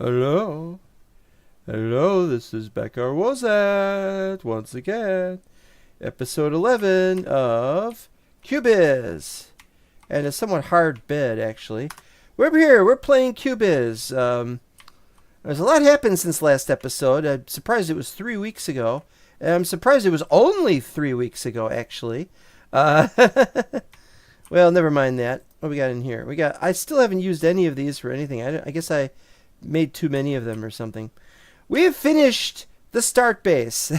Hello. Hello, this is Becca Wozat once again. Episode 11 of Cubyz. And a somewhat hard bed, actually. We're here. We're playing Cubyz. There's a lot happened since last episode. I'm surprised it was 3 weeks ago. And I'm surprised it was only 3 weeks ago, actually. Well, never mind that. What we got in here? I still haven't used any of these for anything. I guess I made too many of them or something. We have finished the start base.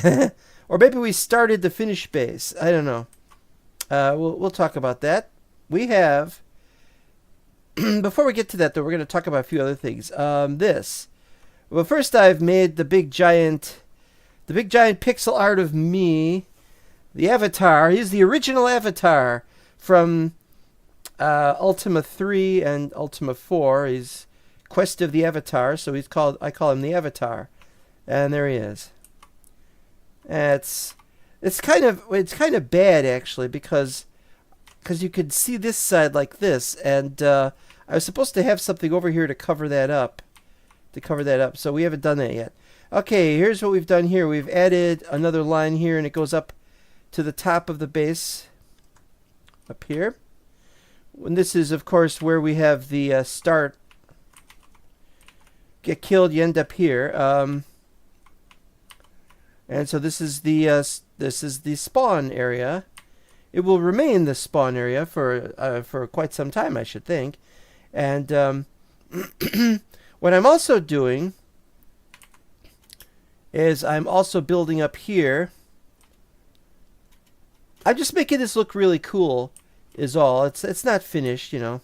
Or maybe we started the finish base. I don't know. We'll talk about that. We have... Before we get to that, though, we're going to talk about a few other things. Well, first I've made the big giant pixel art of me. The avatar. He's the original avatar from Ultima 3 and Ultima 4. He's Quest of the Avatar, so I call him the Avatar. And there he is. It's kind of bad, actually, because you could see this side like this, and I was supposed to have something over here to cover that up. So we haven't done that yet. Okay, here's what we've done here. We've added another line here, and it goes up to the top of the base up here. And this is, of course, where we have the start. Get killed, you end up here. And so this is the spawn area. It will remain the spawn area for quite some time, I should think. And what I'm also doing is I'm also building up here. I'm just making this look really cool, is all. It's not finished, you know.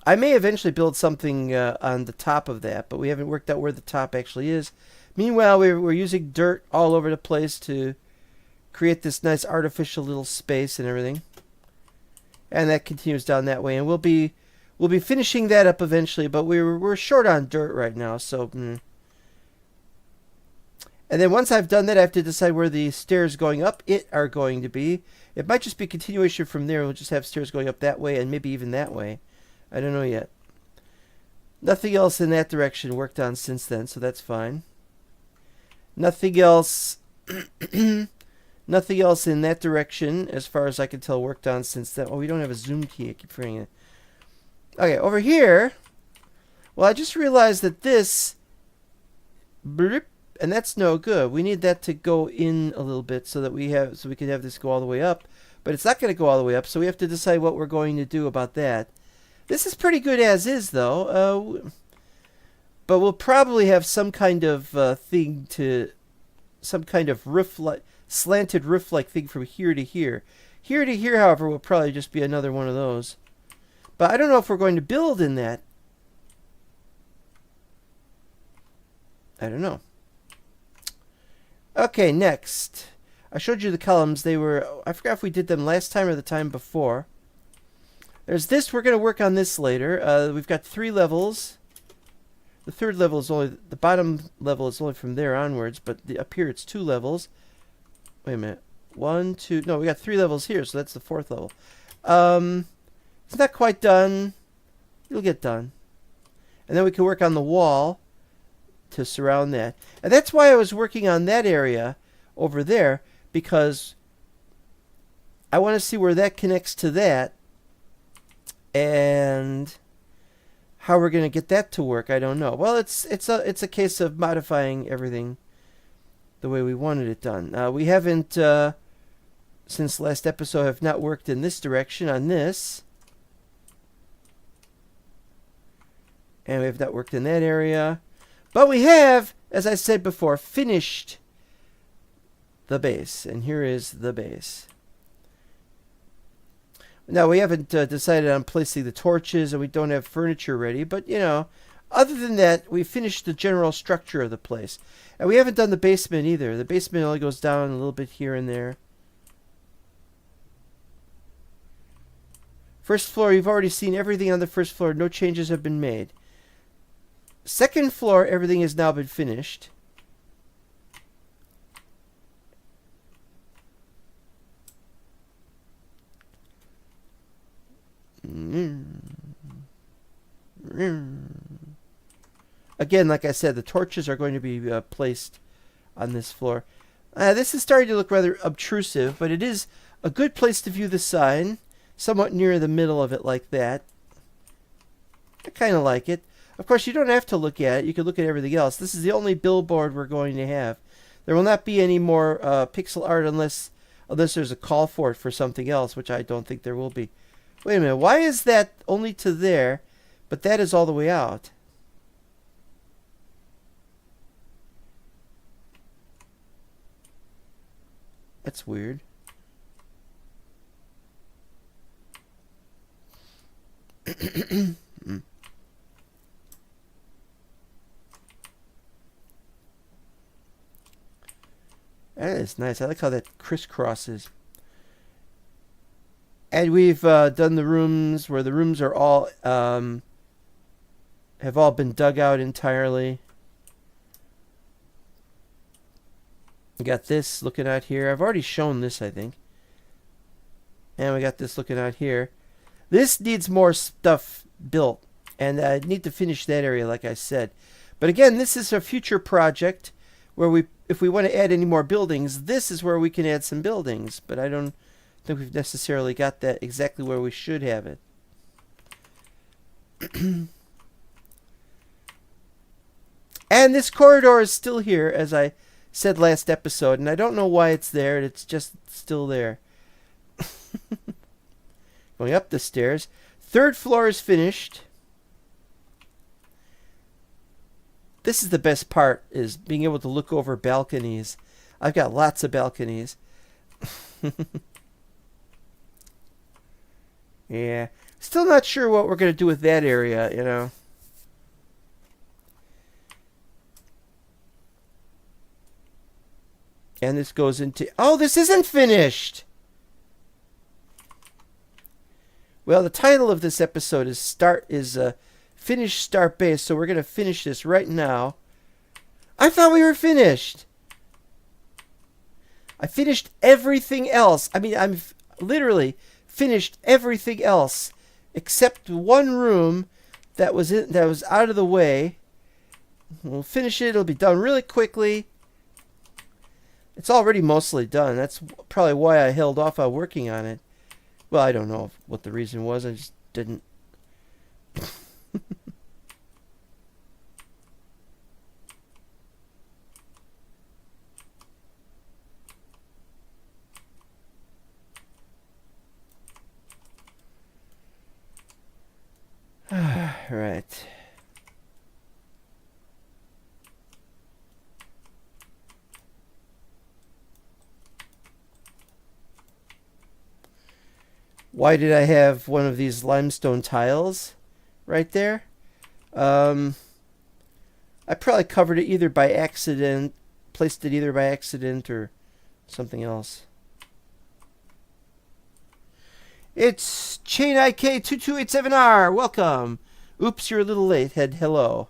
I may eventually build something on the top of that, but we haven't worked out where the top actually is. Meanwhile, we're using dirt all over the place to create this nice artificial little space and everything. And that continues down that way, and we'll be finishing that up eventually, but we're short on dirt right now, so. And then once I've done that, I have to decide where the stairs going up are going to be. It might just be continuation from there. We'll just have stairs going up that way and maybe even that way. I don't know yet. Nothing else in that direction worked on since then, so that's fine. Nothing else nothing else in that direction, as far as I can tell, worked on since then. Oh, we don't have a zoom key. I keep forgetting it. Okay, over here. Well, I just realized that this... Bloop, and that's no good. We need that to go in a little bit so we can have this go all the way up. But it's not going to go all the way up, so we have to decide what we're going to do about that. This is pretty good as is, though. But we'll probably have some kind of thing to... Some kind of slanted roof-like thing from here to here. Here to here, however, will probably just be another one of those. But I don't know if we're going to build in that. I don't know. Okay, next. I showed you the columns. They were... I forgot if we did them last time or the time before. There's this. We're going to work on this later. We've got 3 levels. The third level is only, the bottom level is only from there onwards, but up here it's 2 levels. Wait a minute. 1, 2, no, we got 3 levels here, so that's the 4th level. It's not quite done. It'll get done. And then we can work on the wall to surround that. And that's why I was working on that area over there, because I want to see where that connects to that, and how we're going to get that to work, I don't know. Well, it's a case of modifying everything the way we wanted it done. We haven't, since last episode, have not worked in this direction on this. And we have not worked in that area. But we have, as I said before, finished the base. And here is the base. Now, we haven't decided on placing the torches, and we don't have furniture ready. But, you know, other than that, we finished the general structure of the place. And we haven't done the basement either. The basement only goes down a little bit here and there. First floor, you've already seen everything on the first floor. No changes have been made. Second floor, everything has now been finished. Again, like I said, the torches are going to be placed on this floor. This is starting to look rather obtrusive, but it is a good place to view the sign. Somewhat near the middle of it like that. I kind of like it. Of course, you don't have to look at it. You can look at everything else. This is the only billboard we're going to have. There will not be any more pixel art unless there's a call for it for something else, which I don't think there will be. Wait a minute. Why is that only to there, but that is all the way out? That's weird. That is nice. I like how that crisscrosses. And we've done the rooms where the rooms are all have all been dug out entirely. We got this looking out here. I've already shown this, I think. And we got this looking out here. This needs more stuff built, and I need to finish that area, like I said. But again, this is a future project where if we want to add any more buildings, this is where we can add some buildings. But I don't think we've necessarily got that exactly where we should have it. And this corridor is still here, as I said last episode, and I don't know why it's there. It's just still there. Going up the stairs. Third floor is finished. This is the best part, is being able to look over balconies. I've got lots of balconies. Yeah. Still not sure what we're going to do with that area, you know. And this goes into... Oh, this isn't finished! Well, the title of this episode is Finish Start Base, so we're going to finish this right now. I thought we were finished. I finished everything else. I mean, I'm literally finished everything else except one room that was out of the way. We'll finish it. It'll be done really quickly. It's already mostly done. That's probably why I held off on working on it. Well, I don't know what the reason was. I just didn't. Right. Why did I have one of these limestone tiles right there? I probably covered it either by accident, placed it either by accident or something else. It's Chain IK2287R. Welcome. Oops, you're a little late. Hello.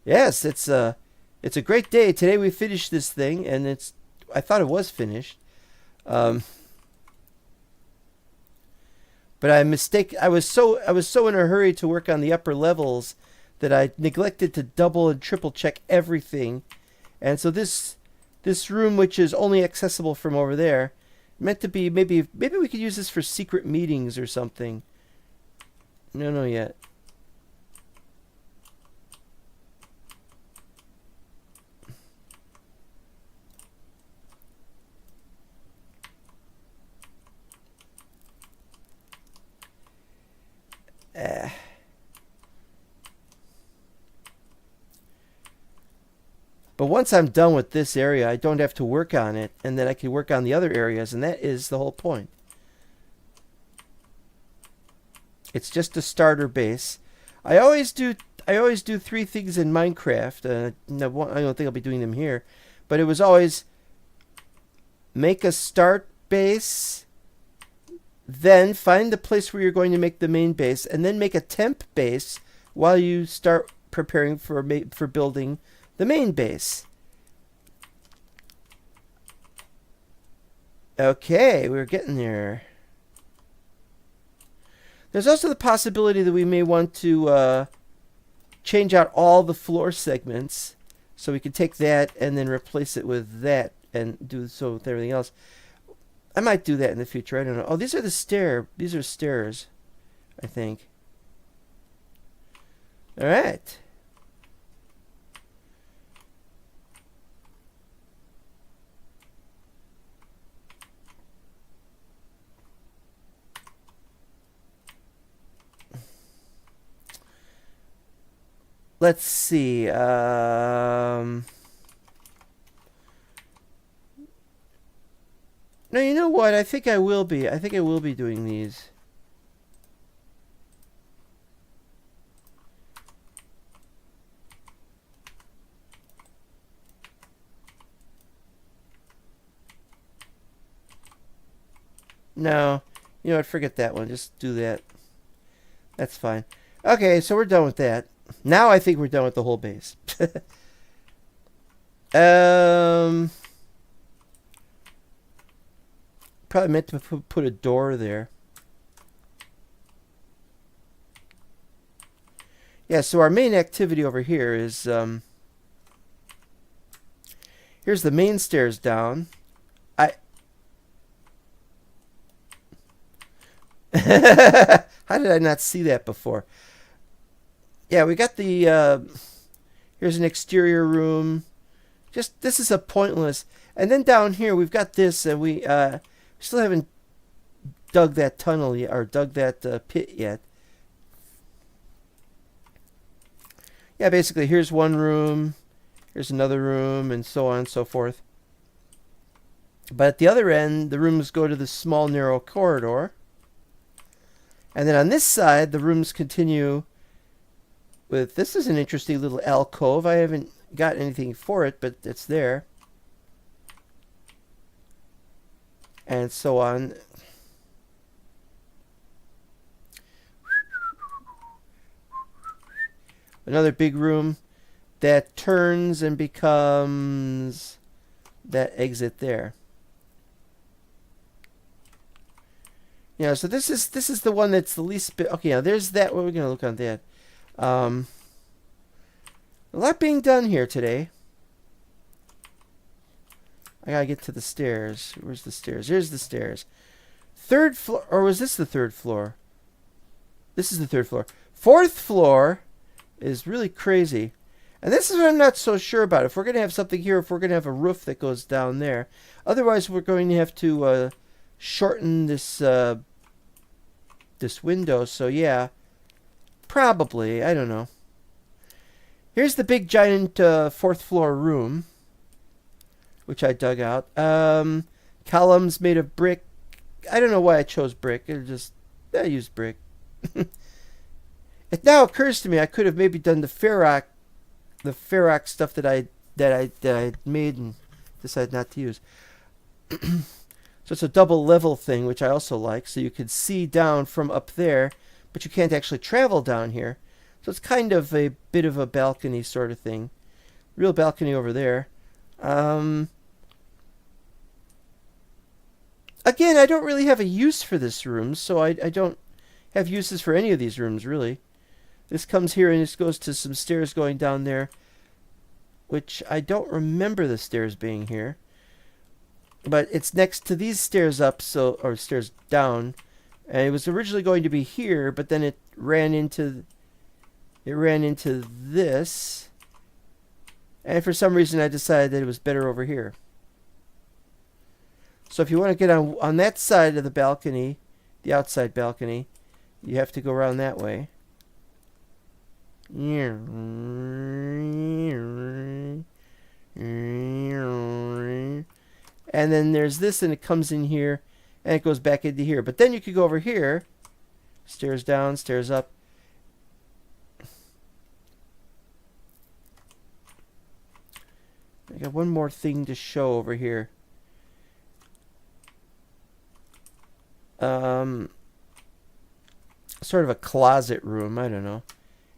Yes, it's a great day. Today we finished this thing, and I thought it was finished. Um, but I was so in a hurry to work on the upper levels that I neglected to double and triple check everything. And so this room, which is only accessible from over there, meant to be maybe we could use this for secret meetings or something. No, yet. Eh. But once I'm done with this area, I don't have to work on it, and then I can work on the other areas, and that is the whole point. It's just a starter base. I always do. I always do three things in Minecraft. No, I don't think I'll be doing them here, but it was always make a start base, then find the place where you're going to make the main base, and then make a temp base while you start preparing for building the main base. Okay, we're getting there. There's also the possibility that we may want to change out all the floor segments, so we can take that and then replace it with that and do so with everything else. I might do that in the future. I don't know. Oh, these are stairs, I think. All right. Let's see. No, you know what? I think I will be. I think I will be doing these. No. You know what? Forget that one. Just do that. That's fine. Okay, so we're done with that. Now I think we're done with the whole base. Probably meant to put a door there. Yeah, so our main activity over here is here's the main stairs down. How did I not see that before? Yeah, we got the here's an exterior room. Just this is a pointless. And then down here we've got this, and we still haven't dug that tunnel yet, or dug that pit yet. Yeah, basically here's one room, here's another room, and so on and so forth. But at the other end, the rooms go to this small narrow corridor. And then on this side, the rooms continue with, this is an interesting little alcove. I haven't got anything for it, but it's there. And so on. Another big room that turns and becomes that exit there. Yeah, so this is the one that's the least bit. Okay, now there's that. What are we gonna look on that? A lot being done here today. I gotta get to the stairs. Where's the stairs? Here's the stairs. Third floor, or was this the third floor? This is the third floor. Fourth floor is really crazy. And this is what I'm not so sure about. If we're going to have something here, if we're going to have a roof that goes down there. Otherwise, we're going to have to shorten this this window. So, yeah. Probably. I don't know. Here's the big, giant fourth floor room, which I dug out. Columns made of brick. I don't know why I chose brick. I used brick. It now occurs to me I could have maybe done the ferroc stuff that I made and decided not to use. So it's a double level thing, which I also like. So you could see down from up there, but you can't actually travel down here. So it's kind of a bit of a balcony sort of thing. Real balcony over there. Again, I don't really have a use for this room, so I don't have uses for any of these rooms, really. This comes here and this goes to some stairs going down there, which I don't remember the stairs being here. But it's next to these stairs up, or stairs down. And it was originally going to be here, but then it ran into this. And for some reason I decided that it was better over here. So if you want to get on that side of the balcony, the outside balcony, you have to go around that way. And then there's this, and it comes in here, and it goes back into here. But then you could go over here, stairs down, stairs up. I got one more thing to show over here. Sort of a closet room, I don't know.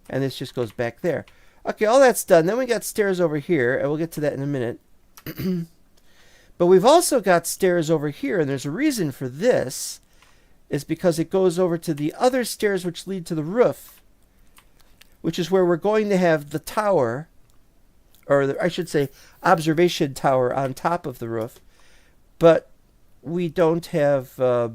And this just goes back there. Okay, all that's done. Then we got stairs over here, and we'll get to that in a minute. But we've also got stairs over here, and there's a reason for this. Is because it goes over to the other stairs which lead to the roof, which is where we're going to have the tower, or I should say observation tower on top of the roof. But we don't have a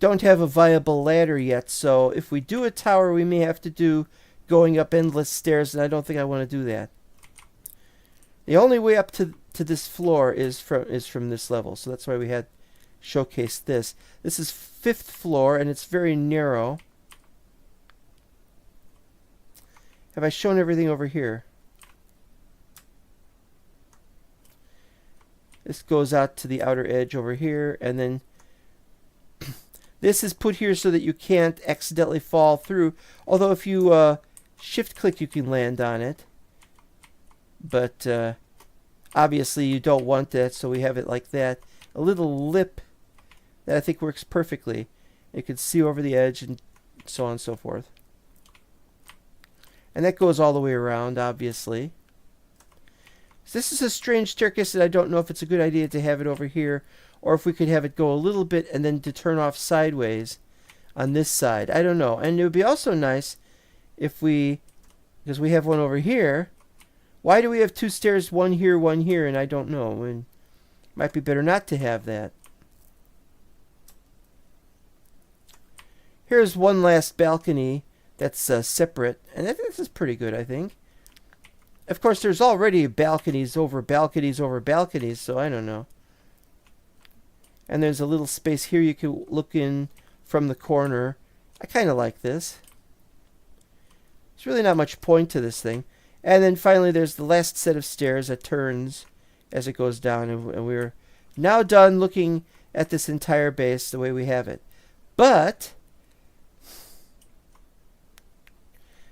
viable ladder yet, so if we do a tower, we may have to do going up endless stairs, and I don't think I want to do that. The only way up to this floor is from this level, so that's why we had showcased this. This is 5th floor, and it's very narrow. Have I shown everything over here? This goes out to the outer edge over here, and then this is put here so that you can't accidentally fall through. Although if you shift click, you can land on it. But obviously you don't want that, so we have it like that. A little lip that I think works perfectly. You can see over the edge and so on and so forth. And that goes all the way around, obviously. So this is a strange staircase that I don't know if it's a good idea to have it over here, or if we could have it go a little bit and then to turn off sideways on this side. I don't know. And it would be also nice if because we have one over here. Why do we have 2 stairs, one here, and I don't know. And might be better not to have that. Here's one last balcony that's separate, and this is pretty good, I think. Of course, there's already balconies over balconies over balconies, so I don't know. And there's a little space here you can look in from the corner. I kind of like this. There's really not much point to this thing. And then finally there's the last set of stairs that turns as it goes down. And we're now done looking at this entire base the way we have it. But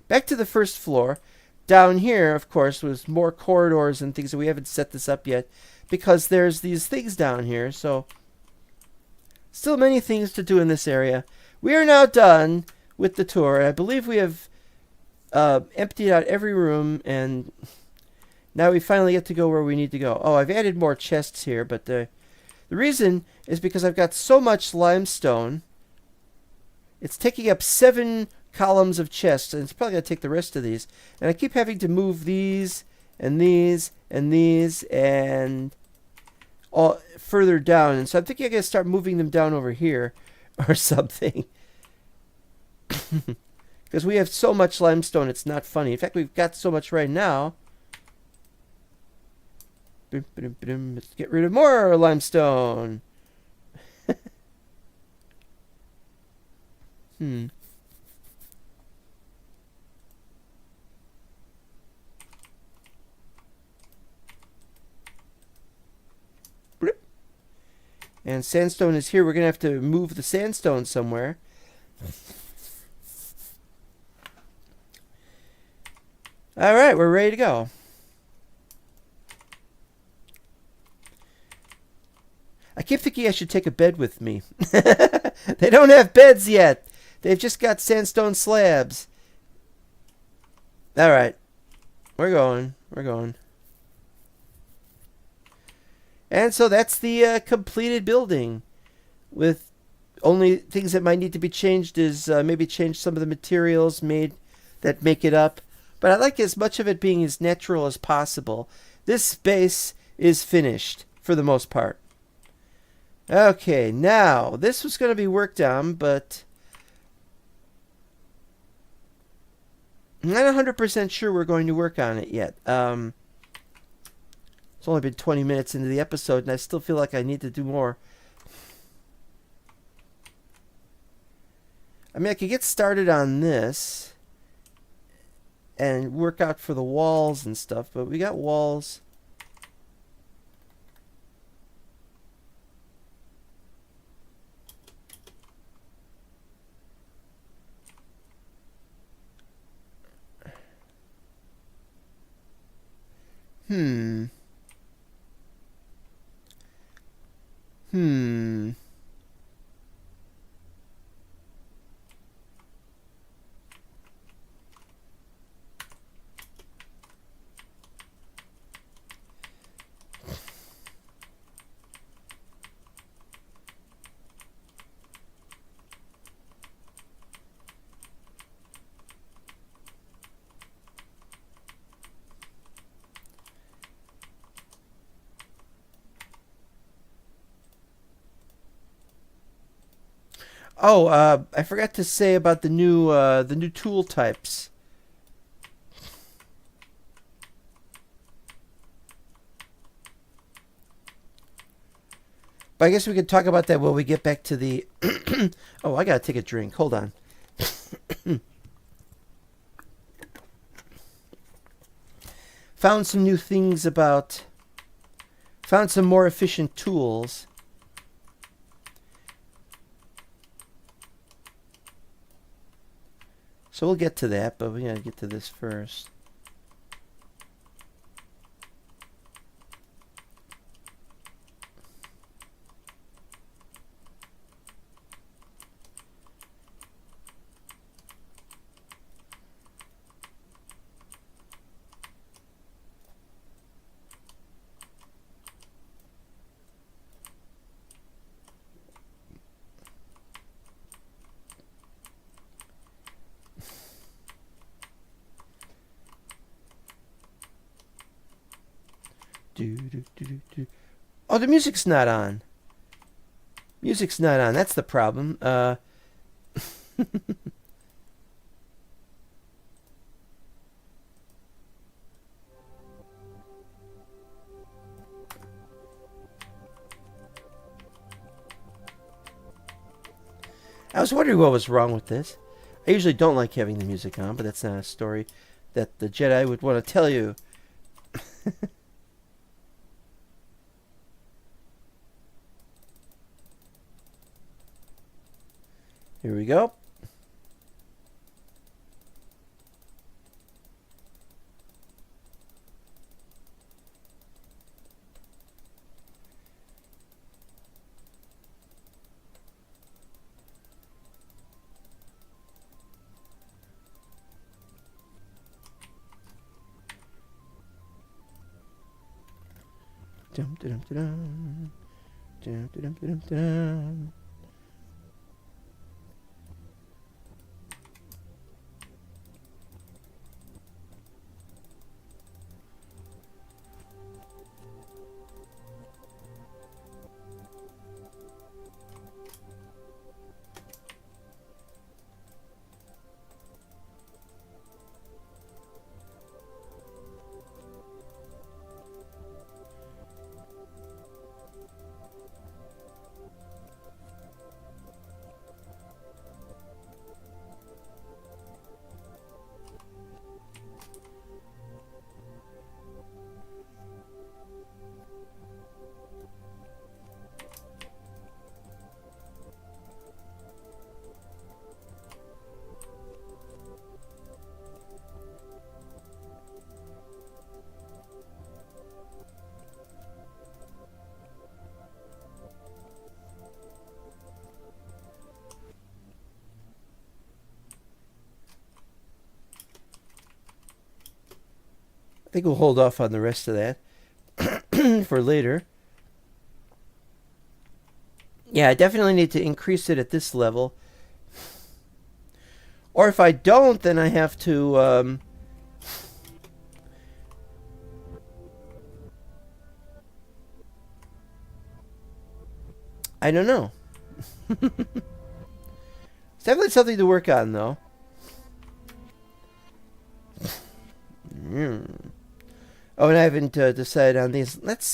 back to the 1st floor. Down here, of course, was more corridors and things, and we haven't set this up yet because there's these things down here. So still many things to do in this area. We are now done with the tour. I believe we have emptied out every room, and now we finally get to go where we need to go. Oh, I've added more chests here, but the reason is because I've got so much limestone. It's taking up 7 columns of chests, and it's probably going to take the rest of these. And I keep having to move these, and these, and these, and all further down. And so I'm thinking I got to start moving them down over here or something. Because we have so much limestone, it's not funny. In fact, we've got so much right now. Let's get rid of more limestone. And sandstone is here. We're going to have to move the sandstone somewhere. All right, we're ready to go. I keep thinking I should take a bed with me. They don't have beds yet. They've just got sandstone slabs. All right. We're going. We're going. And so that's the completed building. With only things that might need to be changed is maybe change some of the materials made that make it up. But I like as much of it being as natural as possible. This space is finished for the most part. Okay, now this was going to be worked on, but I'm not 100% sure we're going to work on it yet. It's only been 20 minutes into the episode, and I still feel like I need to do more. I mean, I could get started on this and work out for the walls and stuff, but we got walls. Hmm. Oh, I forgot to say about the new tool types. But I guess we can talk about that when we get back to the... Oh, I gotta take a drink. Hold on. Found some new things about... Found some more efficient tools. So we'll get to that, but we gotta get to this first. Oh, the music's not on. Music's not on. That's the problem. I was wondering what was wrong with this. I usually don't like having the music on, but that's not a story that the Jedi would want to tell you. Here we go. Dum dum dum dum dum dum dum. I think we'll hold off on the rest of that for later. Yeah, I definitely need to increase it at this level. Or if I don't, then I have to... I don't know. It's definitely something to work on, though. Oh, and I haven't decided on these. Let's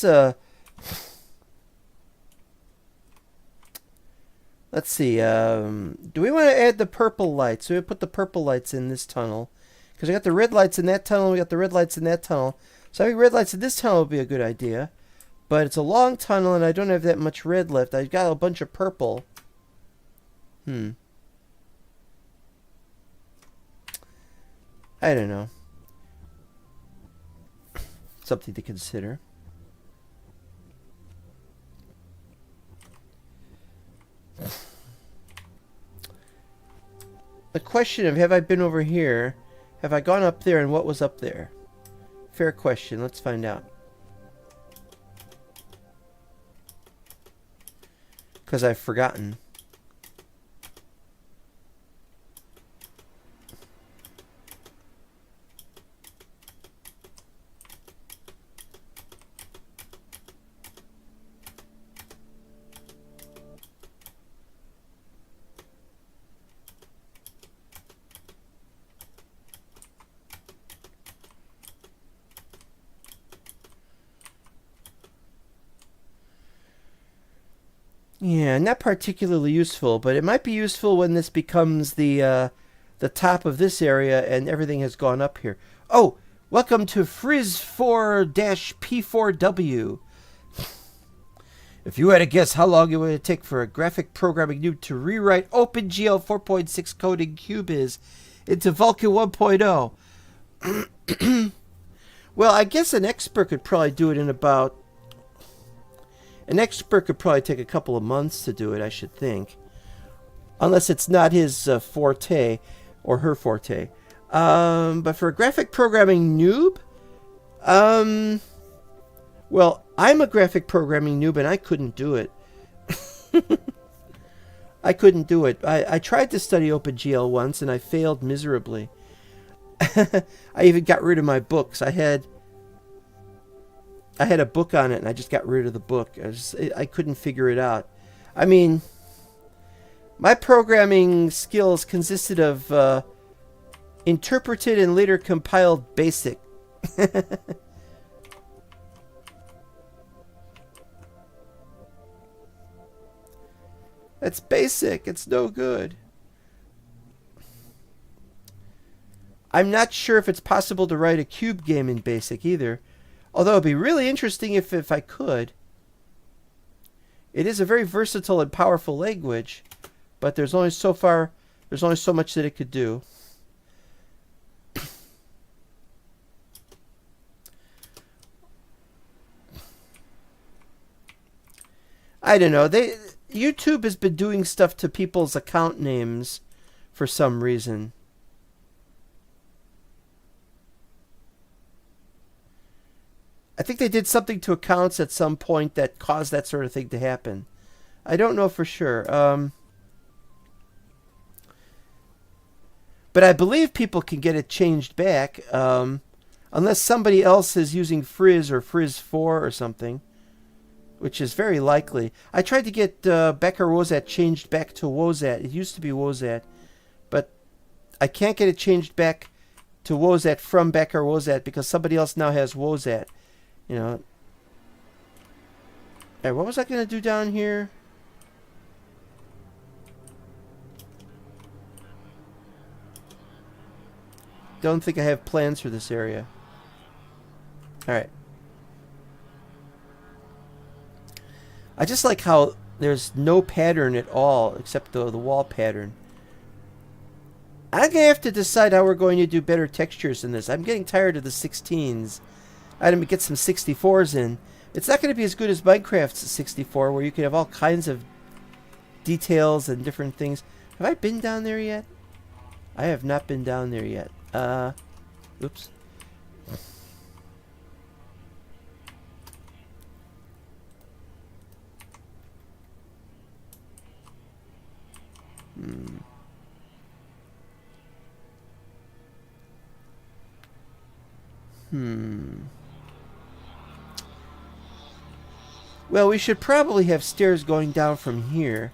see. Do we want to add the purple lights? So we put the purple lights in this tunnel. Because we got the red lights in that tunnel. We got the red lights in that tunnel. So having red lights in this tunnel would be a good idea. But it's a long tunnel and I don't have that much red left. I've got a bunch of purple. I don't know. Something to consider. The question of have I been over here? Have I gone up there and what was up there? Fair question. Let's find out. Because I've forgotten. Yeah, not particularly useful, but it might be useful when this becomes the top of this area and everything has gone up here. Oh, welcome to Frizz4-P4W. If you had to guess how long it would take for a graphic programming noob to rewrite OpenGL 4.6 code in Cubyz into Vulkan 1.0. Well, I guess an expert could probably do it in about... An expert could probably take a couple of months to do it, I should think. Unless it's not his forte or her forte. But for a graphic programming noob, well, I'm a graphic programming noob and I couldn't do it. I couldn't do it. I tried to study OpenGL once and I failed miserably. I even got rid of my books. I had a book on it and I just got rid of the book. I couldn't figure it out. I mean, my programming skills consisted of interpreted and later compiled BASIC. That's BASIC. It's no good. I'm not sure if it's possible to write a cube game in BASIC either. Although it'd be really interesting if I could. It is a very versatile and powerful language, but there's only so much that it could do. I don't know. YouTube has been doing stuff to people's account names for some reason. I think they did something to accounts at some point that caused that sort of thing to happen. I don't know for sure. But I believe people can get it changed back. Unless somebody else is using Frizz or Frizz4 or something. Which is very likely. I tried to get Becker Wozat changed back to Wozat. It used to be Wozat. But I can't get it changed back to Wozat from Becker Wozat because somebody else now has Wozat. You know. Hey, what was I going to do down here? Don't think I have plans for this area. Alright. I just like how there's no pattern at all except the wall pattern. I'm going to have to decide how we're going to do better textures in this. I'm getting tired of the 16s. I'm going to get some 64s in. It's not going to be as good as Minecraft's 64 where you can have all kinds of details and different things. Have I been down there yet? I have not been down there yet. Oops. Hmm. Hmm. Well, we should probably have stairs going down from here.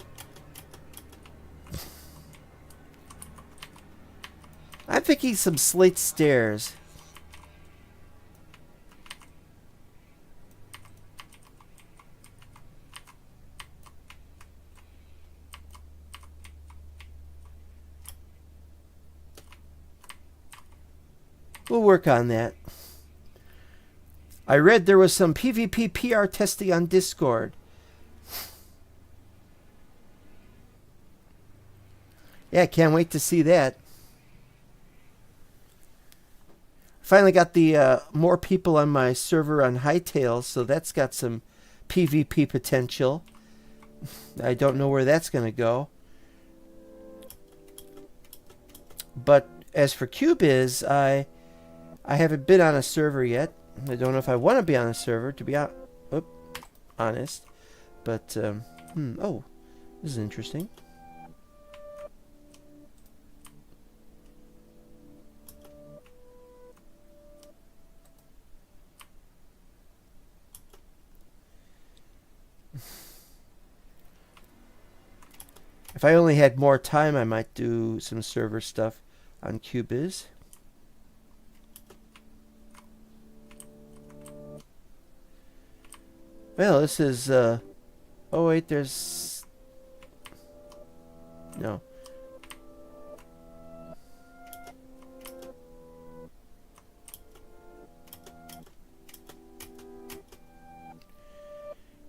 I'm thinking some slate stairs. We'll work on that. I read there was some PvP PR testing on Discord. Yeah, can't wait to see that. Finally got the more people on my server on Hightail, so that's got some PvP potential. I don't know where that's going to go. But as for Cubyz, I haven't been on a server yet. I don't know if I want to be on a server, to be honest. But, oh, this is interesting. If I only had more time, I might do some server stuff on Cubyz. Well, this is, oh wait, there's... No.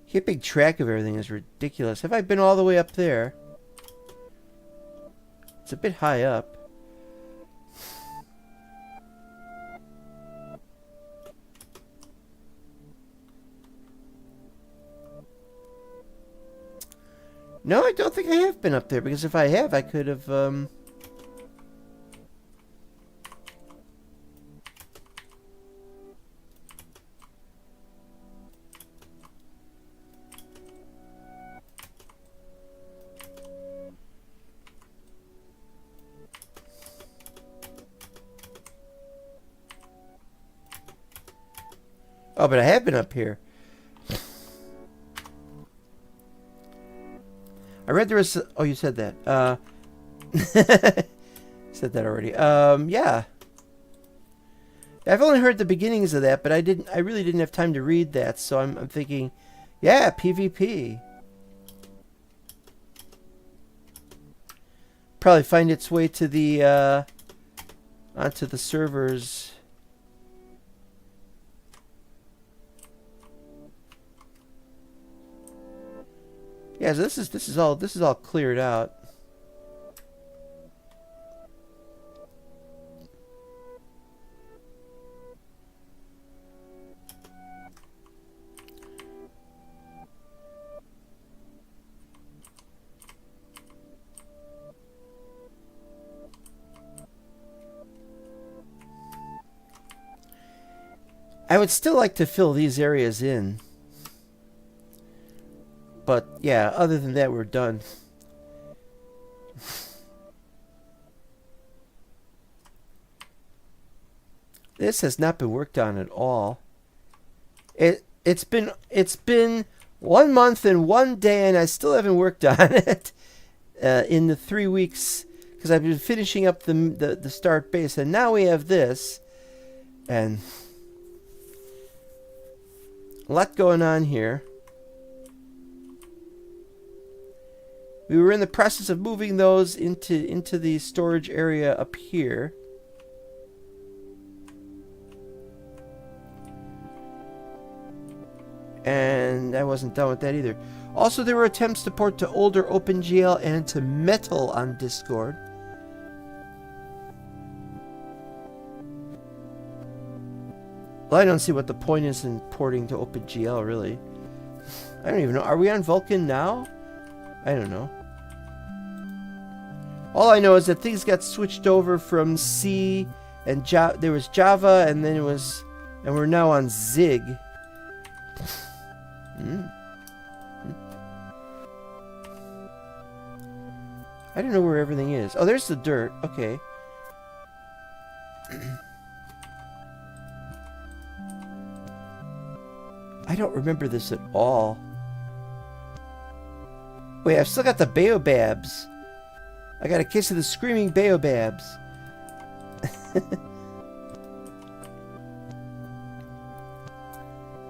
Keeping track of everything is ridiculous. Have I been all the way up there? It's a bit high up. No, I don't think I have been up there, because if I have, I could have, Oh, but I have been up here. I read there was... Oh, you said that. Said that already. Yeah. I've only heard the beginnings of that, but I really didn't have time to read that, so I'm thinking, yeah, PvP. Probably find its way to the, onto the servers. Yeah, so this is all cleared out. I would still like to fill these areas in. But, yeah, other than that, we're done. This has not been worked on at all. It's been 1 month and 1 day, and I still haven't worked on it in the 3 weeks, because I've been finishing up the start base, and now we have this, and a lot going on here. We were in the process of moving those into the storage area up here. And I wasn't done with that either. Also, there were attempts to port to older OpenGL and to Metal on Discord. Well, I don't see what the point is in porting to OpenGL, really. I don't even know. Are we on Vulkan now? I don't know. All I know is that things got switched over from C and Java. There was Java, and then and we're now on Zig. I don't know where everything is. Oh, there's the dirt. Okay. I don't remember this at all. Wait, I've still got the baobabs. I got a case of the screaming baobabs.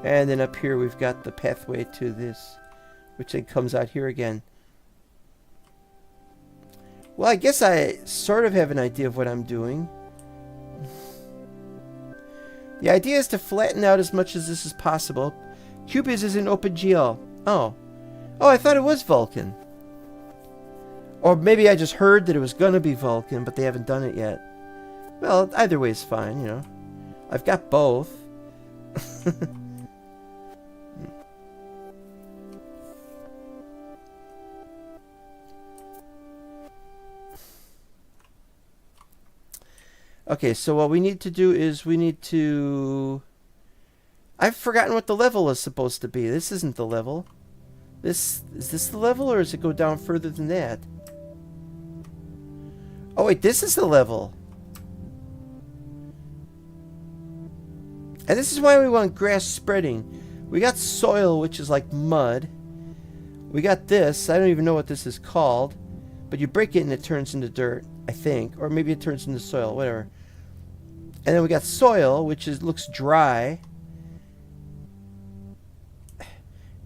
And then up here we've got the pathway to this, which then comes out here again. Well, I guess I sort of have an idea of what I'm doing. The idea is to flatten out as much as this is possible. Cubyz is in OpenGL. Oh. Oh, I thought it was Vulkan. Or maybe I just heard that it was going to be Vulkan, but they haven't done it yet. Well, either way is fine, you know. I've got both. Okay, so what we need to do is we need to... I've forgotten what the level is supposed to be. This isn't the level. Is this the level, or does it go down further than that? Oh wait, this is the level. And this is why we want grass spreading. We got soil, which is like mud. We got this. I don't even know what this is called. But you break it and it turns into dirt, I think. Or maybe it turns into soil, whatever. And then we got soil, which looks dry.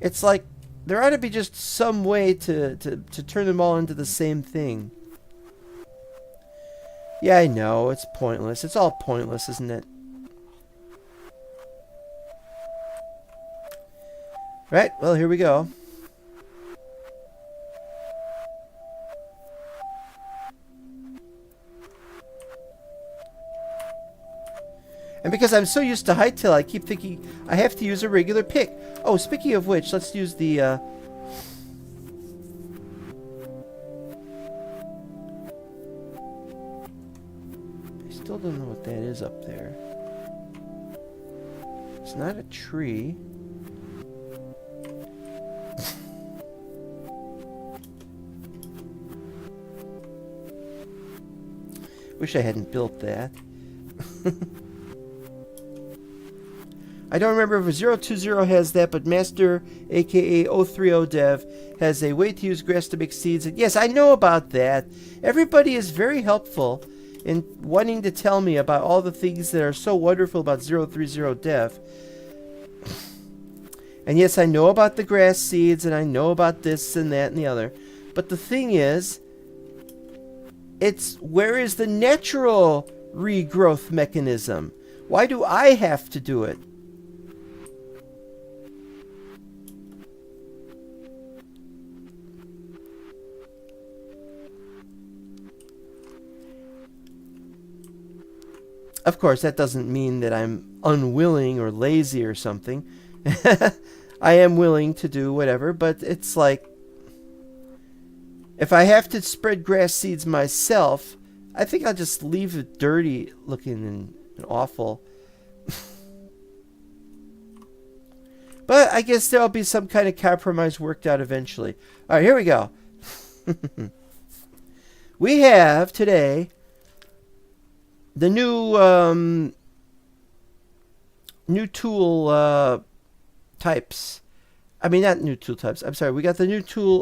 It's like there ought to be just some way to turn them all into the same thing. Yeah, I know. It's pointless. It's all pointless, isn't it? Right, well, here we go. And because I'm so used to hightail, I keep thinking I have to use a regular pick. Oh, speaking of which, let's use the... I still don't know what that is up there. It's not a tree. Wish I hadn't built that. I don't remember if 020 has that, but Master, aka 030dev, has a way to use grass to make seeds. And yes, I know about that. Everybody is very helpful in wanting to tell me about all the things that are so wonderful about 030dev. And yes, I know about the grass seeds, and I know about this and that and the other. But the thing is, it's where is the natural regrowth mechanism? Why do I have to do it? Of course, that doesn't mean that I'm unwilling or lazy or something. I am willing to do whatever, but it's like, if I have to spread grass seeds myself, I think I'll just leave it dirty looking and awful. But I guess there'll be some kind of compromise worked out eventually. All right, here we go. We have today the new tool types. I mean, not new tool types. I'm sorry. We got the new tool.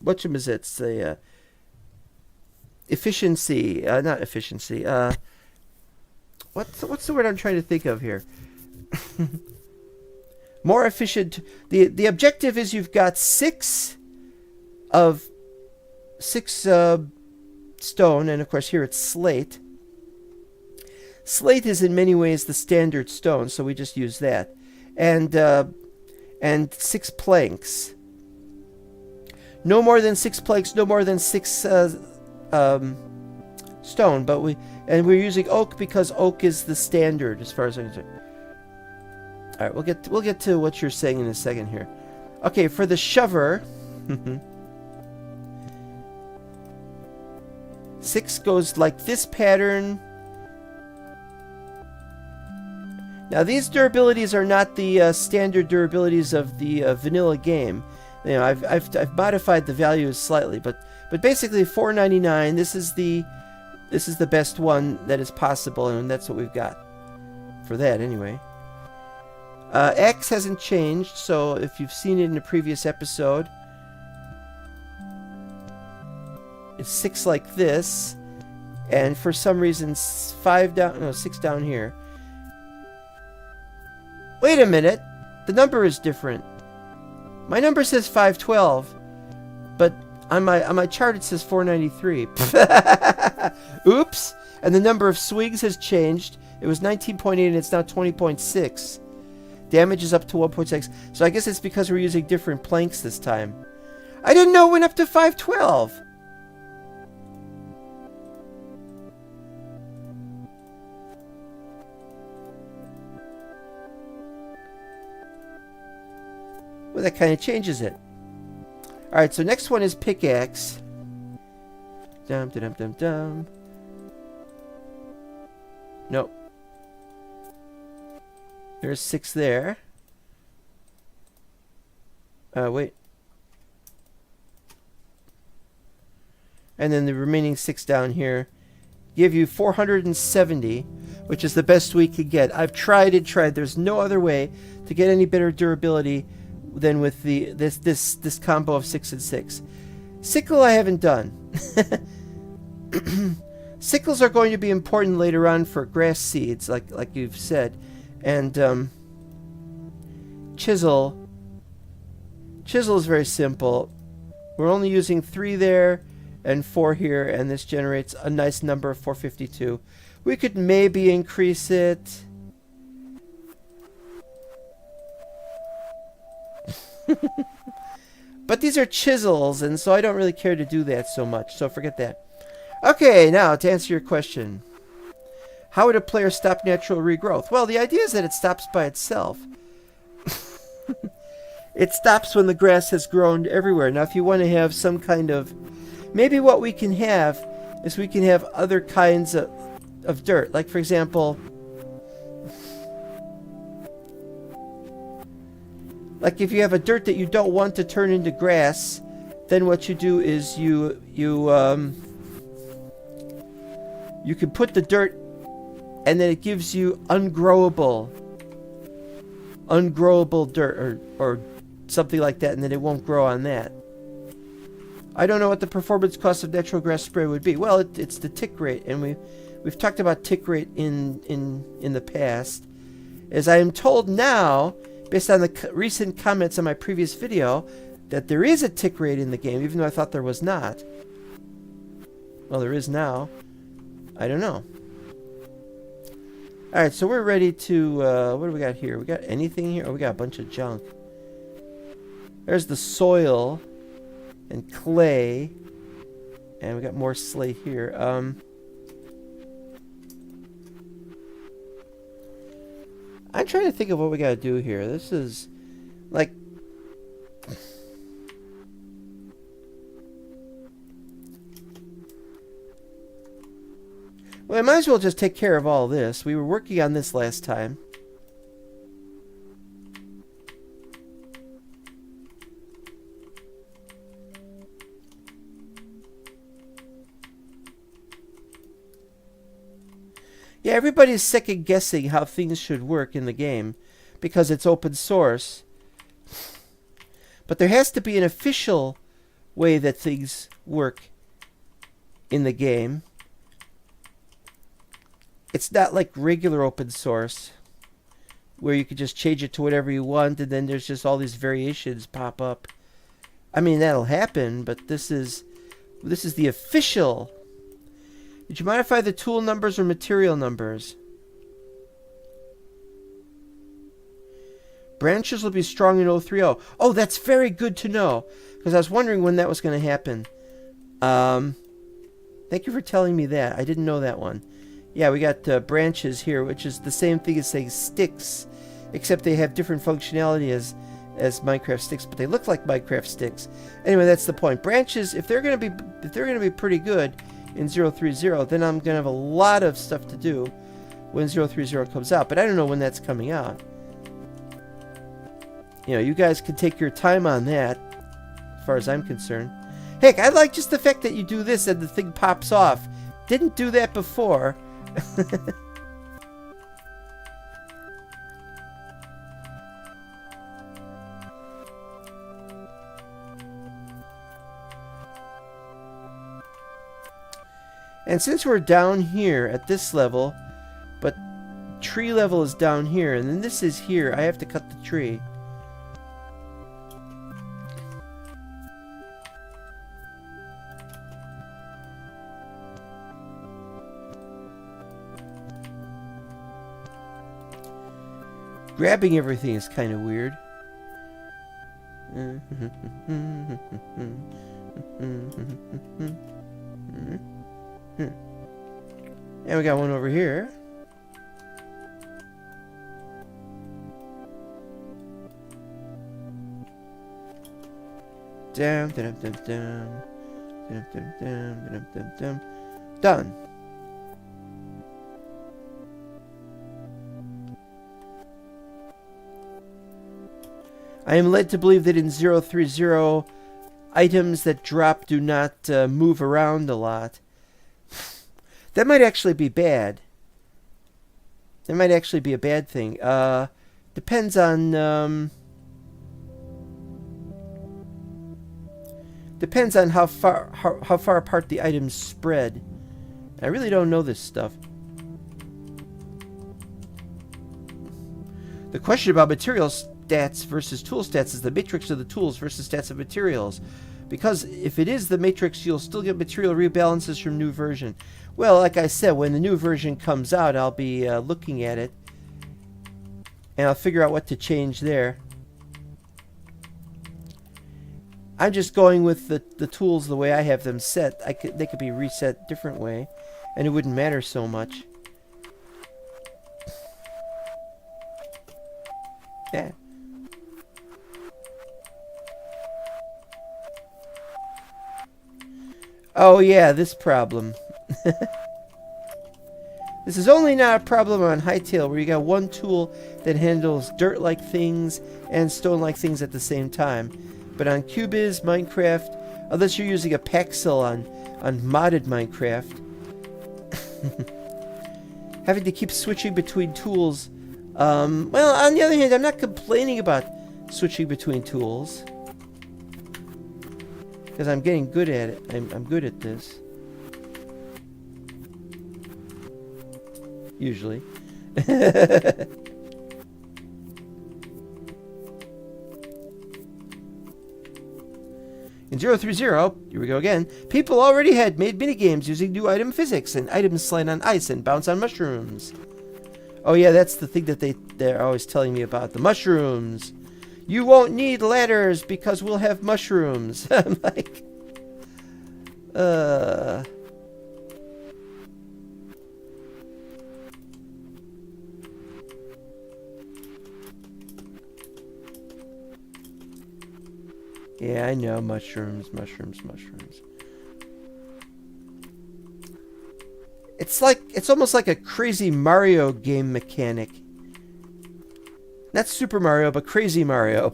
Whatchamazits? The efficiency. Not efficiency. What's the word I'm trying to think of here? More efficient. The objective is you've got six stone, and of course here it's slate. Slate is in many ways the standard stone, so we just use that. And 6 planks. No more than 6 planks, no more than 6 stone, but we're using oak because oak is the standard as far as I'm concerned. All right, we'll get to what you're saying in a second here. Okay, for the shover, 6 goes like this pattern. Now, these durabilities are not the standard durabilities of the vanilla game. You know, I've modified the values slightly, but basically $4.99. This is the best one that is possible, and that's what we've got for that anyway. X hasn't changed, so if you've seen it in a previous episode, it's 6 like this, and for some reason 6 down here. Wait a minute, the number is different. My number says 512, but on my chart it says 493. Oops! And the number of swings has changed. It was 19.8 and it's now 20.6. Damage is up to 1.6. So I guess it's because we're using different planks this time. I didn't know it went up to 512. Well, that kind of changes it. Alright, so next one is pickaxe. Dum dum dum dum. Nope. There's 6 there. Wait. And then the remaining 6 down here give you 470, which is the best we could get. I've tried and tried. There's no other way to get any better durability than with this combo of 6 and 6. Sickle I haven't done. Sickles are going to be important later on for grass seeds, like you've said. And chisel is very simple. We're only using 3 there and 4 here, and this generates a nice number of 452. We could maybe increase it. But these are chisels, and so I don't really care to do that so much, so forget that. Okay, now to answer your question. How would a player stop natural regrowth? Well, the idea is that it stops by itself. It stops when the grass has grown everywhere. Now, if you want to have some kind of... Maybe what we can have is we can have other kinds of dirt. Like, for example... Like, if you have a dirt that you don't want to turn into grass, then what you do is you can put the dirt, and then it gives you ungrowable dirt or something like that, and then it won't grow on that. I don't know what the performance cost of natural grass spray would be. Well, it's the tick rate, and we've talked about tick rate in the past. As I am told now, based on the recent comments on my previous video, that there is a tick rate in the game, even though I thought there was not. Well, there is now. I don't know. Alright, so we're ready to... what do we got here? We got anything here? Oh, we got a bunch of junk. There's the soil and clay. And we got more slate here. I'm trying to think of what we got to do here. This is... like... Well, I might as well just take care of all this. We were working on this last time. Yeah, everybody's second guessing how things should work in the game because it's open source. But there has to be an official way that things work in the game. It's not like regular open source where you could just change it to whatever you want and then there's just all these variations pop up. I mean, that'll happen, but this is the official. Did you modify the tool numbers or material numbers? Branches will be strong in 030. Oh, that's very good to know, because I was wondering when that was going to happen. Thank you for telling me that. I didn't know that one. Yeah, we got branches here, which is the same thing as saying sticks, except they have different functionality as Minecraft sticks, but they look like Minecraft sticks. Anyway, that's the point. Branches, if they're gonna be pretty good in 030, then I'm gonna have a lot of stuff to do when 030 comes out. But I don't know when that's coming out. You know, you guys can take your time on that. far as I'm concerned. Heck, I like just the fact that you do this and the thing pops off. Didn't do that before. And since we're down here at this level, but tree level is down here, and then this is here, I have to cut the tree. Grabbing everything is kind of weird. And we got one over here. Dum dum dum dum dum dum dum dum dum dum. Done. I am led to believe that in 030, items that drop do not move around a lot. That might actually be bad. That might actually be a bad thing. Depends on how far apart the items spread. I really don't know this stuff. The question about material stats versus tool stats is the matrix of the tools versus stats of materials. Because if it is the matrix, you'll still get material rebalances from new version. Well, like I said, when the new version comes out, I'll be looking at it. And I'll figure out what to change there. I'm just going with the tools the way I have them set. They could be reset different way. And it wouldn't matter so much. Yeah. Oh yeah, this problem. This is only not a problem on Hytale, where you got one tool that handles dirt-like things and stone-like things at the same time. But on Cubyz, Minecraft, unless you're using a Paxel on modded Minecraft, having to keep switching between tools. Well, on the other hand, I'm not complaining about switching between tools. Because I'm getting good at it. I'm good at this. Usually. In 030, here we go again, people already had made minigames using new item physics, and items slide on ice and bounce on mushrooms. Oh yeah, that's the thing that they're always telling me about, the mushrooms. You won't need ladders because we'll have mushrooms. I'm like, Yeah, I know, mushrooms. It's almost like a crazy Mario game mechanic. Not Super Mario, but Crazy Mario.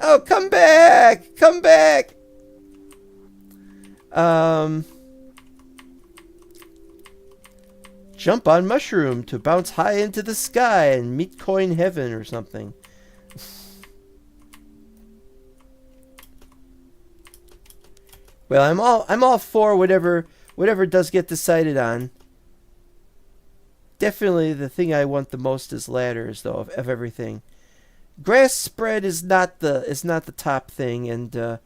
Oh, come back! Come back! Jump on mushroom to bounce high into the sky and meet coin heaven or something. Well, I'm all for whatever does get decided on. Definitely the thing I want the most is ladders, though, of everything. Grass spread is not the top thing, and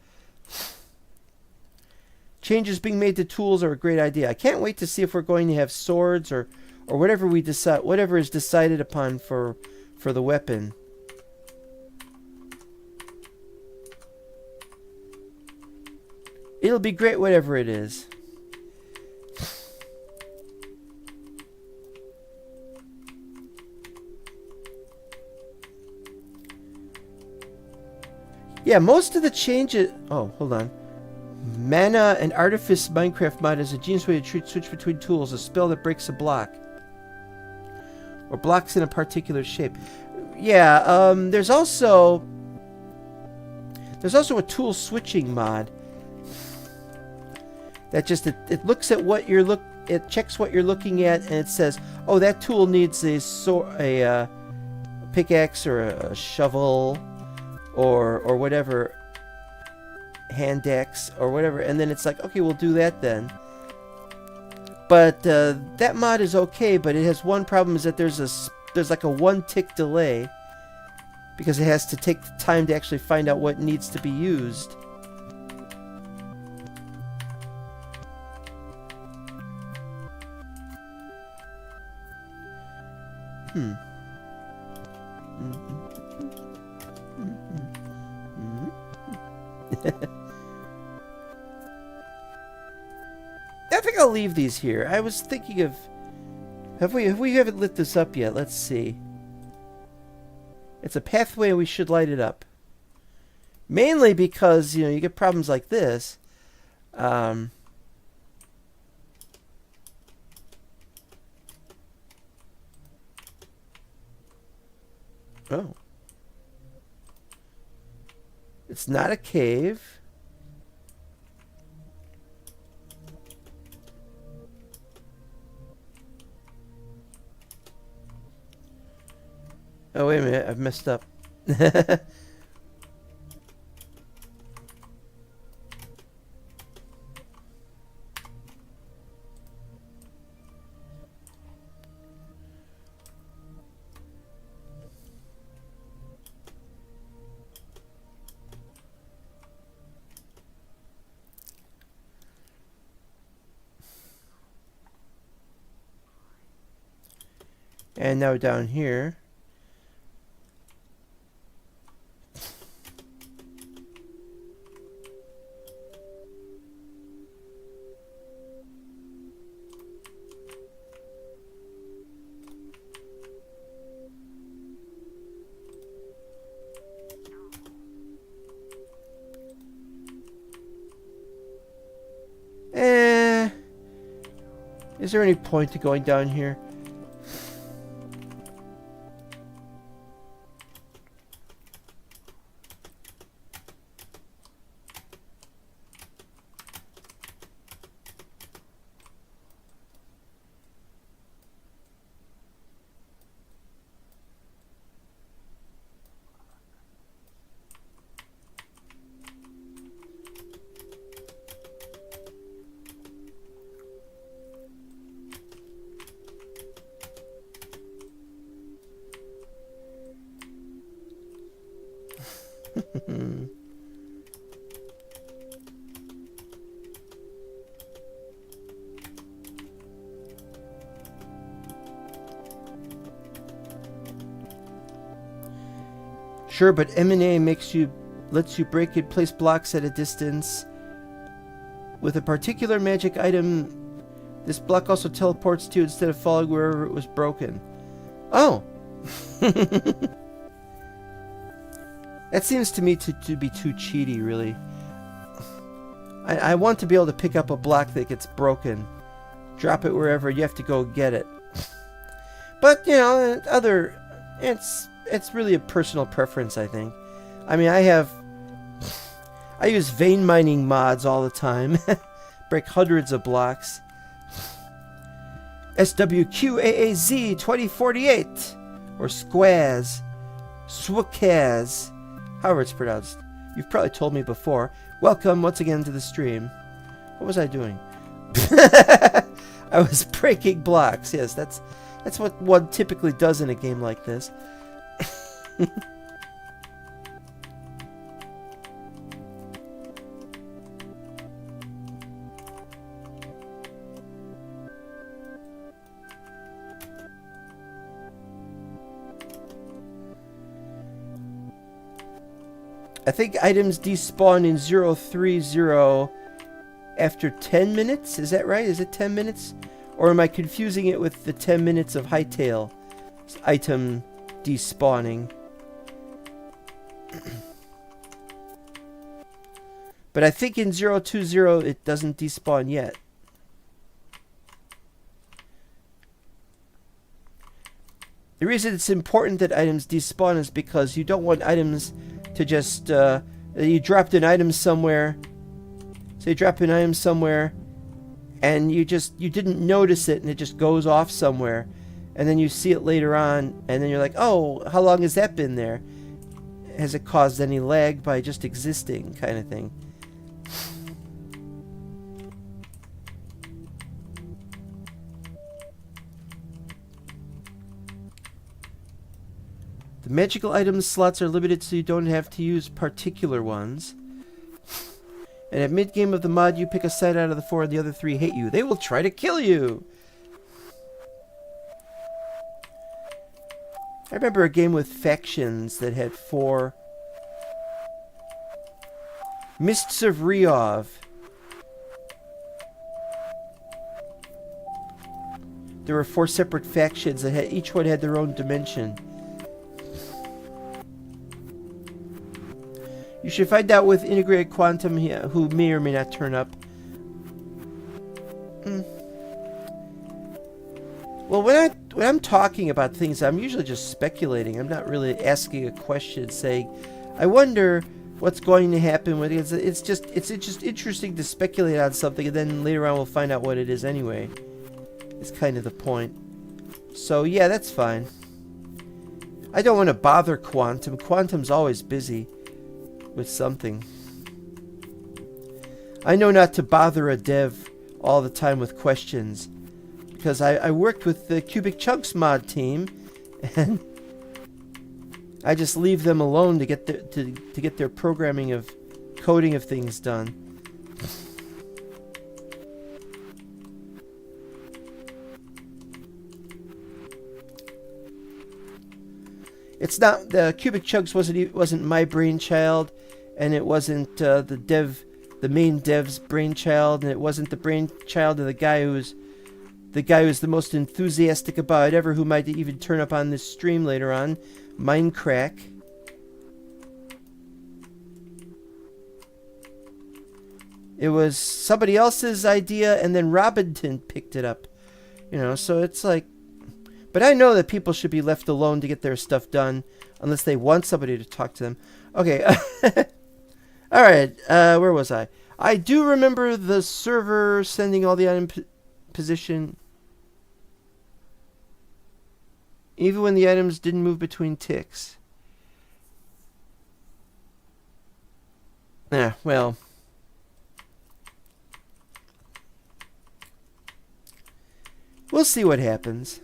changes being made to tools are a great idea. I can't wait to see if we're going to have swords or whatever we decide, whatever is decided upon for the weapon. It'll be great, whatever it is. Yeah, most of the changes... Oh, hold on. Mana and Artifice Minecraft mod is a genius way to switch between tools. A spell that breaks a block. Or blocks in a particular shape. Yeah, there's also There's also a tool switching mod that just it looks at what you're it checks what you're looking at, and it says, oh, that tool needs a pickaxe or a shovel or whatever, hand axe or whatever, and then it's like, okay, we'll do that then. But that mod is okay, but it has one problem, is that there's like a 1 tick delay because it has to take the time to actually find out what needs to be used. I think I'll leave these here. I was thinking of... we haven't lit this up yet. Let's see. It's a pathway, we should light it up. Mainly because, you get problems like this. Oh. It's not a cave. Oh, wait a minute. I've messed up. And now down here. Is there any point to going down here? Sure, but M&A lets you break and place blocks at a distance. With a particular magic item, this block also teleports to you instead of falling wherever it was broken. Oh! That seems to me to be too cheaty, really. I want to be able to pick up a block that gets broken. Drop it wherever, you have to go get it. But, it's really a personal preference, I think. I mean, I use vein mining mods all the time. Break hundreds of blocks. SWQAAZ 2048 or Squaz. Swakaz. However it's pronounced. You've probably told me before. Welcome once again to the stream. What was I doing? I was breaking blocks. Yes, that's what one typically does in a game like this. I think items despawn in 030 after 10 minutes. Is that right? Is it 10 minutes? Or am I confusing it with the 10 minutes of Hightail item despawning? But I think in 020 it doesn't despawn yet. The reason it's important that items despawn is because you don't want items to just You dropped an item somewhere. So you drop an item somewhere, and you didn't notice it, and it just goes off somewhere, and then you see it later on, and then you're like, oh, how long has that been there? Has it caused any lag by just existing, kind of thing? The magical item slots are limited, so you don't have to use particular ones. And at mid-game of the mod, you pick a side out of the 4 and the other 3 hate you. They will try to kill you! I remember a game with factions that had 4... Mists of Riov. There were 4 separate factions that had, each one had their own dimension. You should find out with Integrated Quantum who may or may not turn up. Well, when I'm talking about things, I'm usually just speculating. I'm not really asking a question saying, I wonder what's going to happen with it. It's just interesting to speculate on something, and then later on we'll find out what it is anyway. It's kind of the point. So yeah, that's fine. I don't want to bother Quantum. Quantum's always busy with something. I know not to bother a dev all the time with questions, because I worked with the Cubic Chunks mod team, and I just leave them alone to get their programming of coding of things done. It's not the Cubic Chunks wasn't my brainchild, and it wasn't the main dev's brainchild, and it wasn't the brainchild of the guy who's the most enthusiastic about it ever, who might even turn up on this stream later on, Mindcrack. It was somebody else's idea, and then Robinson picked it up. You know, so it's like... But I know that people should be left alone to get their stuff done, unless they want somebody to talk to them. Okay. Alright, where was I? I do remember the server sending all the item position, even when the items didn't move between ticks. Well... We'll see what happens.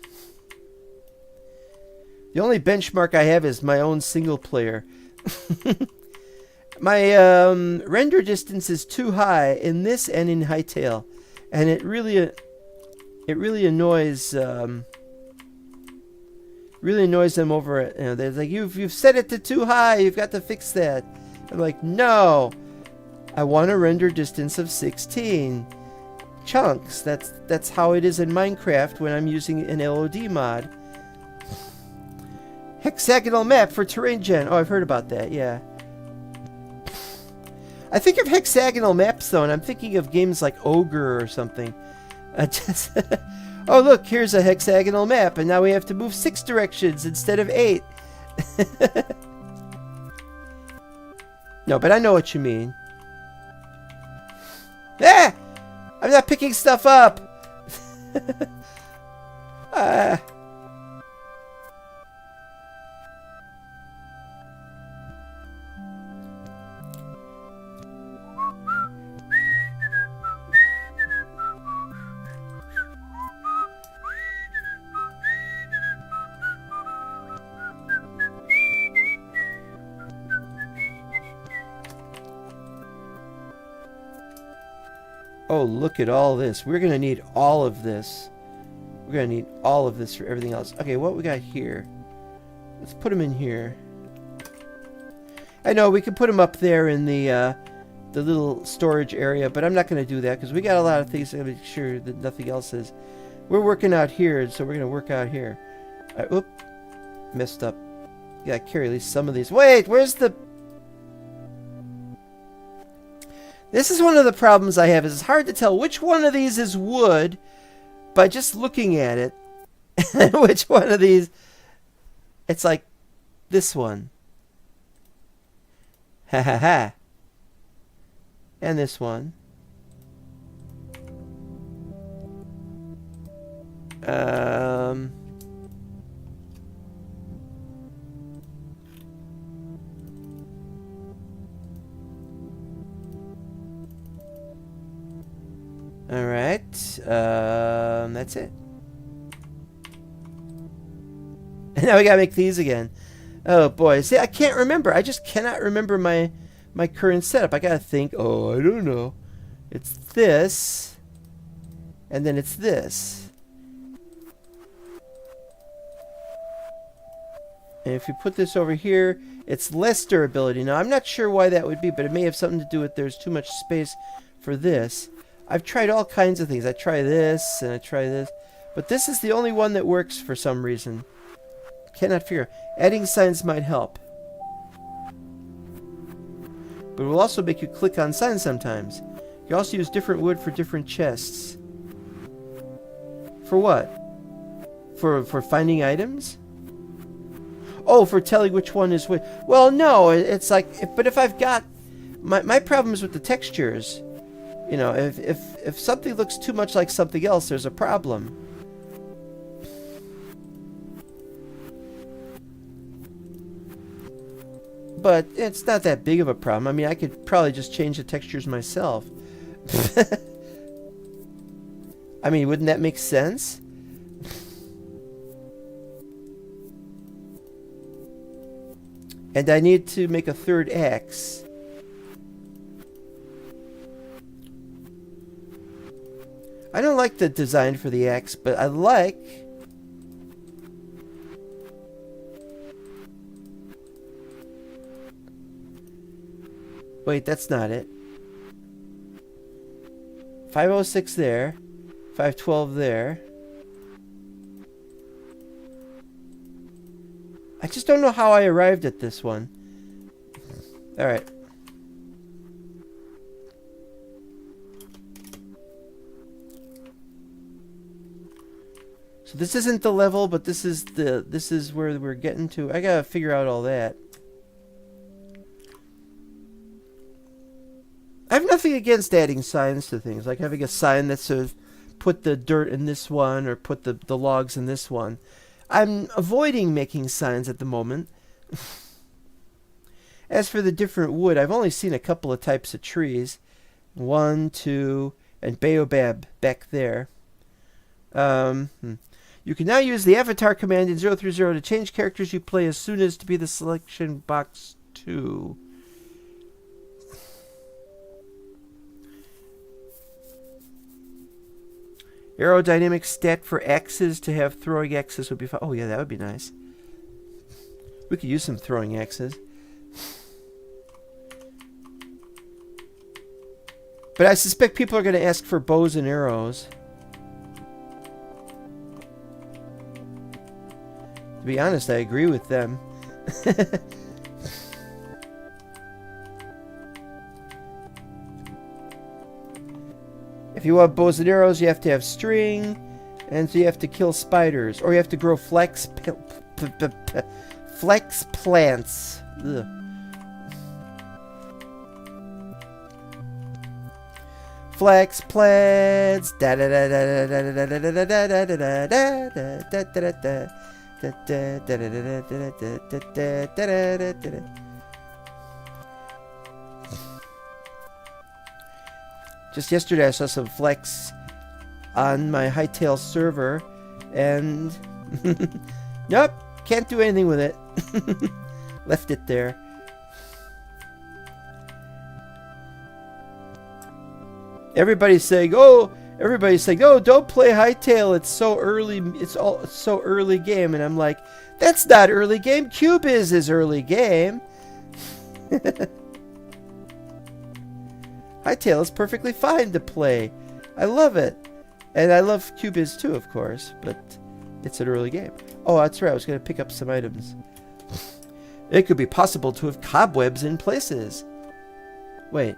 The only benchmark I have is my own single player. My render distance is too high in this and in Hightail, and it really annoys them over it. You know, they're like, you've set it to too high. You've got to fix that. I'm like, no, I want a render distance of 16 chunks. That's how it is in Minecraft when I'm using an LOD mod. Hexagonal map for terrain gen. Oh, I've heard about that, yeah. I think of hexagonal maps, though, and I'm thinking of games like Ogre or something. Oh, look, here's a hexagonal map, and now we have to move 6 directions instead of 8. No, but I know what you mean. Ah! I'm not picking stuff up! Oh, look at all this. We're going to need all of this. We're going to need all of this for everything else. Okay, what we got here? Let's put them in here. I know, we can put them up there in the little storage area, but I'm not going to do that because we got a lot of things to make sure that nothing else is. We're working out here, so we're going to work out here. Oop. Messed up. You got to carry at least some of these. Wait, where's the... This is one of the problems I have, is it's hard to tell which one of these is wood by just looking at it. And which one of these... It's like this one. Ha ha ha. And this one. Alright. That's it. And now we gotta make these again. Oh boy. See, I can't remember. I just cannot remember my current setup. I gotta think. Oh, I don't know. It's this. And then it's this. And if you put this over here, it's less durability. Now, I'm not sure why that would be, but it may have something to do with there's too much space for this. I've tried all kinds of things. I try this, and I try this. But this is the only one that works for some reason. Cannot figure. Adding signs might help. But it will also make you click on signs sometimes. You can also use different wood for different chests. For what? For finding items? Oh, for telling which one is which. Well, no, it's like, but if I've got my problem is with the textures. You know, if something looks too much like something else, there's a problem. But it's not that big of a problem. I mean, I could probably just change the textures myself. I mean, wouldn't that make sense? And I need to make a third X. I don't like the design for the X, but I like... Wait, that's not it. 506 there. 512 there. I just don't know how I arrived at this one. Alright. So this isn't the level, but this is where we're getting to. I gotta figure out all that. I have nothing against adding signs to things, like having a sign that says put the dirt in this one or put the logs in this one. I'm avoiding making signs at the moment. As for the different wood, I've only seen a couple of types of trees. 1, 2, and baobab back there. You can now use the avatar command in 030 to change characters you play as soon as to be the selection box 2. Aerodynamic stat for axes to have throwing axes would be fun. Oh yeah, that would be nice. We could use some throwing axes. But I suspect people are going to ask for bows and arrows. To be honest, I agree with them. If you want bows and arrows, you have to have string, and so you have to kill spiders, or you have to grow flex plants. Ugh. Flex plants. Da da da da da da da da da da da da da da. Just yesterday I saw some flex on my Hightail server, and nope, can't do anything with it. Left it there. Everybody's saying, oh, don't play Hightail, it's so early, it's so early game. And I'm like, that's not early game, Cubyz is early game. Hightail is perfectly fine to play. I love it. And I love Cubyz too, of course, but it's an early game. Oh, that's right, I was going to pick up some items. It could be possible to have cobwebs in places. Wait.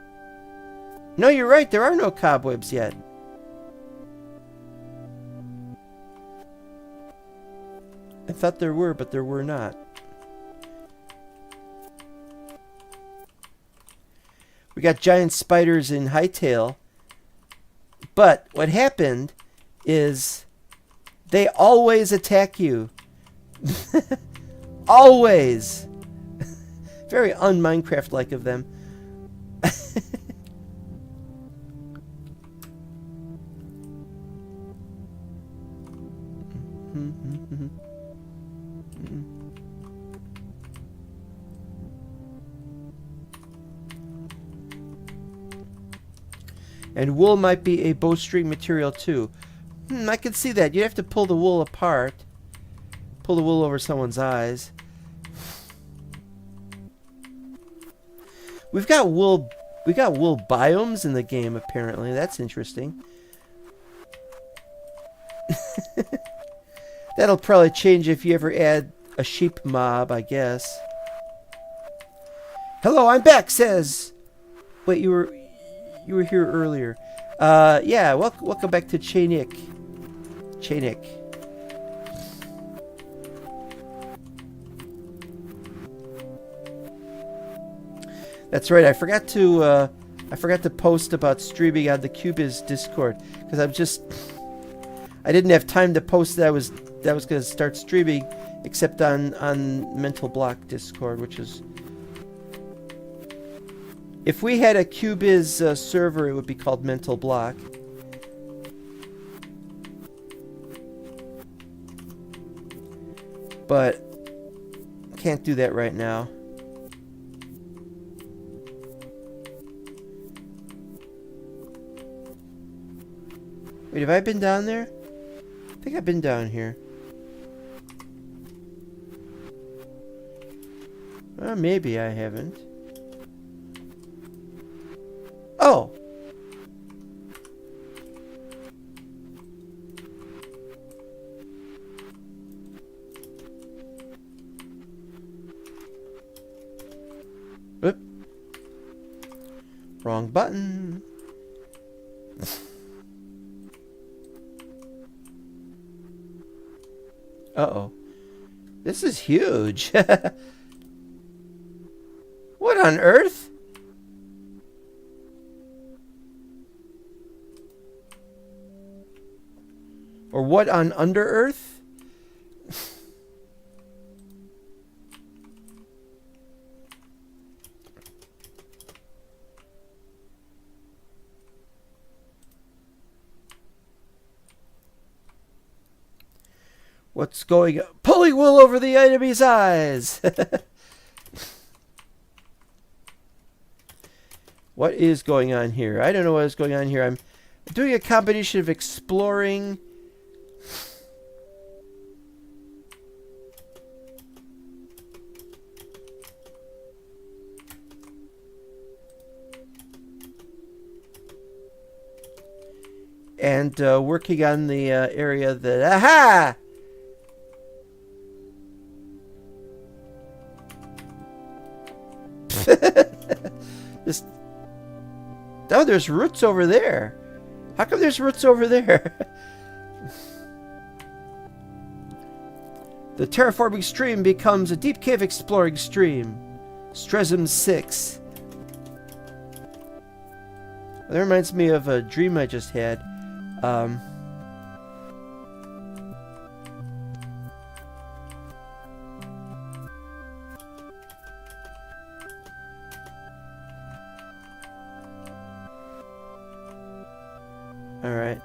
No, you're right, there are no cobwebs yet. I thought there were, but there were not. We We got giant spiders in Hightail. But what happened is they always attack you. Always. Very un-Minecraft-like of them. And wool might be a bowstring material too. I can see that. You have to pull the wool apart. Pull the wool over someone's eyes. We got wool biomes in the game apparently. That's interesting. That'll probably change if you ever add a sheep mob, I guess. Hello, I'm back, says. Wait, you were here earlier. Yeah, welcome back to Chainik. That's right. I forgot to post about streaming on the Cubyz Discord because I didn't have time to post that I was going to start streaming except on Mental Block Discord, which is. If we had a Cubyz server, it would be called Mental Block. But can't do that right now. Wait, have I been down there? I think I've been down here. Maybe I haven't. Oh! Oop. Wrong button. Uh-oh. This is huge. What on earth? Or what on Under Earth? What's going on? Pulling wool over the enemy's eyes! What is going on here? I don't know what is going on here. I'm doing a combination of exploring... and working on the area that... Aha! Just... Oh, there's roots over there. How come there's roots over there? The terraforming stream becomes a deep cave exploring stream. Stresum 6. That reminds me of a dream I just had. Alright.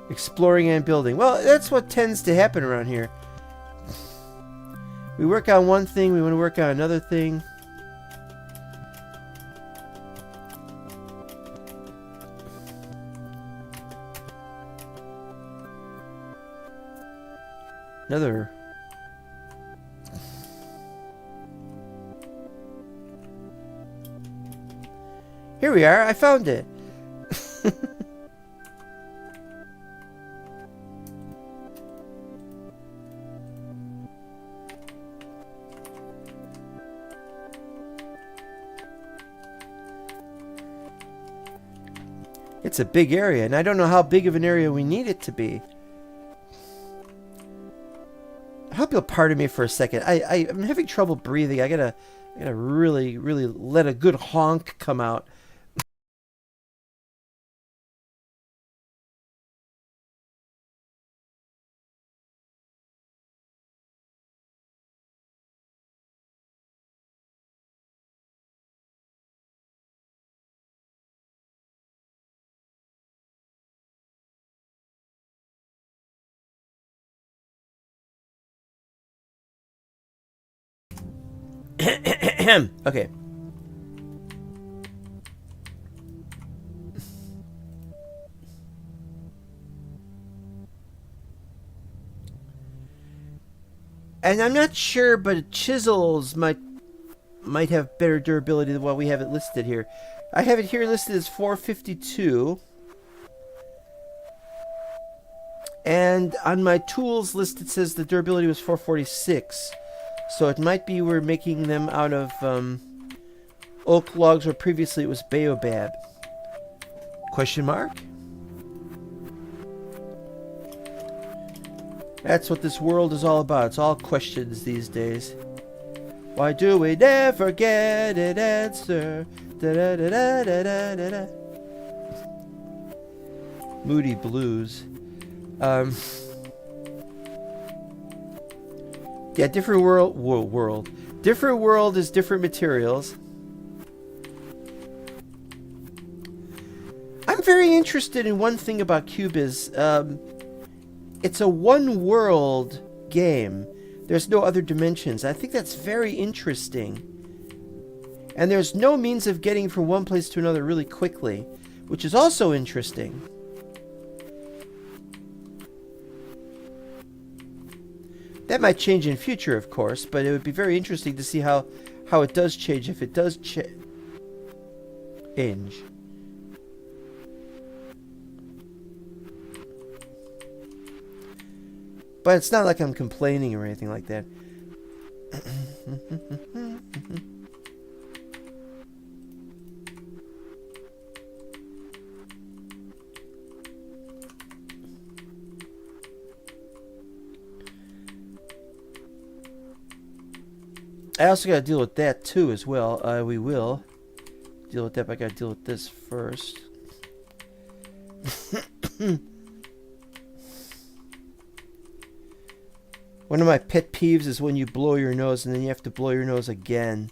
Exploring and building. Well, that's what tends to happen around here. We work on one thing, we want to work on another thing. Another. Here we are, I found it. It's a big area, and I don't know how big of an area we need it to be. hope you'll pardon me for a second. I'm having trouble breathing. I gotta really let a good honk come out. Okay. And I'm not sure, but chisels might have better durability than what we have it listed here. I have it here listed as 452. And on my tools list it says the durability was 446. So it might be we're making them out of oak logs where previously it was baobab. Question mark? That's what this world is all about. It's all questions these days. Why do we never get an answer? Da -da -da -da -da -da -da -da. Moody blues. Yeah, different world. Different world is different materials. I'm very interested in one thing about Cubyz. It's a one-world game. There's no other dimensions. I think that's very interesting. And there's no means of getting from one place to another really quickly, which is also interesting. That might change in future, of course, but it would be very interesting to see how it does change, if it does change. But it's not like I'm complaining or anything like that. I also got to deal with that too as well. We will deal with that, but I got to deal with this first. One of my pet peeves is when you blow your nose and then you have to blow your nose again.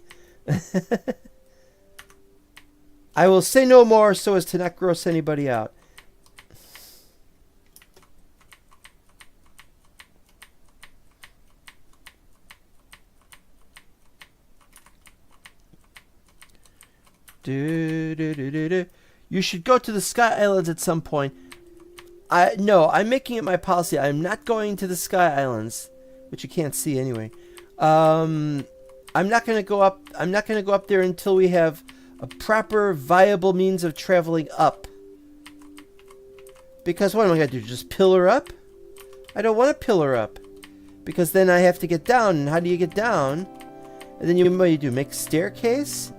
I will say no more so as to not gross anybody out. You should go to the Sky Islands at some point. No, I'm making it my policy. I'm not going to the Sky Islands, which you can't see anyway. I'm not going to go up. I'm not going to go up there until we have a proper, viable means of traveling up. Because what am I going to do? Just pillar up? I don't want to pillar up, because then I have to get down. And how do you get down? And then what do you do? Make a staircase?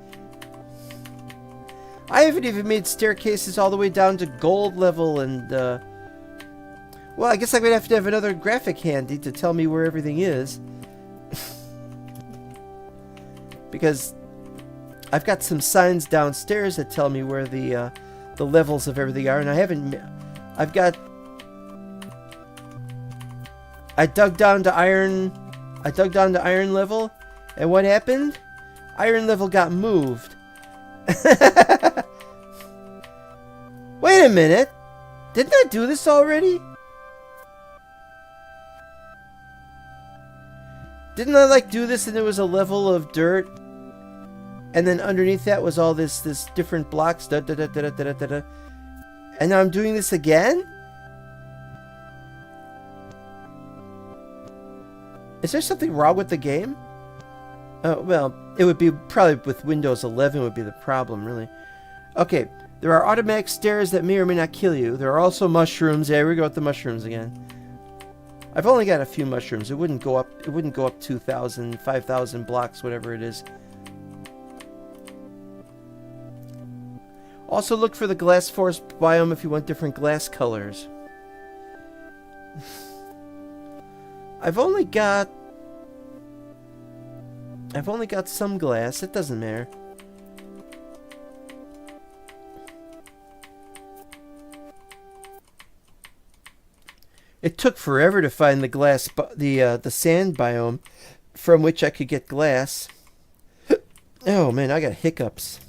I haven't even made staircases all the way down to gold level, and well, I guess I'm gonna have to have another graphic handy to tell me where everything is. Because I've got some signs downstairs that tell me where the levels of everything are, and I haven't. I dug down to iron. I dug down to iron level, and what happened? Iron level got moved. Wait a minute. Didn't I do this already? Didn't I like do this and there was a level of dirt? And then underneath that was all this different blocks. Da, da, da, da, da, da, da, da. And now I'm doing this again? Is there something wrong with the game? Well, it would be probably with Windows 11 would be the problem, really. Okay, there are automatic stairs that may or may not kill you. There are also mushrooms. There we go with the mushrooms again. I've only got a few mushrooms. It wouldn't go up. It wouldn't go up 2,000, 5,000 blocks, whatever it is. Also, look for the glass forest biome if you want different glass colors. I've only got I've only got some glass. It doesn't matter. It took forever to find the glass, the sand biome from which I could get glass. Oh man, I got hiccups.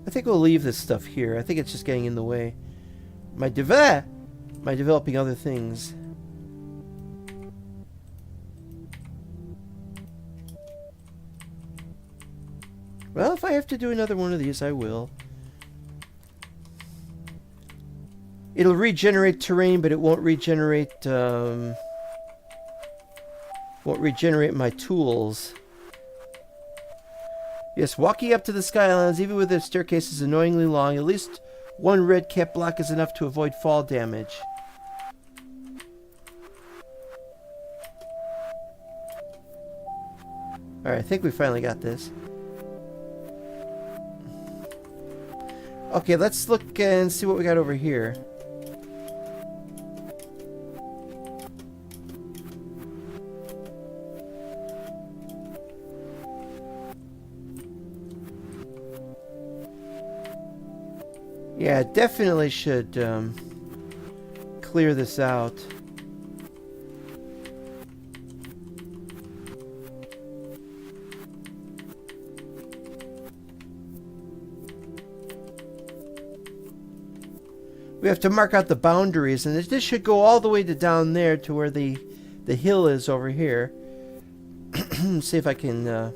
I think we'll leave this stuff here. I think it's just getting in the way. My developing other things. Well, if I have to do another one of these, I will. It'll regenerate terrain, but it won't regenerate my tools. Yes, walking up to the Skylands, even with their staircases annoyingly long, at least one red cap block is enough to avoid fall damage. Alright, I think we finally got this. Okay, let's look and see what we got over here. Yeah, definitely should clear this out. We have to mark out the boundaries, and this should go all the way to down there to where the hill is over here. See if I can...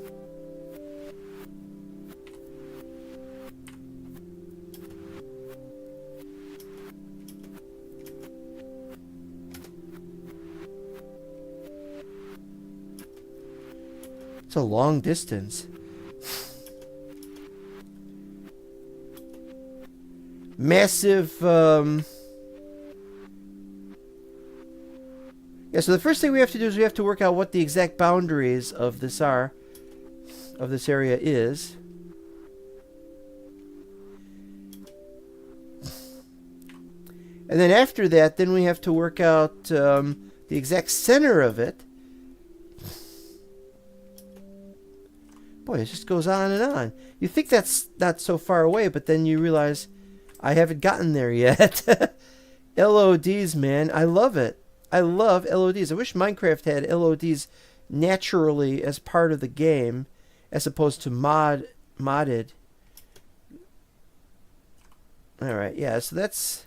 It's a long distance. Massive, yeah, so the first thing we have to do is we have to work out what the exact boundaries of this are, of this area is. And then after that, then we have to work out the exact center of it. Boy, it just goes on and on. You think that's not so far away, but then you realize I haven't gotten there yet. LODs, man. I love it. I love LODs. I wish Minecraft had LODs naturally as part of the game, as opposed to modded. Alright, yeah, so that's...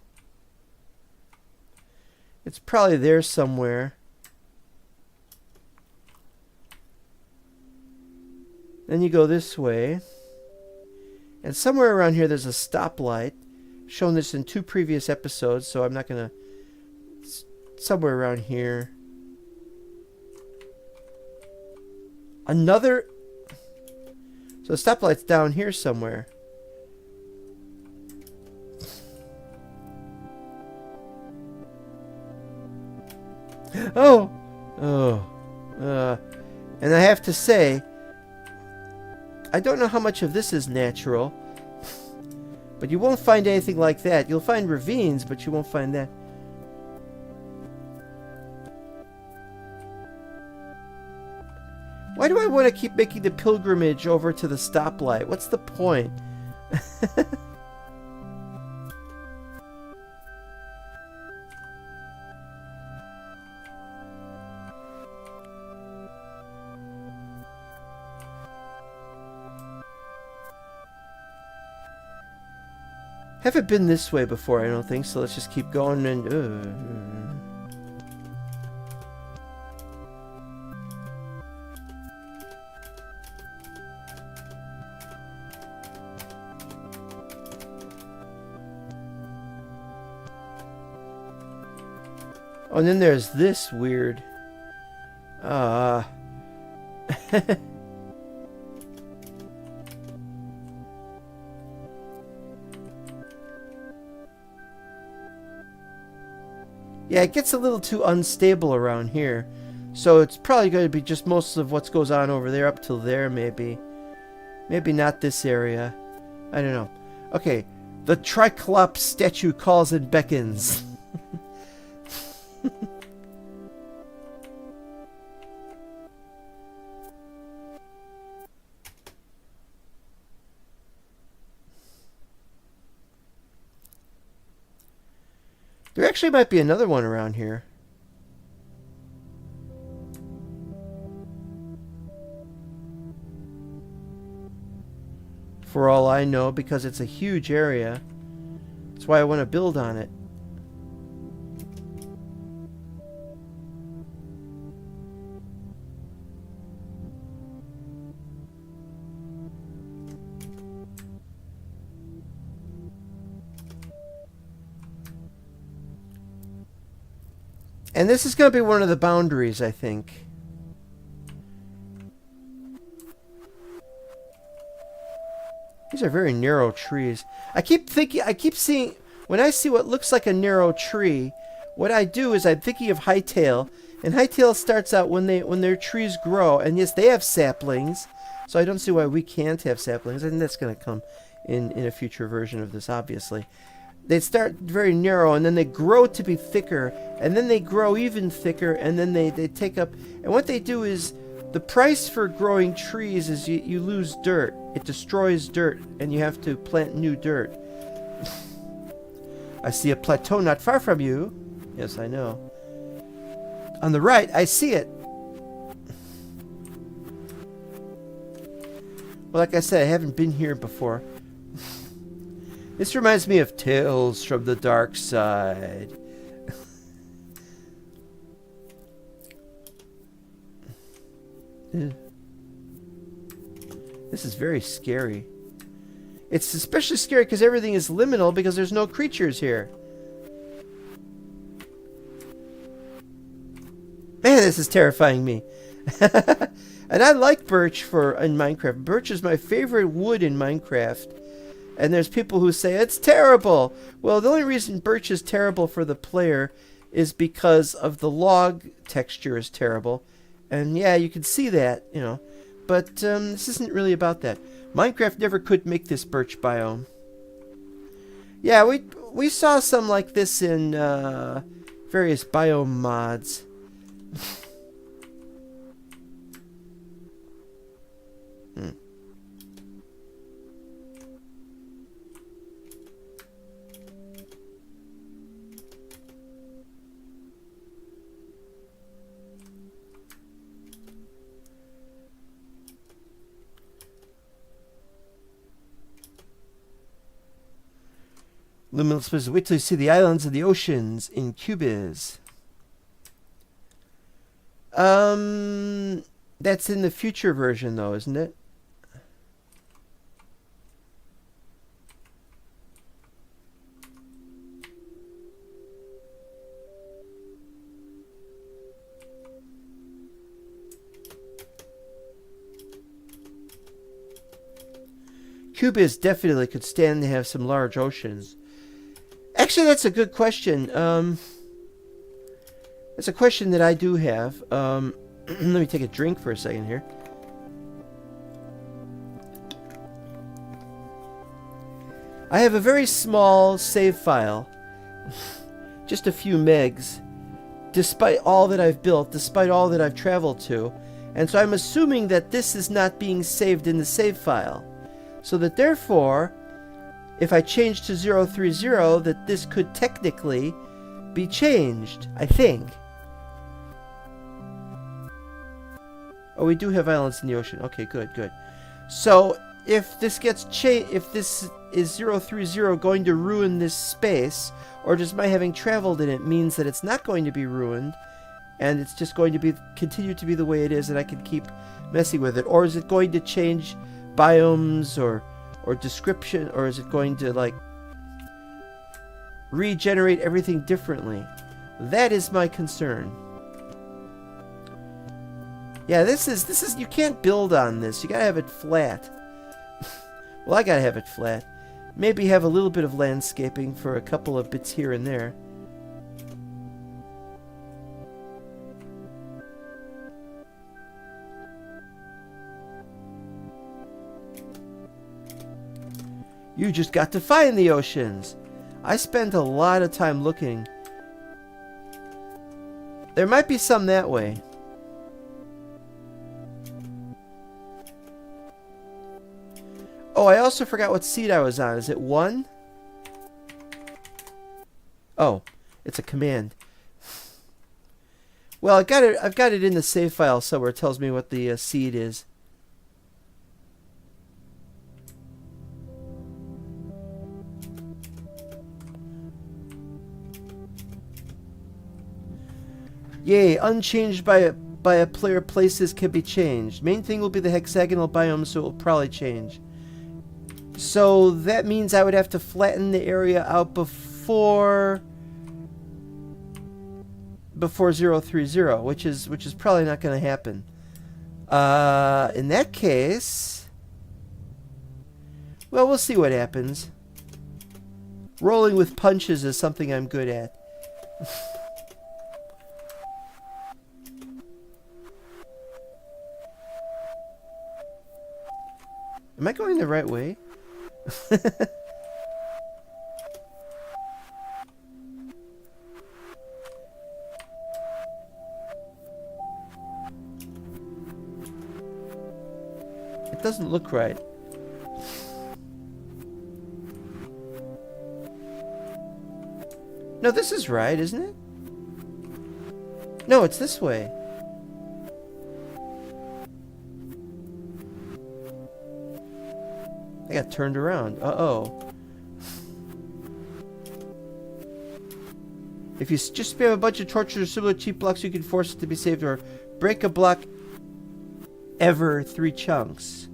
It's probably there somewhere. Then you go this way. And somewhere around here there's a stoplight. Shown this in 2 previous episodes, so I'm not going to... Somewhere around here. Another... So the stoplight's down here somewhere. Oh! Oh. And I have to say... I don't know how much of this is natural, but you won't find anything like that. You'll find ravines, but you won't find that. Why do I want to keep making the pilgrimage over to the stoplight? What's the point? Haven't been this way before, I don't think, so let's just keep going and... Oh, and then there's this weird... Yeah, it gets a little too unstable around here. So it's probably going to be just most of what goes on over there up till there, maybe. Maybe not this area. I don't know. Okay. The Triclops statue calls and beckons. There actually might be another one around here. For all I know, because it's a huge area. That's why I want to build on it. And this is going to be one of the boundaries, I think. These are very narrow trees. I keep seeing, when I see what looks like a narrow tree, what I do is I'm thinking of Hightail. And Hightail starts out when their trees grow. And yes, they have saplings. So I don't see why we can't have saplings. I think that's going to come in a future version of this, obviously. They start very narrow, and then they grow to be thicker, and then they grow even thicker, and then they take up... And what they do is, the price for growing trees is you lose dirt. It destroys dirt, and you have to plant new dirt. I see a plateau not far from you. Yes, I know. On the right, I see it. Well, like I said, I haven't been here before. This reminds me of Tales from the Dark Side. This is very scary. It's especially scary because everything is liminal because there's no creatures here. Man, this is terrifying me. And I like birch in Minecraft. Birch is my favorite wood in Minecraft. And there's people who say, it's terrible. Well, the only reason birch is terrible for the player is because of the log texture is terrible. And yeah, you can see that, you know. But this isn't really about that. Minecraft never could make this birch biome. Yeah, we saw some like this in various biome mods. Luminous spaces. Wait till you see the islands and the oceans in Cubyz. That's in the future version, though, isn't it? Cubyz definitely could stand to have some large oceans. Actually, that's a good question. That's a question that I do have. Let me take a drink for a second here. I have a very small save file. Just a few megs. Despite all that I've built, despite all that I've traveled to. And so I'm assuming that this is not being saved in the save file. So that therefore, if I change to 030, that this could technically be changed, I think. Oh, we do have islands in the ocean. Okay, good, good. So, if this gets changed, if this is 030 going to ruin this space, or does my having traveled in it means that it's not going to be ruined, and it's just going to continue to be the way it is, and I can keep messing with it, or is it going to change biomes or description, or is it going to like regenerate everything differently? That is my concern. Yeah, this is you can't build on this. You gotta have it flat. Well, I gotta have it flat. Maybe have a little bit of landscaping for a couple of bits here and there. You just got to find the oceans. I spent a lot of time looking. There might be some that way. Oh, I also forgot what seed I was on. Is it 1? Oh, it's a command. Well, I've got it in the save file somewhere. It tells me what the seed is. Yay, unchanged by a player, places can be changed. Main thing will be the hexagonal biome, so it will probably change. So that means I would have to flatten the area out before 030, which is probably not going to happen. In that case, well, we'll see what happens. Rolling with punches is something I'm good at. Am I going the right way? It doesn't look right. No, this is right, isn't it? No, it's this way. I got turned around. Uh-oh. If you just spam a bunch of torches or similar cheap blocks, you can force it to be saved, or break a block every 3 chunks.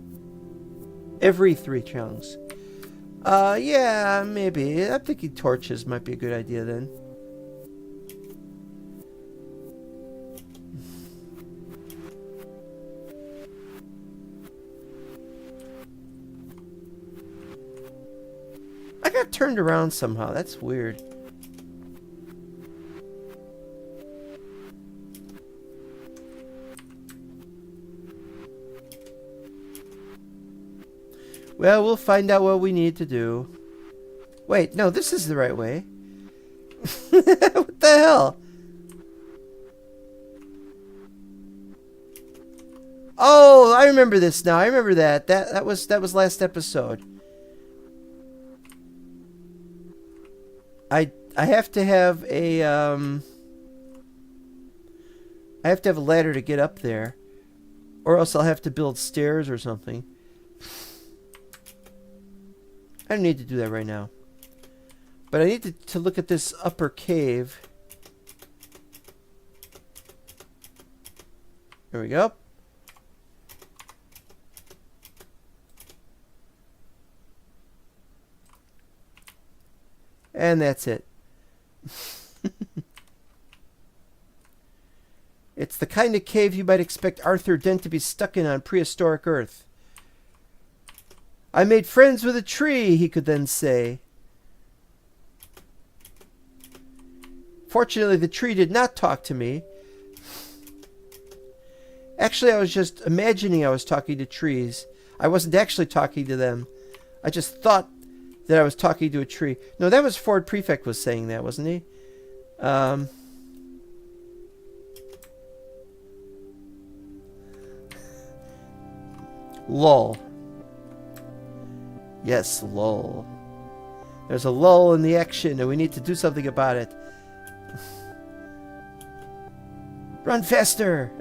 Yeah, maybe. I'm thinking torches might be a good idea then. I got turned around somehow. That's weird. Well, we'll find out what we need to do. Wait, no, this is the right way. What the hell? Oh, I remember this now. I remember that. That was last episode. I have to have a ladder to get up there, or else I'll have to build stairs or something. I don't need to do that right now. But I need to look at this upper cave. There we go. And that's it. It's the kind of cave you might expect Arthur Dent to be stuck in on prehistoric Earth. I made friends with a tree, he could then say. Fortunately, the tree did not talk to me. Actually, I was just imagining I was talking to trees. I wasn't actually talking to them. I just thought that I was talking to a tree. No, that was Ford Prefect was saying that, wasn't he? Lull. Yes, lull. There's a lull in the action, and we need to do something about it. Run faster!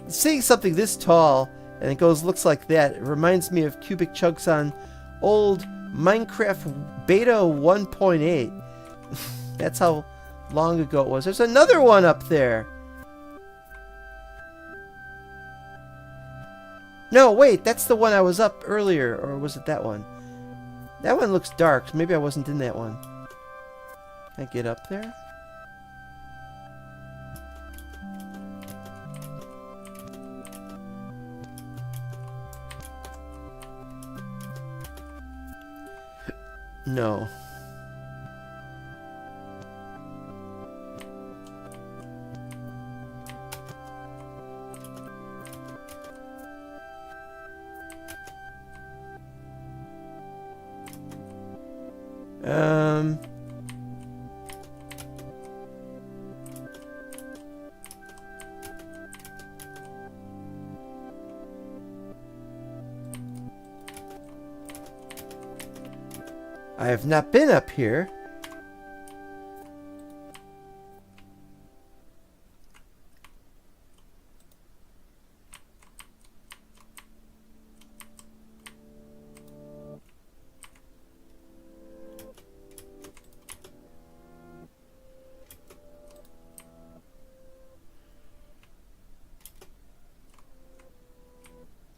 Seeing something this tall, and it looks like that, it reminds me of cubic chunks on old Minecraft Beta 1.8. That's how long ago it was. There's another one up there! No, wait, that's the one I was up earlier, or was it that one? That one looks dark, so maybe I wasn't in that one. Can I get up there? No. Um... I have not been up here.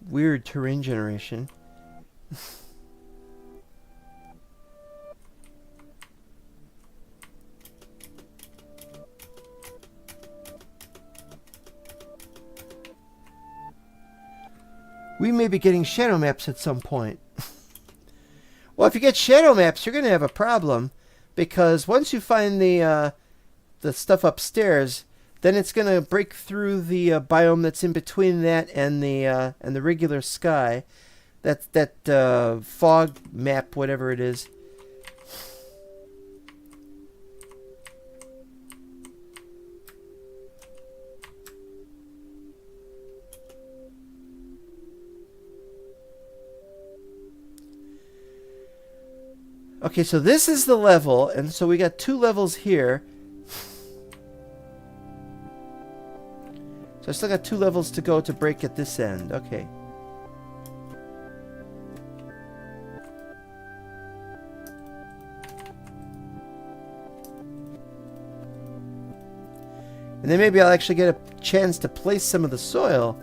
Weird terrain generation. We may be getting shadow maps at some point. Well, if you get shadow maps, you're going to have a problem, because once you find the stuff upstairs, then it's going to break through the biome that's in between that and the regular sky. That fog map, whatever it is. Okay, so this is the level, and so we got 2 levels here. So I still got 2 levels to go to break at this end. Okay. And then maybe I'll actually get a chance to place some of the soil.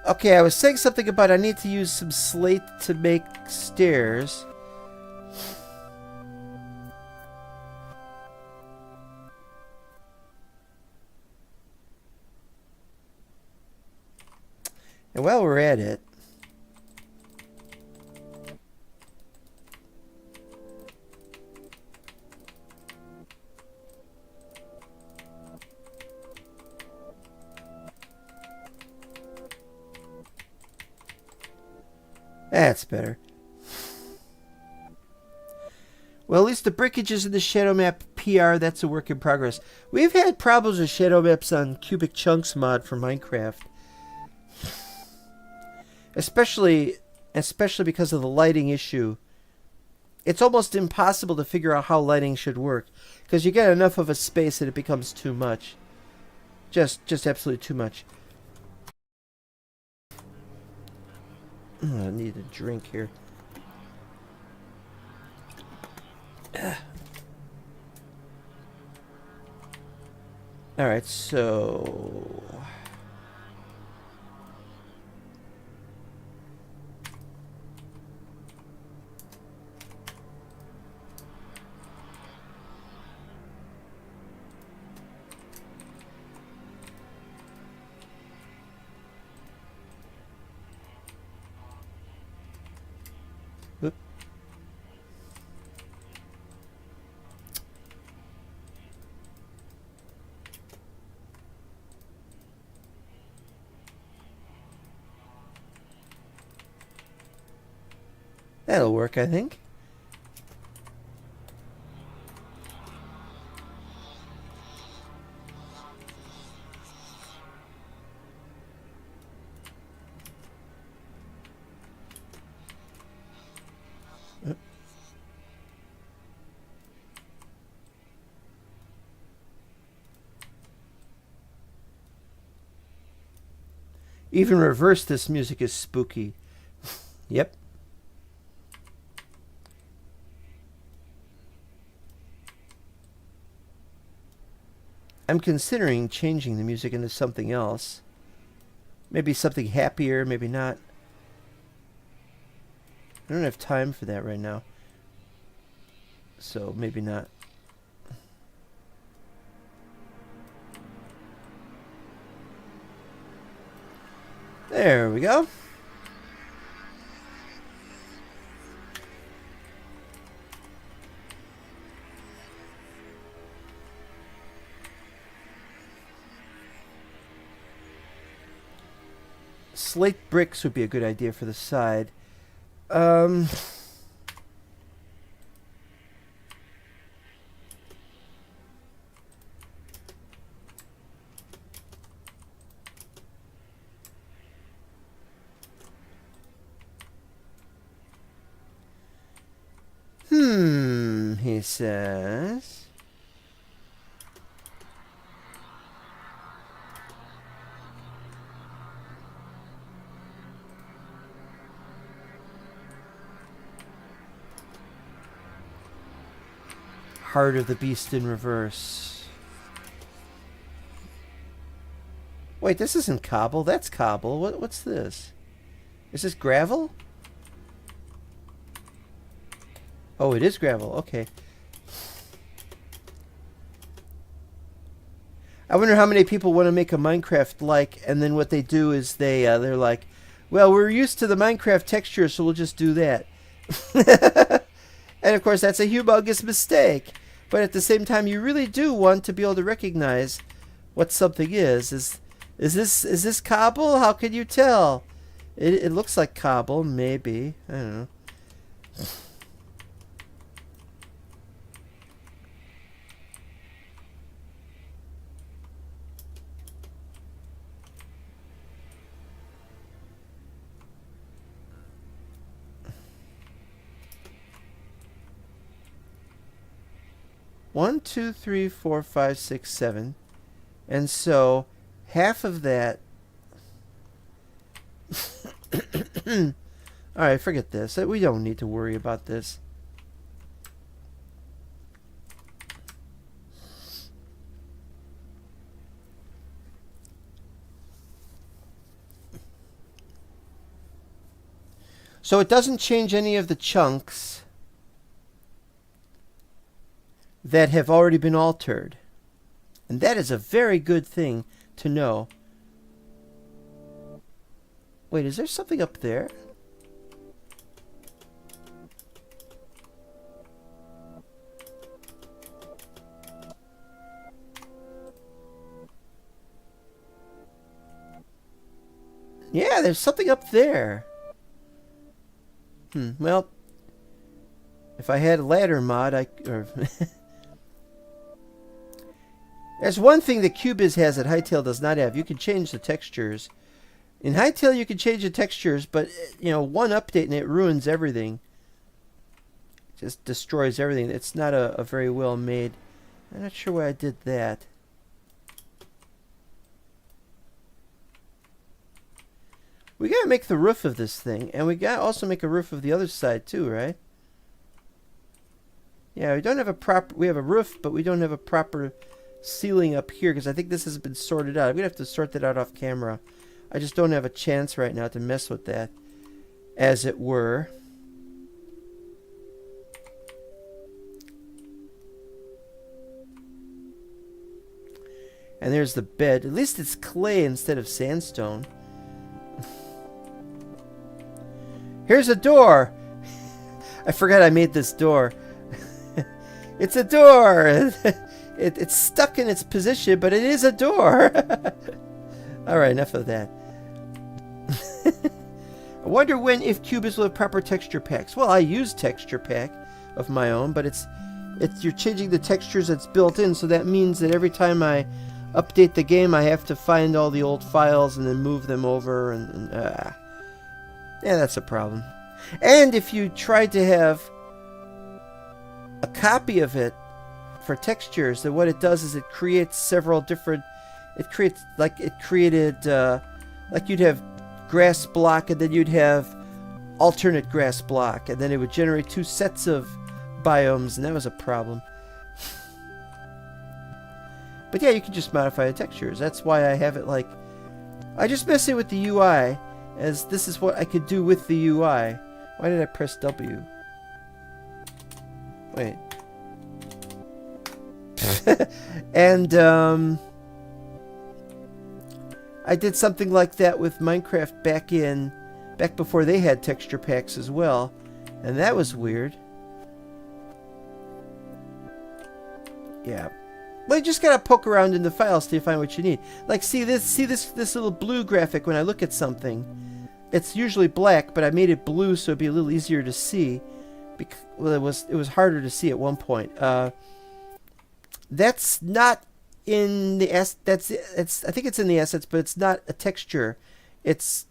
Okay, I was saying something about I need to use some slate to make stairs. And while we're at it, that's better. Well, at least the breakages in the shadow map PR, that's a work in progress. We've had problems with shadow maps on Cubic Chunks mod for Minecraft. Especially because of the lighting issue. It's almost impossible to figure out how lighting should work, because you get enough of a space that it becomes too much. Just absolutely too much. I need a drink here. Alright, so... Oop. That'll work, I think. Even reverse, this music is spooky. Yep. I'm considering changing the music into something else. Maybe something happier, maybe not. I don't have time for that right now. So maybe not. There we go. slate bricks would be a good idea for the side. He says. Heart of the Beast in reverse. Wait, this isn't cobble. That's cobble. What's this? Is this gravel? Oh, it is gravel. Okay. I wonder how many people want to make a Minecraft like, and then what they do is they're like, well, we're used to the Minecraft texture, so we'll just do that. And of course, that's a humongous mistake. But at the same time, you really do want to be able to recognize what something is. Is this cobble? How can you tell? It looks like cobble, maybe. I don't know. 1, 2, 3, 4, 5, 6, 7. And so half of that. Alright, forget this. We don't need to worry about this. So it doesn't change any of the chunks that have already been altered. And that is a very good thing to know. Wait, is there something up there? Yeah, there's something up there. Well, if I had a ladder mod, there's one thing that Cubyz has that Hytale does not have. You can change the textures. In Hytale, you can change the textures, but one update and it ruins everything. It just destroys everything. It's not a very well made. I'm not sure why I did that. We gotta make the roof of this thing, and we gotta also make a roof of the other side too, right? Yeah, we don't have a proper. We have a roof, but we don't have a proper ceiling up here because I think this has been sorted out. I'm gonna have to sort that out off camera. I just don't have a chance right now to mess with that, as it were. And there's the bed. At least it's clay instead of sandstone. Here's a door. I forgot I made this door. It's a door. It's stuck in its position, but it is a door. All right, enough of that. I wonder if Cubyz will have proper texture packs. Well, I use texture pack of my own, but you're changing the textures that's built in, so that means that every time I update the game, I have to find all the old files and then move them over, yeah, that's a problem. And if you try to have a copy of it for textures, then what it does is it creates several different. It created like you'd have grass block, and then you'd have alternate grass block, and then it would generate two sets of biomes, and that was a problem. But yeah, you can just modify the textures. That's why I have it like. I just mess it with the UI, as this is what I could do with the UI. Why did I press W? Wait. And I did something like that with Minecraft back before they had texture packs as well, and that was weird. Yeah. Well, you just gotta poke around in the files till you find what you need. Like, see this little blue graphic when I look at something. It's usually black, but I made it blue so it'd be a little easier to see. Well, it was harder to see at one point. That's not in the I think it's in the assets, but it's not a texture. It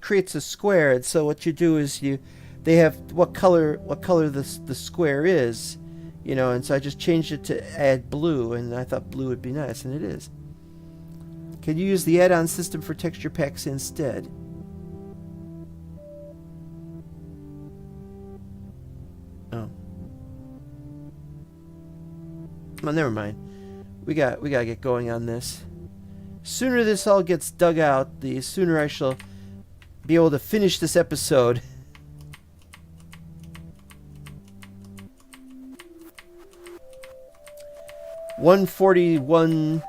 creates a square, and so what you do is they have what color the square is, you know, and so I just changed it to add blue, and I thought blue would be nice, and it is. Can you use the add-on system for texture packs instead? Oh. Well, never mind. We gotta get going on this. Sooner this all gets dug out, the sooner I shall be able to finish this episode. $1:41.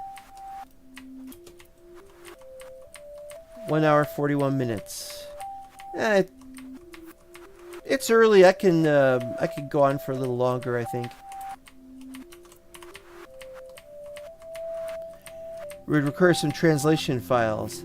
1 hour 41 minutes. It's early. I can go on for a little longer, I think. We'd recur some translation files.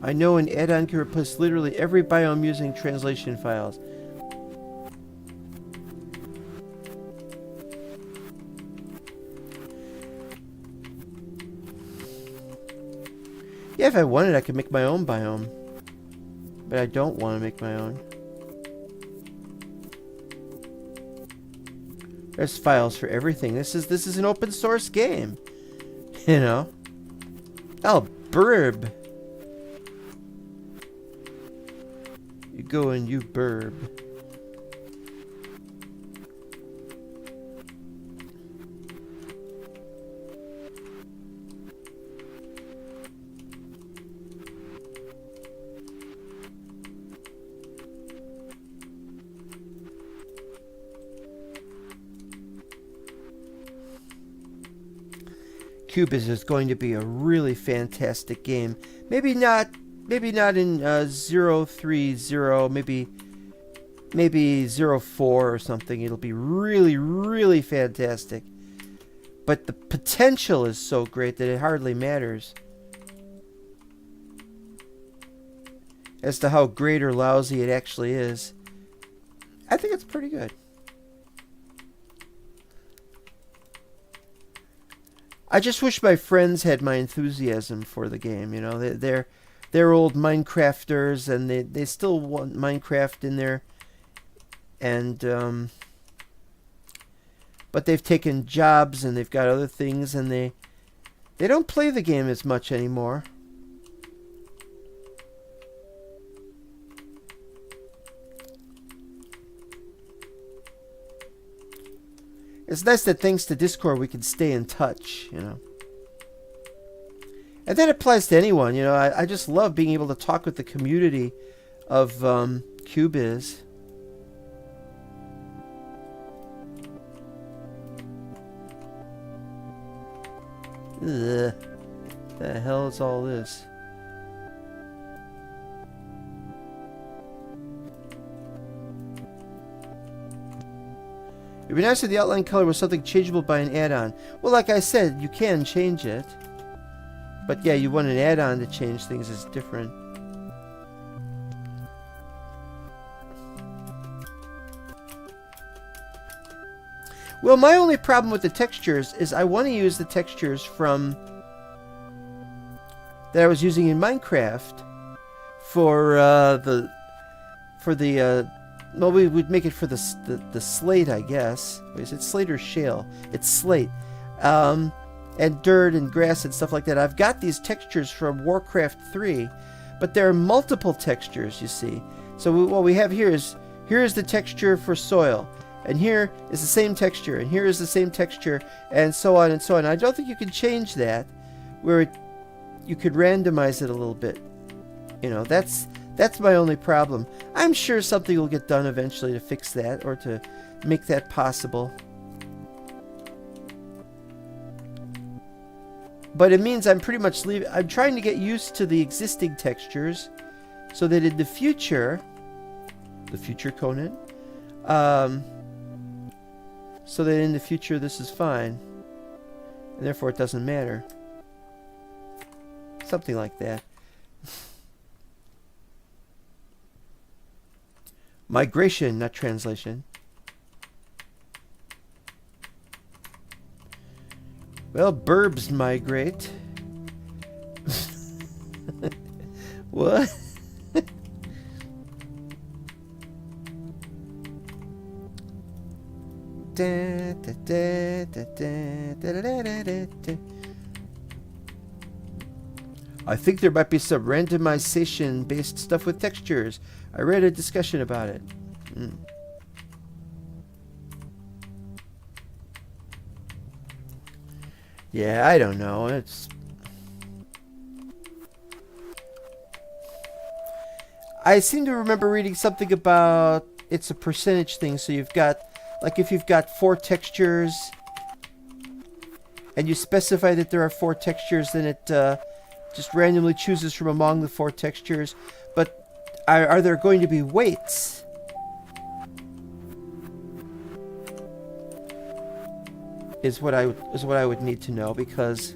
I know an add-on can replace literally every biome using translation files. Yeah, if I wanted, I could make my own biome. But I don't want to make my own. There's files for everything. This is an open source game. You know? Oh, burb. You go and you burb. Cubyz is going to be a really fantastic game. Maybe not in 030, maybe 04 or something. It'll be really, really fantastic. But the potential is so great that it hardly matters as to how great or lousy it actually is. I think it's pretty good. I just wish my friends had my enthusiasm for the game. You know, they're old Minecrafters, and they still want Minecraft in there. And but they've taken jobs and they've got other things, and they don't play the game as much anymore. It's nice that thanks to Discord we can stay in touch, you know. And that applies to anyone, you know. I just love being able to talk with the community of Cubyz. Ugh. The hell is all this? It'd be nice if the outline color was something changeable by an add-on. Well, like I said, you can change it. But yeah, you want an add-on to change things. It's different. Well, my only problem with the textures is I want to use the textures from that I was using in Minecraft for the well, we would make it for the slate, I guess. Is it slate or shale? It's slate. And dirt and grass and stuff like that. I've got these textures from Warcraft 3, but there are multiple textures, you see. So what we have here is the texture for soil, and here is the same texture, and here is the same texture, and so on and so on. I don't think you can change that, where you could randomize it a little bit. You know, that's my only problem. I'm sure something will get done eventually to fix that, or to make that possible. But it means I'm pretty much leaving. I'm trying to get used to the existing textures so that in the future Conan, so that in the future this is fine. And therefore it doesn't matter. Something like that. Migration, not translation. Well, burbs migrate. What? I think there might be some randomization based stuff with textures. I read a discussion about it. Yeah, I don't know. I seem to remember reading something about it's a percentage thing. So you've got, like, if you've got 4 textures and you specify that there are 4 textures, then it just randomly chooses from among the 4 textures. But are there going to be weights? Is what I would need to know, because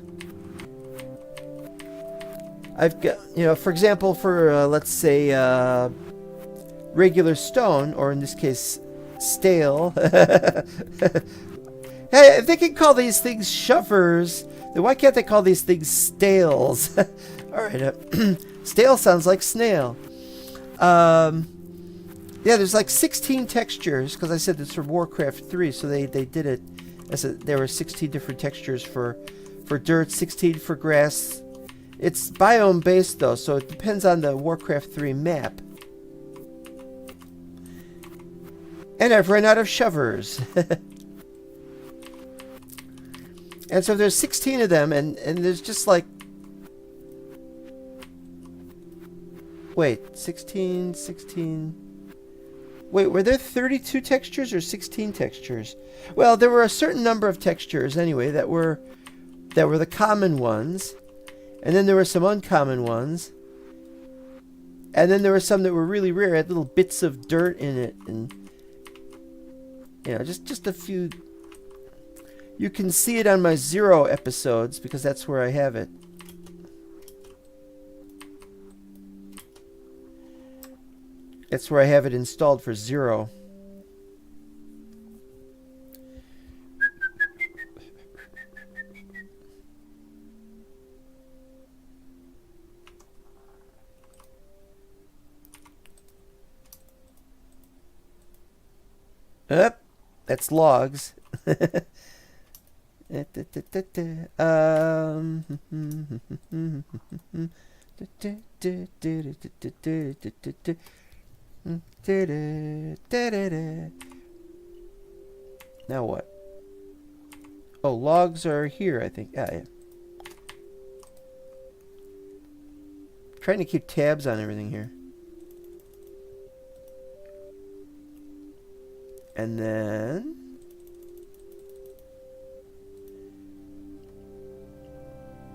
I've got, for example, for let's say regular stone, or in this case stale. Hey, if they can call these things shovers, then why can't they call these things stales? All right, stale sounds like snail. Yeah, there's like 16 textures, because I said it's from Warcraft 3, so they did it. There were 16 different textures for dirt, 16 for grass. It's biome based though, so it depends on the Warcraft 3 map. And I've run out of shovers. And so there's 16 of them, and there's just like... Wait, 16... Wait, were there 32 textures or 16 textures? Well, there were a certain number of textures anyway that were the common ones, and then there were some uncommon ones, and then there were some that were really rare, had little bits of dirt in it, and just a few. You can see it on my 0 episodes because that's where I have it. That's where I have it installed for 0. That's logs. Now what? Oh, logs are here, I think. Yeah. Trying to keep tabs on everything here. And then...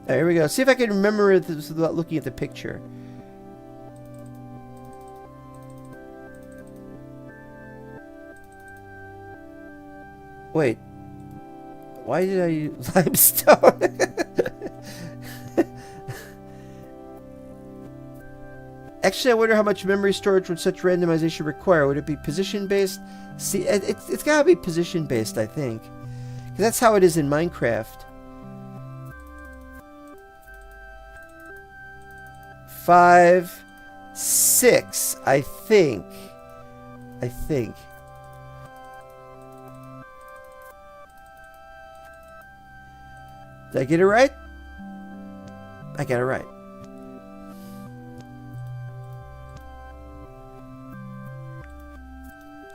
Here we go. See if I can remember this without looking at the picture. Wait. Why did I use limestone? Actually, I wonder how much memory storage would such randomization require. Would it be position-based? See, it's gotta be position-based, I think. 'Cause that's how it is in Minecraft. 5, 6, I think. Did I get it right? I got it right.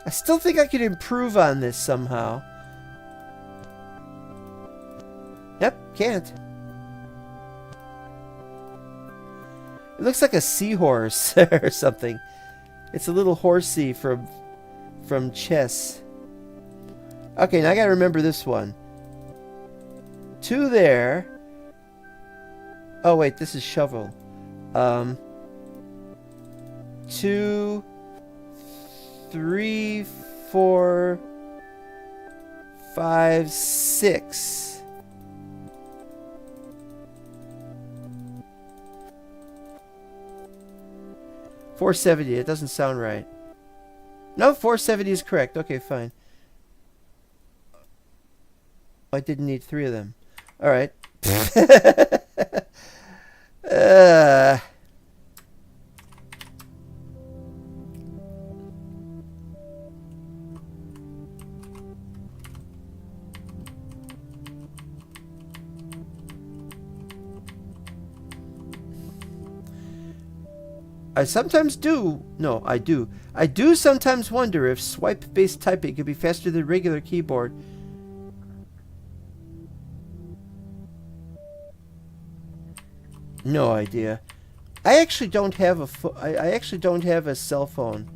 I still think I could improve on this somehow. Yep, can't. It looks like a seahorse or something. It's a little horsey from chess. Okay, now I gotta remember this one. 2 there. Oh wait, this is shovel. 2, 3, 4, 5, 6. $4.70. It doesn't sound right. No, $4.70 is correct. Okay, fine. I didn't need 3 of them. All right. I sometimes do. No, I do. I do sometimes wonder if swipe-based typing could be faster than regular keyboard. No idea. I actually don't have a I actually don't have a cell phone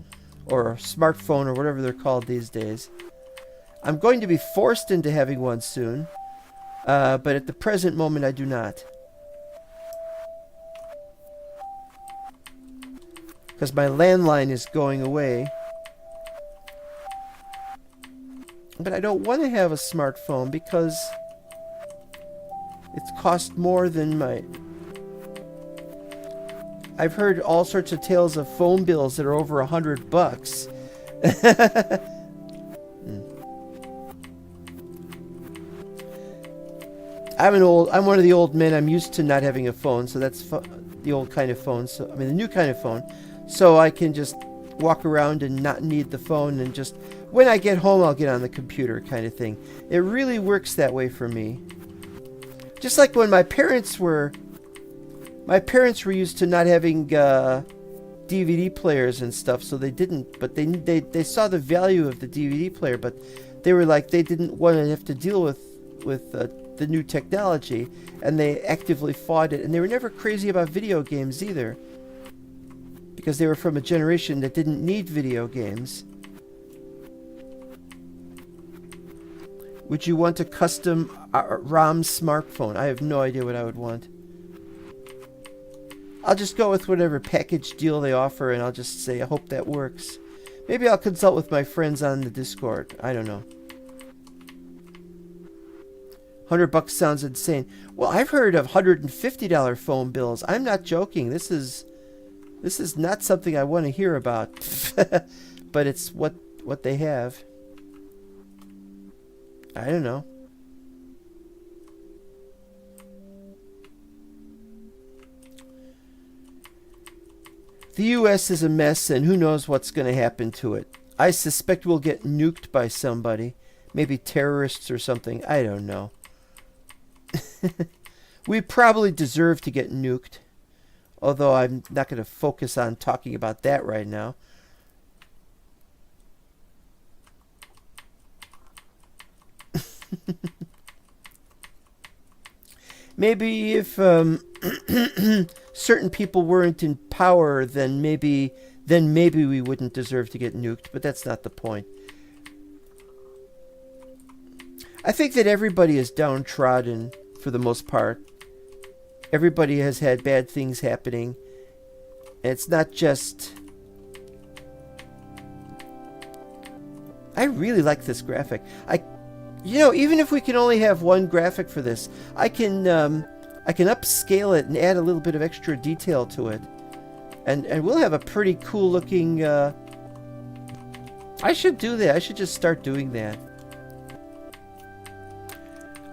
or a smartphone or whatever they're called these days. I'm going to be forced into having one soon, but at the present moment I do not. Because my landline is going away. But I don't want to have a smartphone because it's cost more than my... I've heard all sorts of tales of phone bills that are over $100. I'm one of the old men. I'm used to not having a phone, so that's the old kind of phone. So I mean the new kind of phone. So I can just walk around and not need the phone, and just when I get home I'll get on the computer kind of thing. It really works that way for me. Just like when my parents were used to not having DVD players and stuff, so they didn't, but they saw the value of the DVD player, but they were like, they didn't want to have to deal with the new technology, and they actively fought it, and they were never crazy about video games either, because they were from a generation that didn't need video games. Would you want a custom ROM smartphone? I have no idea what I would want. I'll just go with whatever package deal they offer, and I'll just say, I hope that works. Maybe I'll consult with my friends on the Discord. I don't know. $100 sounds insane. Well, I've heard of $150 phone bills. I'm not joking. This is not something I want to hear about. But it's what they have. I don't know. The US is a mess, and who knows what's going to happen to it. I suspect we'll get nuked by somebody. Maybe terrorists or something. I don't know. We probably deserve to get nuked. Although I'm not going to focus on talking about that right now. Maybe if certain people weren't in power, then maybe we wouldn't deserve to get nuked, but that's not the point. I think that everybody is downtrodden for the most part. Everybody has had bad things happening. And it's not just... I really like this graphic. Even if we can only have one graphic for this, I can upscale it and add a little bit of extra detail to it. And we'll have a pretty cool looking... I should do that. I should just start doing that.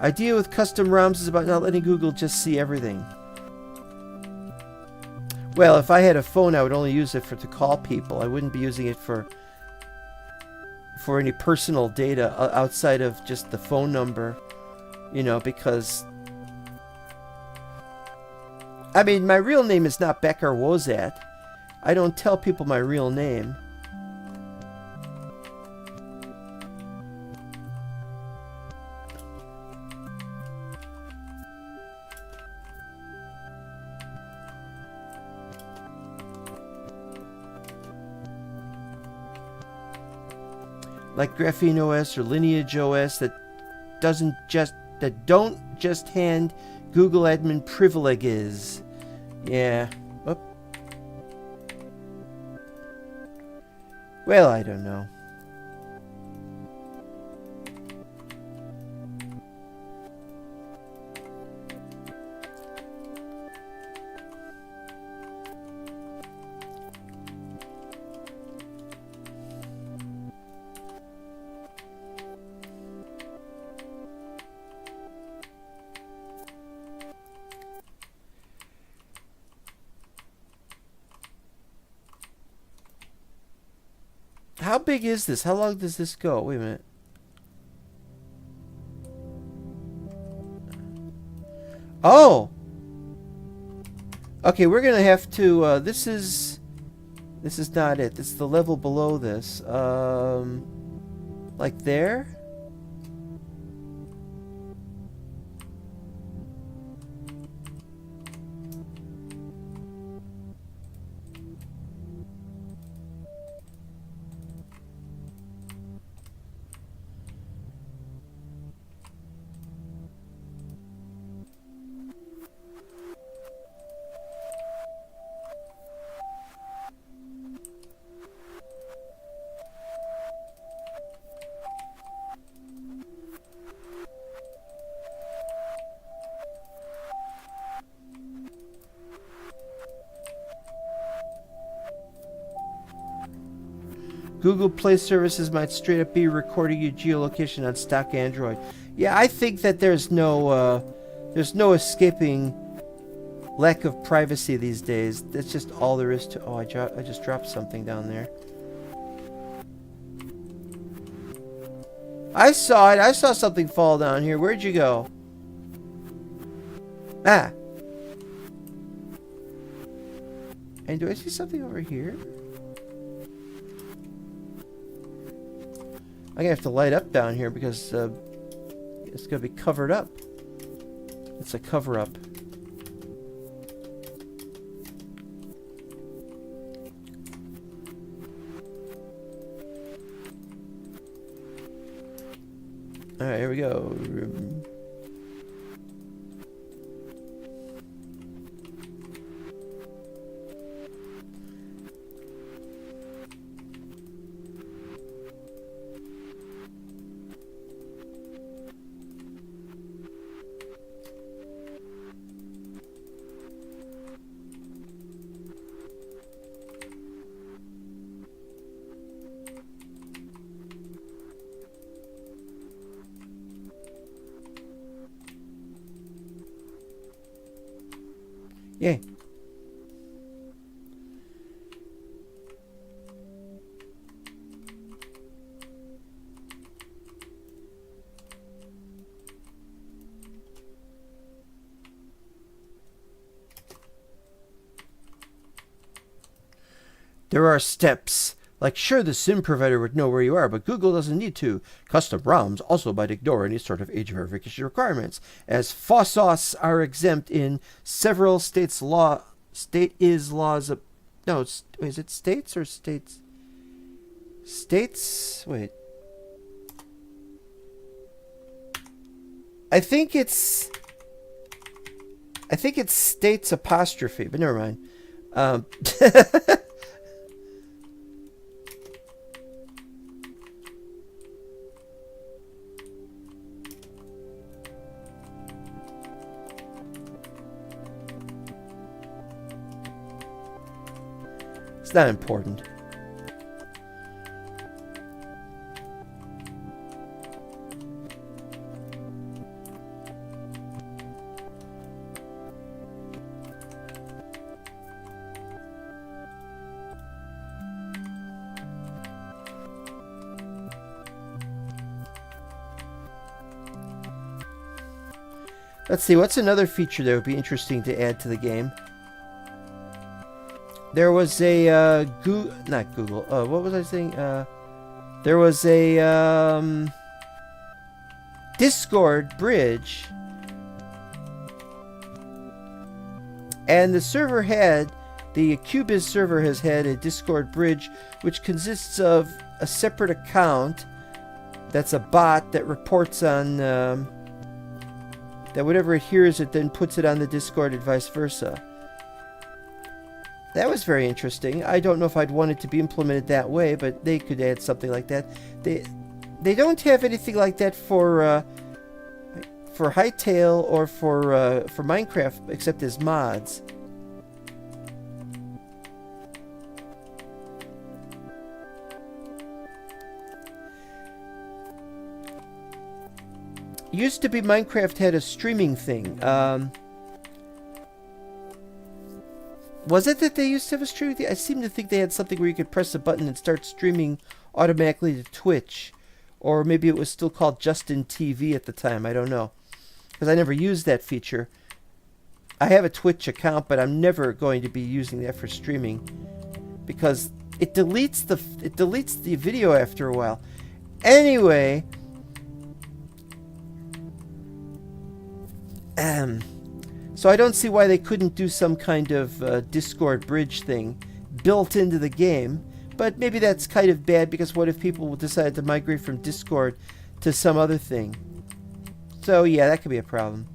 Idea with custom ROMs is about not letting Google just see everything. Well, if I had a phone, I would only use it to call people. I wouldn't be using it for any personal data outside of just the phone number, because I mean, my real name is not Becker Wozat. I don't tell people my real name. Like Graphene OS or Lineage OS that don't just hand Google admin privileges. Yeah. Oop. Well, I don't know. How big is this? How long does this go? Wait a minute. Oh! Okay, we're gonna have to, this is not it. This is the level below this. Like there? Google Play services might straight up be recording your geolocation on stock Android. Yeah, I think that there's no escaping lack of privacy these days. That's just all there is to. Oh, I just dropped something down there. I saw it. I saw something fall down here. Where'd you go? Ah. And do I see something over here? I'm gonna have to light up down here because it's gonna be covered up. It's a cover-up. Alright, here we go. Yay. There are steps. Like, sure, the SIM provider would know where you are, but Google doesn't need to. Custom ROMs also might ignore any sort of age verification requirements, as FOSSOS are exempt in several states' law. State is laws of. No, is it states or states? States? Wait. I think it's states apostrophe, but never mind. It's not important. Let's see, what's another feature that would be interesting to add to the game? There was a, not Google, what was I saying? There was a, Discord bridge. And the server the Cubyz server has had a Discord bridge, which consists of a separate account that's a bot that reports on, that whatever it hears, it then puts it on the Discord and vice versa. That was very interesting. I don't know if I'd want it to be implemented that way, but they could add something like that. They don't have anything like that for Hightail or for Minecraft, except as mods. Used to be Minecraft had a streaming thing. Was it that they used to have a streaming thing? I seem to think they had something where you could press a button and start streaming automatically to Twitch. Or maybe it was still called Justin TV at the time. I don't know. Because I never used that feature. I have a Twitch account, but I'm never going to be using that for streaming. Because it deletes the video after a while. Anyway... So I don't see why they couldn't do some kind of Discord bridge thing built into the game. But maybe that's kind of bad, because what if people will decide to migrate from Discord to some other thing? So yeah, that could be a problem.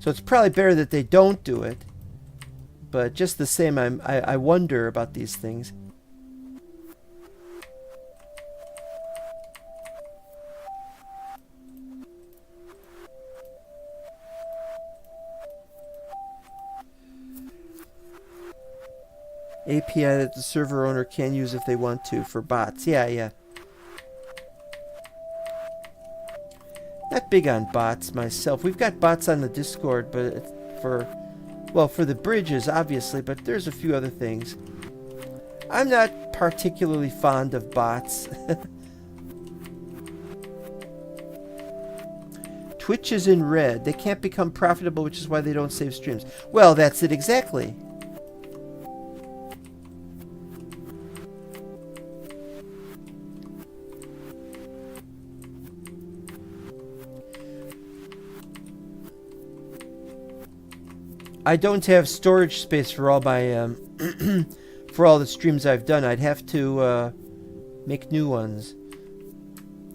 So it's probably better that they don't do it. But just the same, I wonder about these things. API that the server owner can use if they want to for bots. Yeah. Not big on bots myself. We've got bots on the Discord, but for the bridges, obviously, but there's a few other things. I'm not particularly fond of bots. Twitch is in red. They can't become profitable, which is why they don't save streams. Well, that's it exactly. I don't have storage space for all my for all the streams I've done. I'd have to make new ones.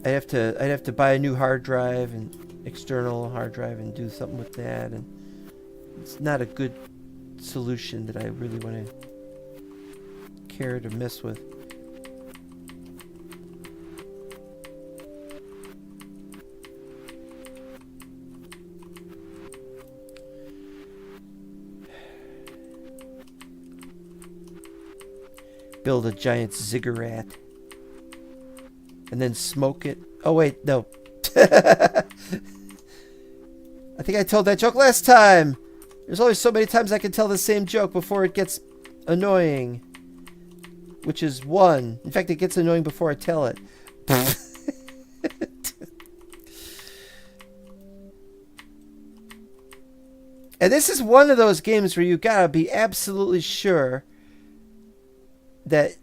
I'd have to buy a new hard drive, and external hard drive, and do something with that, and it's not a good solution that I really want to care to mess with. Build a giant ziggurat and then smoke it. Oh wait, no. I think I told that joke last time. There's always so many times I can tell the same joke before it gets annoying, which is one. In fact, it gets annoying before I tell it. And this is one of those games where you gotta be absolutely sure that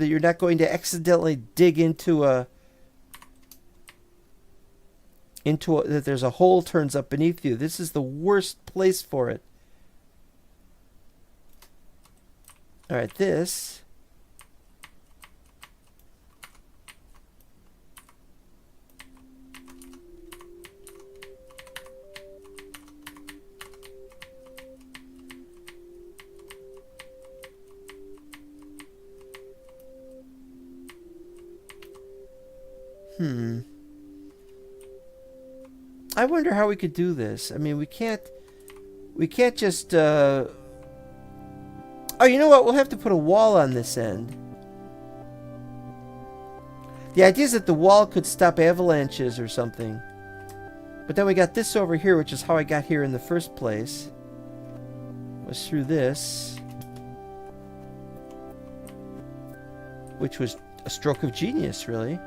you're not going to accidentally dig into that there's a hole turns up beneath you. This is the worst place for it. All right, this. I wonder how we could do this. I mean, we can't just oh, you know what? We'll have to put a wall on this end. The idea is that the wall could stop avalanches or something. But then we got this over here, which is how I got here in the first place. Was through this, which was a stroke of genius, really.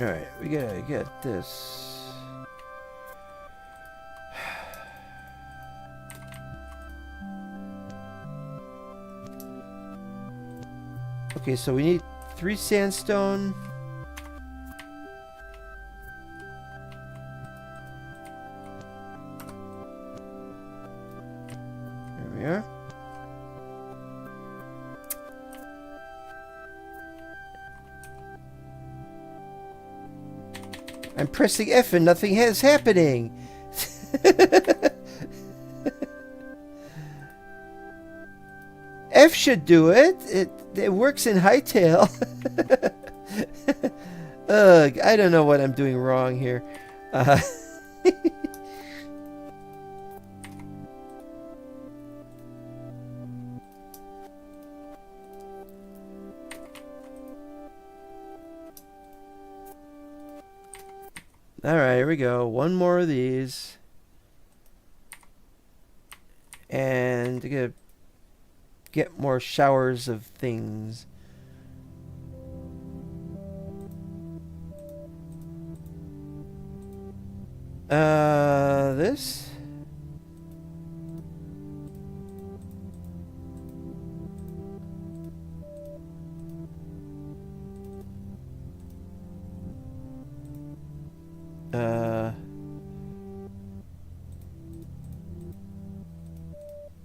Alright, we gotta get this. Okay, so we need 3 sandstone. I'm pressing F and nothing is happening. F should do it. It works in Hightail. Ugh, I don't know what I'm doing wrong here. Alright, here we go. One more of these. And to get more showers of things. This?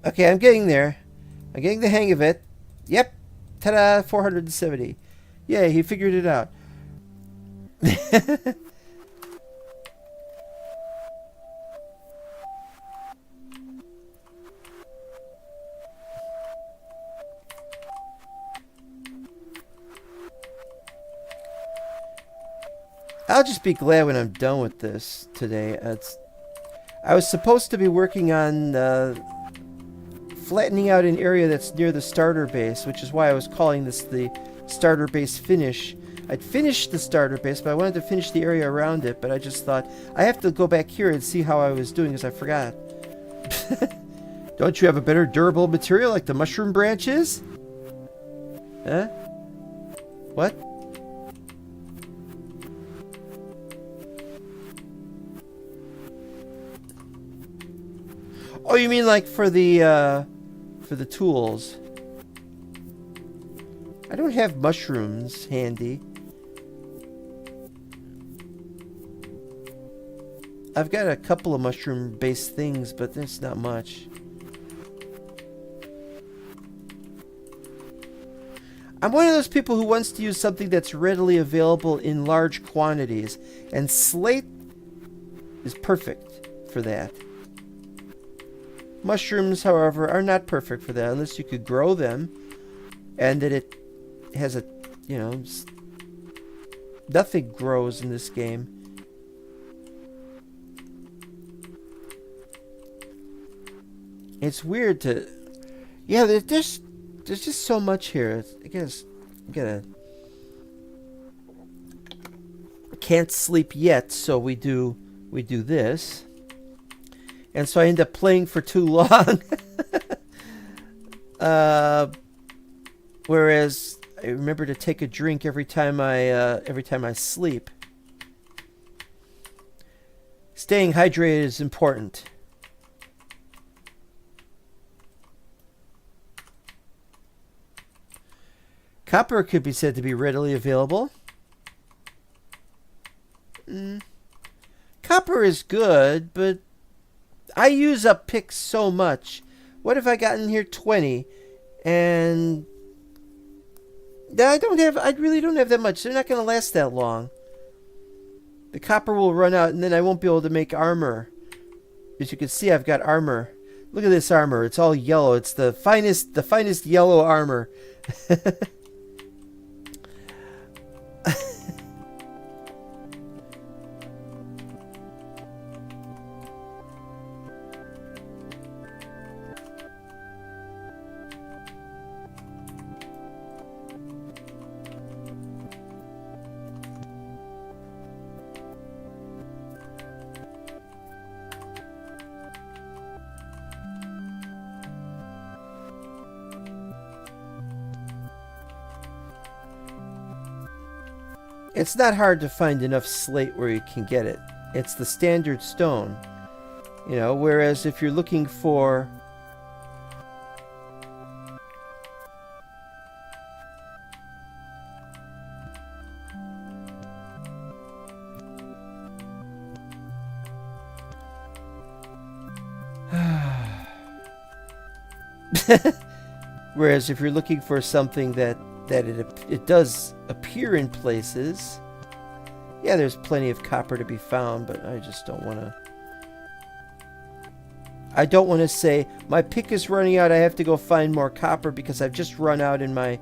Okay, I'm getting there. I'm getting the hang of it. Yep. Ta-da, 470. Yay, he figured it out. I'll just be glad when I'm done with this today. I was supposed to be working on flattening out an area that's near the starter base, which is why I was calling this the starter base finish. I'd finished the starter base, but I wanted to finish the area around it, but I just thought, I have to go back here and see how I was doing because I forgot. Don't you have a better durable material like the mushroom branches? Huh? What? Oh, you mean like for the tools? I don't have mushrooms handy. I've got a couple of mushroom-based things, but there's not much. I'm one of those people who wants to use something that's readily available in large quantities, and slate is perfect for that. Mushrooms, however, are not perfect for that unless you could grow them, and that it has a, you know, nothing grows in this game. It's weird to, yeah, there's just so much here. I guess can't sleep yet, so we do this. And so I end up playing for too long. Whereas I remember to take a drink every time I sleep. Staying hydrated is important. Copper could be said to be readily available. Copper is good, but I use up picks so much. What if I got in here 20 and I really don't have that much. They're not going to last that long. The copper will run out and then I won't be able to make armor. As you can see, I've got armor. Look at this armor. It's all yellow. It's the finest yellow armor. It's not hard to find enough slate where you can get it. It's the standard stone. You know, whereas if you're looking for whereas if you're looking for something that it does appear in places, Yeah, there's plenty of copper to be found, but I just don't want to... I don't want to say, my pick is running out, I have to go find more copper because I've just run out in my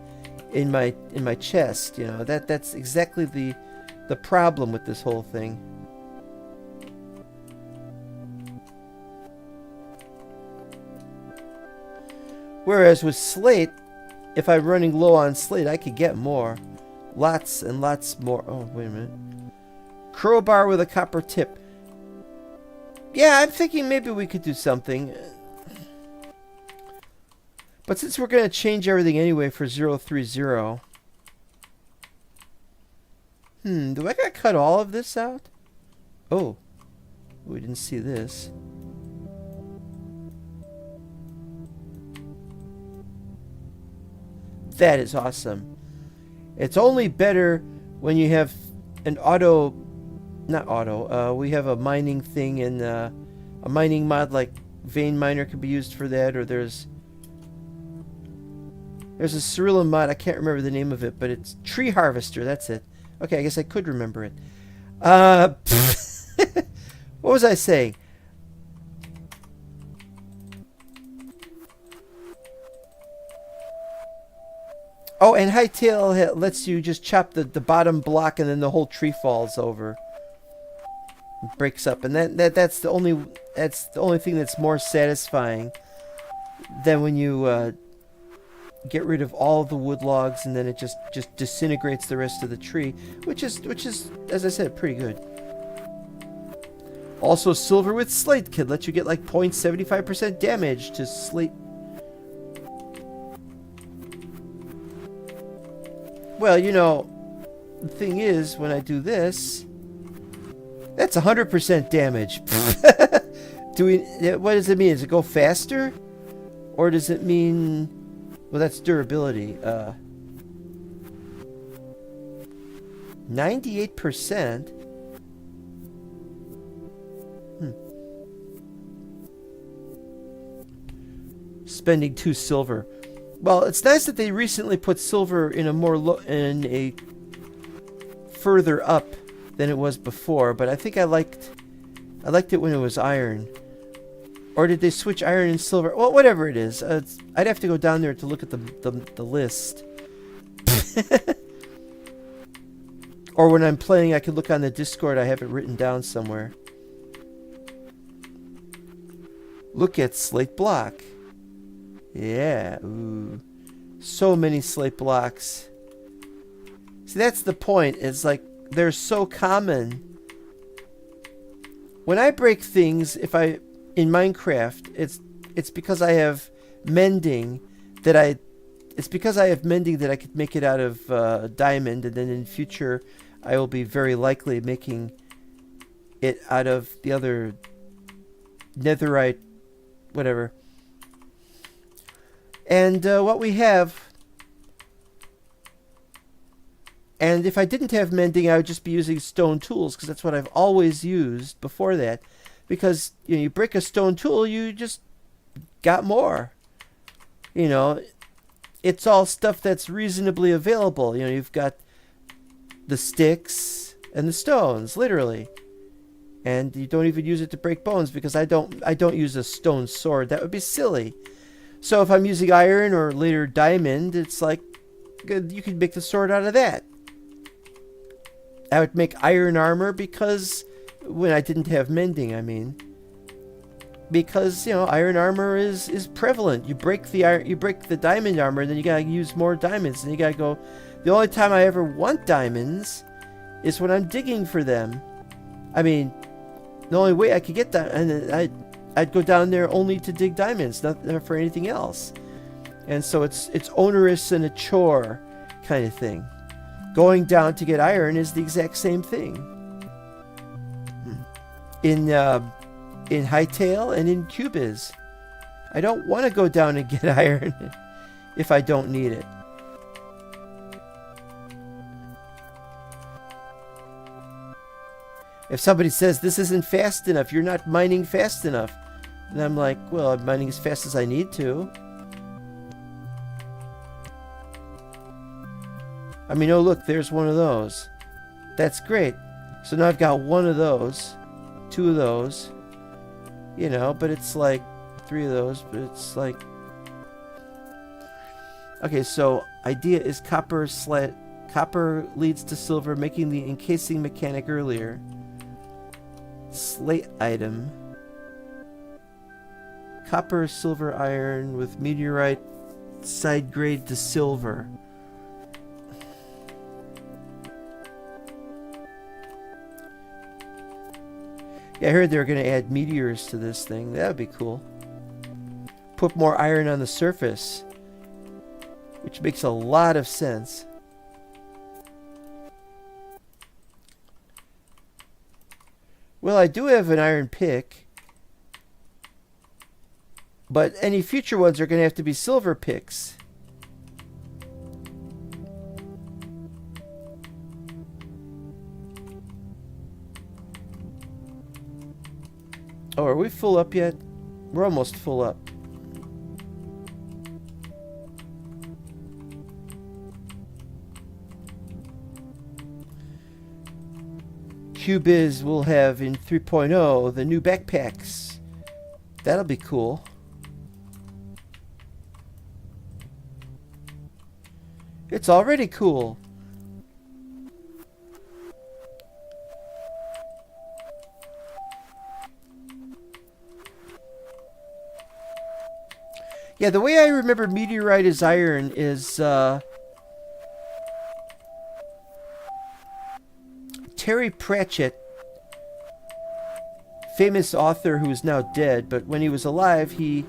chest, you know. That's exactly the problem with this whole thing. Whereas with slate, if I'm running low on slate, I could get more. Lots and lots more. Oh, wait a minute. Crowbar with a copper tip. Yeah, I'm thinking maybe we could do something. But since we're going to change everything anyway for 030... do I gotta cut all of this out? Oh. We didn't see this. That is awesome. It's only better when you have an auto... Not auto. We have a mining thing, and a mining mod like Vein Miner could be used for that, or there's a Cerulean mod, I can't remember the name of it, but it's Tree Harvester, that's it. Okay, I guess I could remember it. What was I saying? Oh, and Hightail lets you just chop the bottom block and then the whole tree falls over. It breaks up, and that's the only thing that's more satisfying than when you get rid of all of the wood logs and then it just disintegrates the rest of the tree, which is, as I said, pretty good. Also, silver with slate can let you get like 0.75% damage to slate. Well, you know, the thing is, when I do this, that's 100% damage. What does it mean? Does it go faster? Or does it mean... Well, that's durability. 98%? Spending 2 silver. Well, it's nice that they recently put silver in a further up than it was before, but I think I liked it when it was iron. Or did they switch iron and silver? Well, whatever it is. I'd have to go down there to look at the list. Or when I'm playing, I can look on the Discord. I have it written down somewhere. Look at slate block. Yeah. Ooh. So many slate blocks. See, that's the point. It's like, they're so common. When I break things, in Minecraft, it's because I have mending that I could make it out of diamond, and then in future I will be very likely making it out of the other netherite, whatever. And what we have, and if I didn't have mending, I would just be using stone tools, because that's what I've always used before that. Because you break a stone tool, you just got more. You know, it's all stuff that's reasonably available. You know, you've got the sticks and the stones, literally. And you don't even use it to break bones, because I don't use a stone sword. That would be silly. So if I'm using iron or later diamond, it's like you could make the sword out of that. I would make iron armor because when I didn't have mending, I mean, because you know, iron armor is prevalent. You break the diamond armor, and then you gotta use more diamonds, and you gotta go. The only time I ever want diamonds is when I'm digging for them. I mean, the only way I could get that, and I'd go down there only to dig diamonds, not for anything else. And so it's onerous and a chore kind of thing. Going down to get iron is the exact same thing. In Hightail and in Cubyz, I don't want to go down and get iron if I don't need it. If somebody says this isn't fast enough, you're not mining fast enough, and I'm like, well, I'm mining as fast as I need to. I mean, oh look, there's one of those. That's great. So now I've got one of those, two of those, you know, but it's like three of those, but it's like... Okay, so idea is copper leads to silver, making the encasing mechanic earlier. Slate item. Copper, silver, iron with meteorite side grade to silver. Yeah, I heard they were going to add meteors to this thing. That would be cool. Put more iron on the surface, which makes a lot of sense. Well, I do have an iron pick, but any future ones are going to have to be silver picks. Oh, are we full up yet? We're almost full up. Cubyz will have in 3.0 the new backpacks. That'll be cool. It's already cool. Yeah, the way I remember meteorite is iron is Terry Pratchett, famous author who is now dead, but when he was alive, he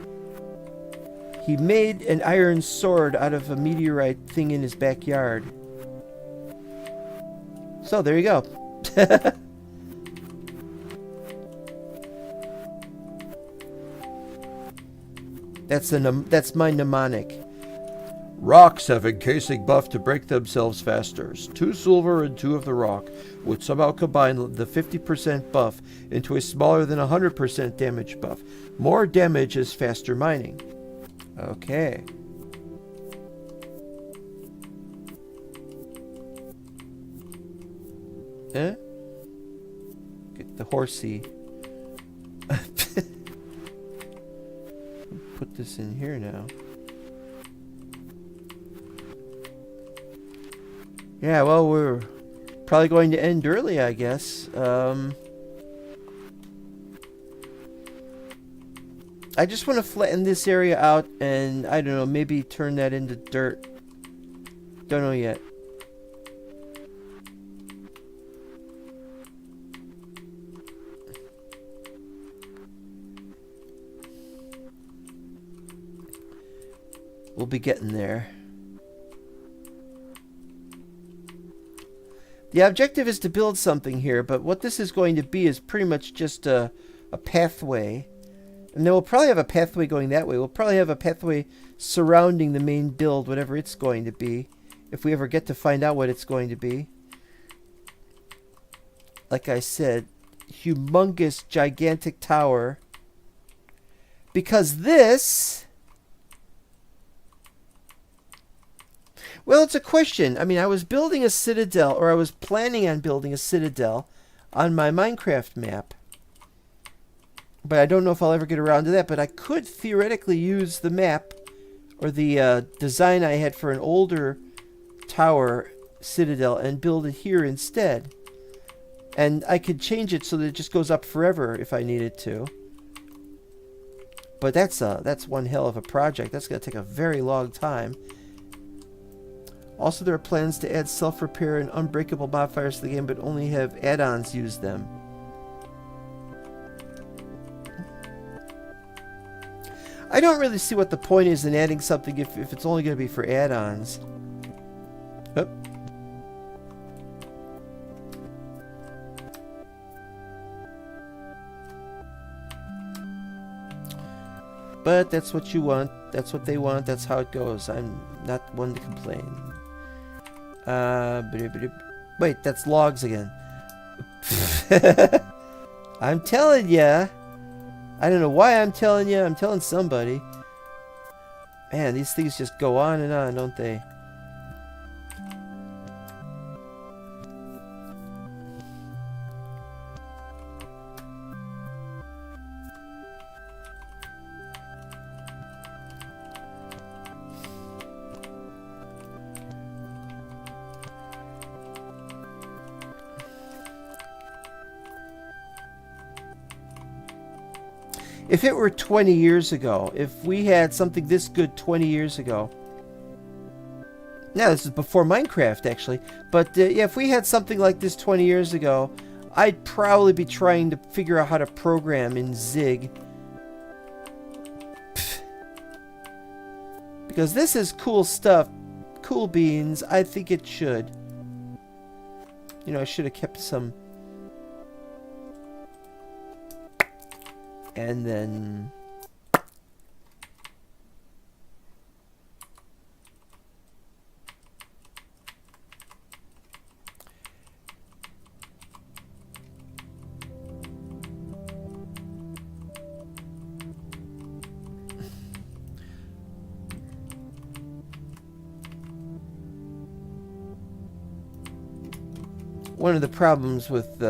made an iron sword out of a meteorite thing in his backyard. So there you go. That's my mnemonic. Rocks have encasing buff to break themselves faster. 2 silver and 2 of the rock would somehow combine the 50% buff into a smaller than 100% damage buff. More damage is faster mining. Okay. Eh? Get the horsey. Put this in here now. Yeah, well, we're probably going to end early, I guess. I just want to flatten this area out and, I don't know, maybe turn that into dirt. Don't know yet. We'll be getting there. The objective is to build something here, but what this is going to be is pretty much just a pathway. And then we'll probably have a pathway going that way. We'll probably have a pathway surrounding the main build, whatever it's going to be, if we ever get to find out what it's going to be. Like I said, humongous, gigantic tower. Because this... Well, it's a question. I mean, I was building a citadel, or I was planning on building a citadel on my Minecraft map. But I don't know if I'll ever get around to that. But I could theoretically use the map, or the design I had for an older tower citadel, and build it here instead. And I could change it so that it just goes up forever if I needed to. But that's one hell of a project. That's going to take a very long time. Also, there are plans to add self-repair and unbreakable modifiers to the game, but only have add-ons use them. I don't really see what the point is in adding something if it's only going to be for add-ons. Oh. But that's what you want. That's what they want. That's how it goes. I'm not one to complain. Wait, that's logs again. I'm telling ya. I don't know why I'm telling you. I'm telling somebody. Man, these things just go on and on, don't they? if it were 20 years ago, if we had something this good 20 years ago. Now, this is before Minecraft, actually. But, yeah, if we had something like this 20 years ago, I'd probably be trying to figure out how to program in Zig. Because this is cool stuff. Cool beans. I think it should. You know, I should have kept some. And then... one of the problems with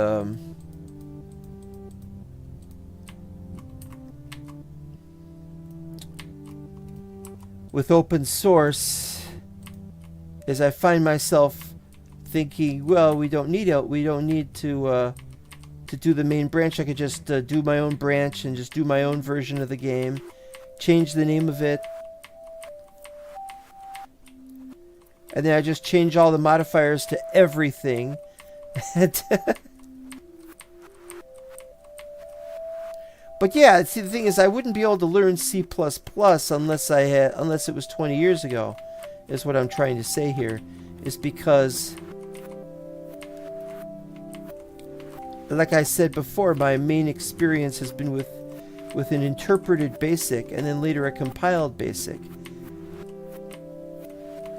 open source is I find myself thinking, well, we don't need to do the main branch. I could just do my own branch and just do my own version of the game, change the name of it, and then I just change all the modifiers to everything. But yeah, see, the thing is, I wouldn't be able to learn C++ unless it was 20 years ago, is what I'm trying to say here, is because, like I said before, my main experience has been with an interpreted BASIC and then later a compiled BASIC.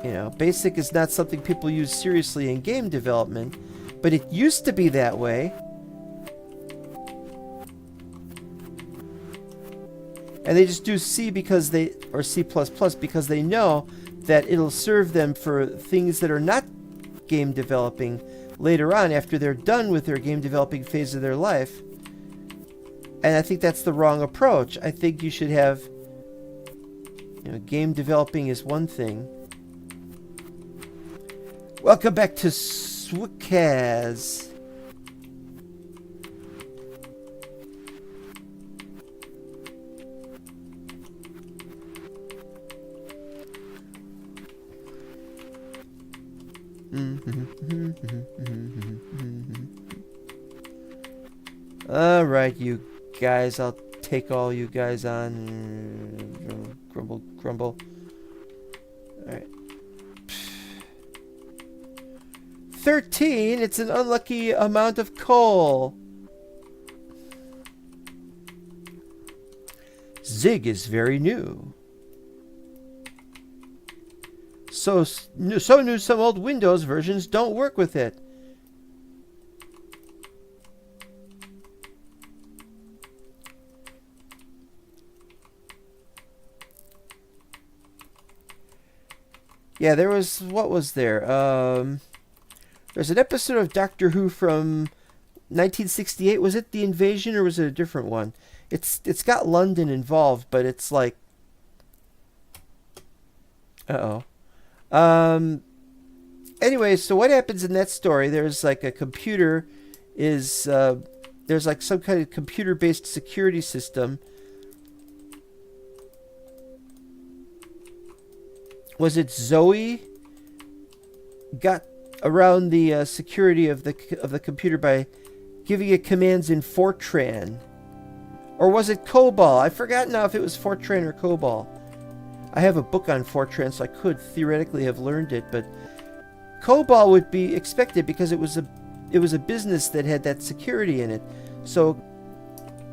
You know, BASIC is not something people use seriously in game development, but it used to be that way. And they just do C because or C++ because they know that it'll serve them for things that are not game developing later on after they're done with their game developing phase of their life. And I think that's the wrong approach. I think you should have, you know, game developing is one thing. Welcome back to Cubyz. All right, you guys. I'll take all you guys on. Grumble, grumble. All right. 13. It's an unlucky amount of coal. Zig is very new. So new some old Windows versions don't work with it. Yeah, there was, what was there? There's an episode of Doctor Who from 1968. Was it The Invasion or was it a different one? It's got London involved, but it's like, anyway, so what happens in that story? There's like a computer there's like some kind of computer-based security system. Was it Zoe got around the security of the computer by giving it commands in Fortran? Or was it COBOL? I forgot now if it was Fortran or COBOL. I have a book on Fortran, so I could theoretically have learned it, but COBOL would be expected because it was a business that had that security in it. So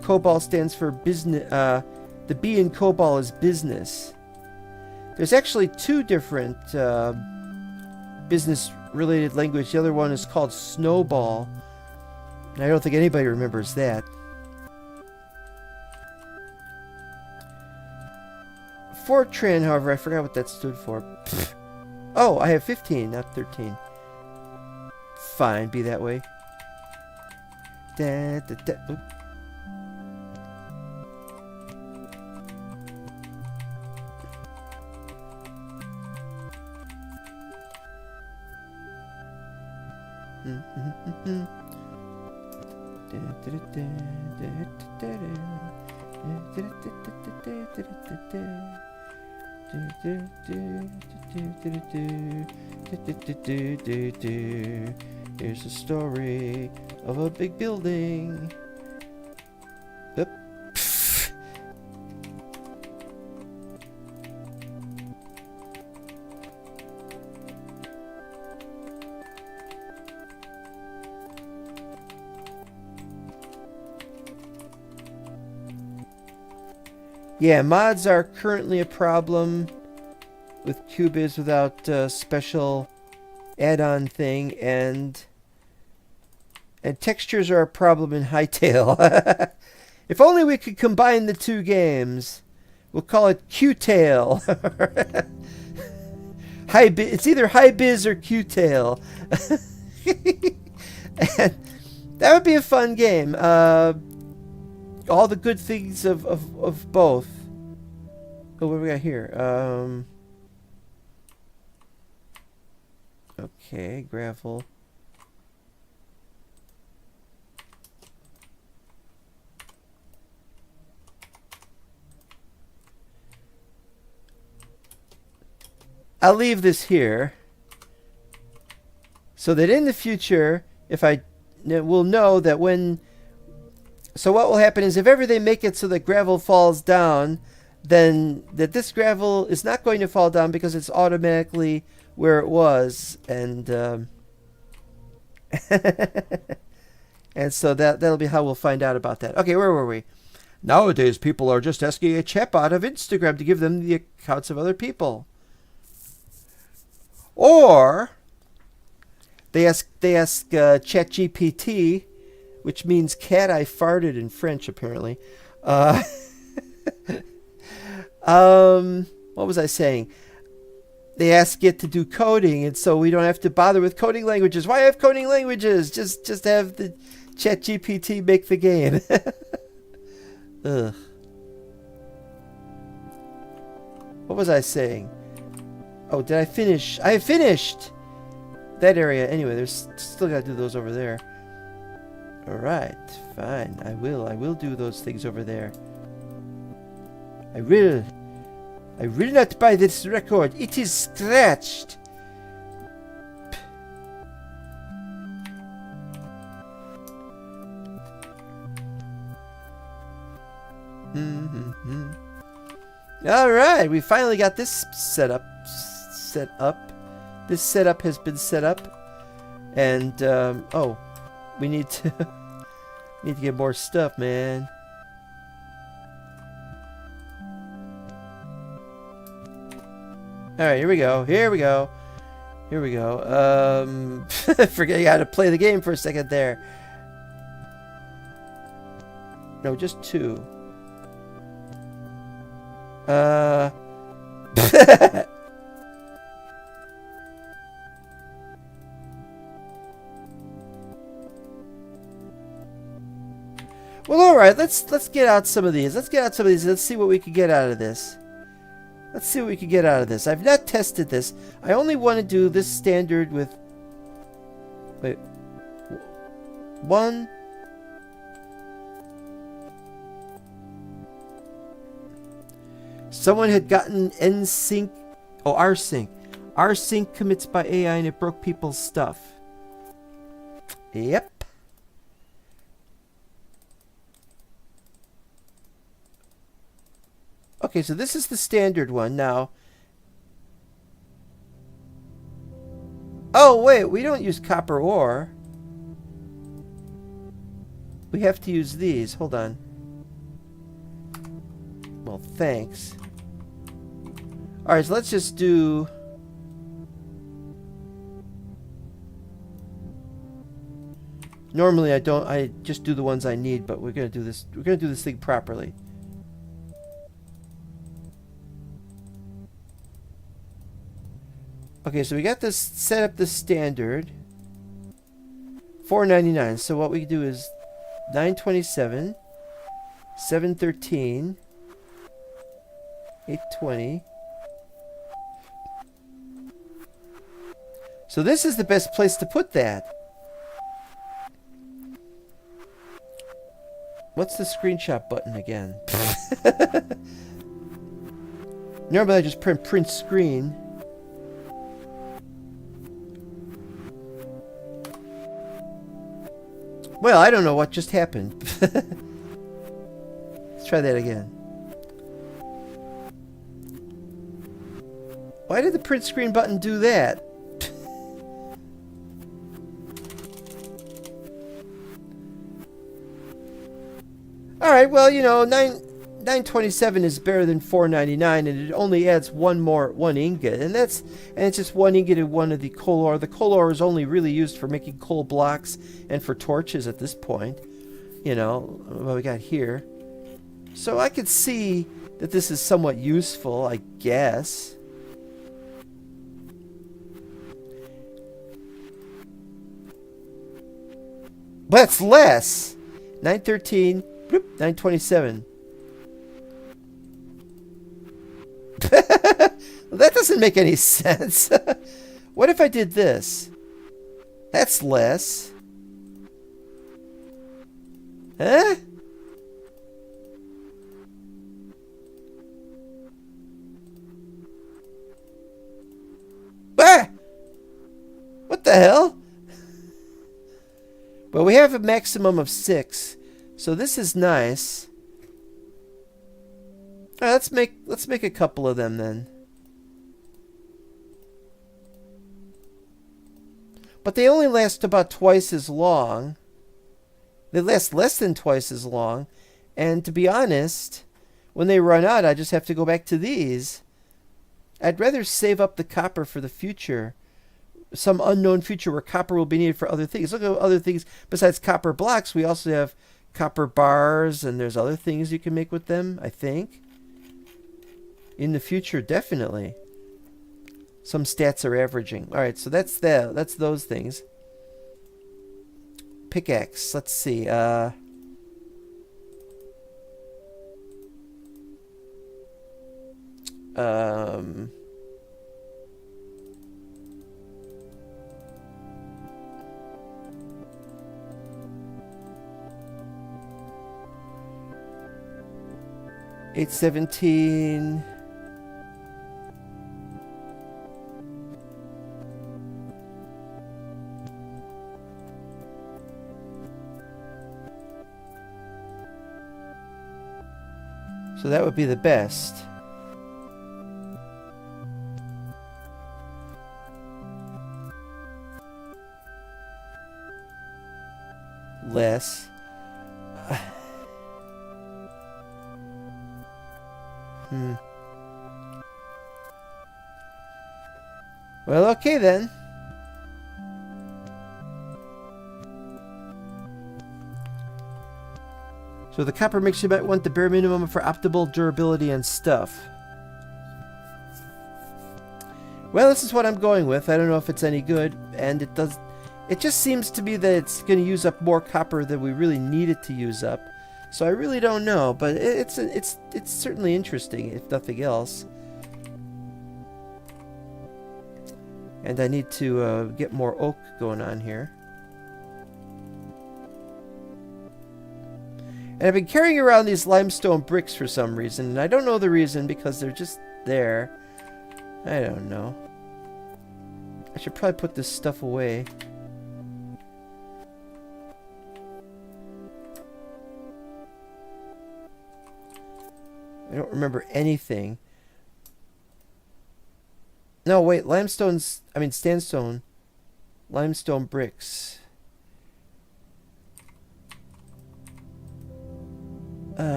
COBOL stands for business. The B in COBOL is business. There's actually two different business-related languages. The other one is called Snowball, and I don't think anybody remembers that. Fortran, however, I forgot what that stood for. Oh, I have 15, not 13. Fine, be that way. Oop. Here's a story of a big building. Yep. Yeah, mods are currently a problem with Cubyz without a special add-on thing, and textures are a problem in Hightail. If only we could combine the two games. We'll call it Q-Tail. It's either Highbiz or Q-Tail. And that would be a fun game. All the good things of both. Oh, what do we got here? Okay, gravel. I'll leave this here so that in the future, if I will know that when... So what will happen is if ever they make it so that gravel falls down, then that this gravel is not going to fall down because it's automatically where it was, and and so that'll be how we'll find out about that. Okay, where were we? Nowadays, people are just asking a chatbot of Instagram to give them the accounts of other people. Or they ask ChatGPT, which means cat I farted in French, apparently. What was I saying? They ask it to do coding, and so we don't have to bother with coding languages. Why have coding languages? Just have the ChatGPT make the game. Ugh. What was I saying? Oh, did I finish? I have finished that area. Anyway, there's still got to do those over there. All right, fine. I will do those things over there. I will not buy this record. It is scratched. All right, we finally got this set up. This setup has been set up, and oh, we need to get more stuff, man. All right, here we go. Forgetting how to play the game for a second there. No, just 2. Well, all right. Let's get out some of these. Let's see what we can get out of this. I've not tested this. I only want to do this standard with... Wait. 1. Someone had gotten nsync... Oh, rsync. Rsync commits by AI and it broke people's stuff. Yep. Okay, so this is the standard one now. Oh, wait, we don't use copper ore. We have to use these. Hold on. Well, thanks. Alright, so let's just do... Normally I just do the ones I need, but we're gonna do this thing properly. Okay, so we got this set up the standard. $4.99. So what we do is 927, 713, 820. So this is the best place to put that. What's the screenshot button again? Normally I just print screen. Well, I don't know what just happened. Let's try that again. Why did the print screen button do that? Alright, well, you know, 927 is better than 499, and it only adds one ingot, and it's just one ingot and one of the coal ore. The coal ore is only really used for making coal blocks and for torches at this point. You know, what we got here. So I could see that this is somewhat useful, I guess. But it's less. 913, bloop, 927. That doesn't make any sense. What if I did this? That's less. Huh? Ah! What the hell? Well, we have a maximum of 6, so this is nice. All right, let's make a couple of them then. But they only last about twice as long. They last less than twice as long, and to be honest, when they run out, I just have to go back to these. I'd rather save up the copper for the future. Some unknown future where copper will be needed for other things. Look at other things besides copper blocks. We also have copper bars, and there's other things you can make with them, I think. In the future, definitely. Some stats are averaging. Alright, so that's that. That's those things. Pickaxe. Let's see. 817. So that would be the best. Less. Well, okay then. So the copper mixture might want the bare minimum for optimal durability and stuff. Well, this is what I'm going with. I don't know if it's any good, and it does. It just seems to be that it's going to use up more copper than we really need it to use up. So I really don't know, but it's certainly interesting, if nothing else. And I need to get more oak going on here. And I've been carrying around these limestone bricks for some reason, and I don't know the reason because they're just there. I don't know. I should probably put this stuff away. I don't remember anything. No, wait, sandstone. Limestone bricks.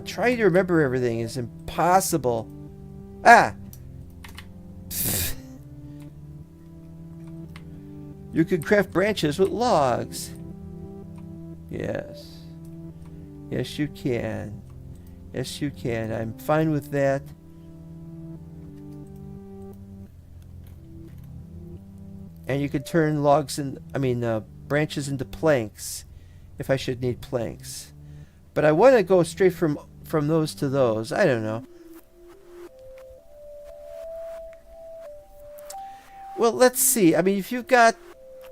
Trying to remember everything is impossible. Ah! You could craft branches with logs. Yes. Yes, you can. Yes, you can. I'm fine with that. And you could turn branches into planks if I should need planks. But I want to go straight from those to those. I don't know. Well, let's see. I mean, if you've got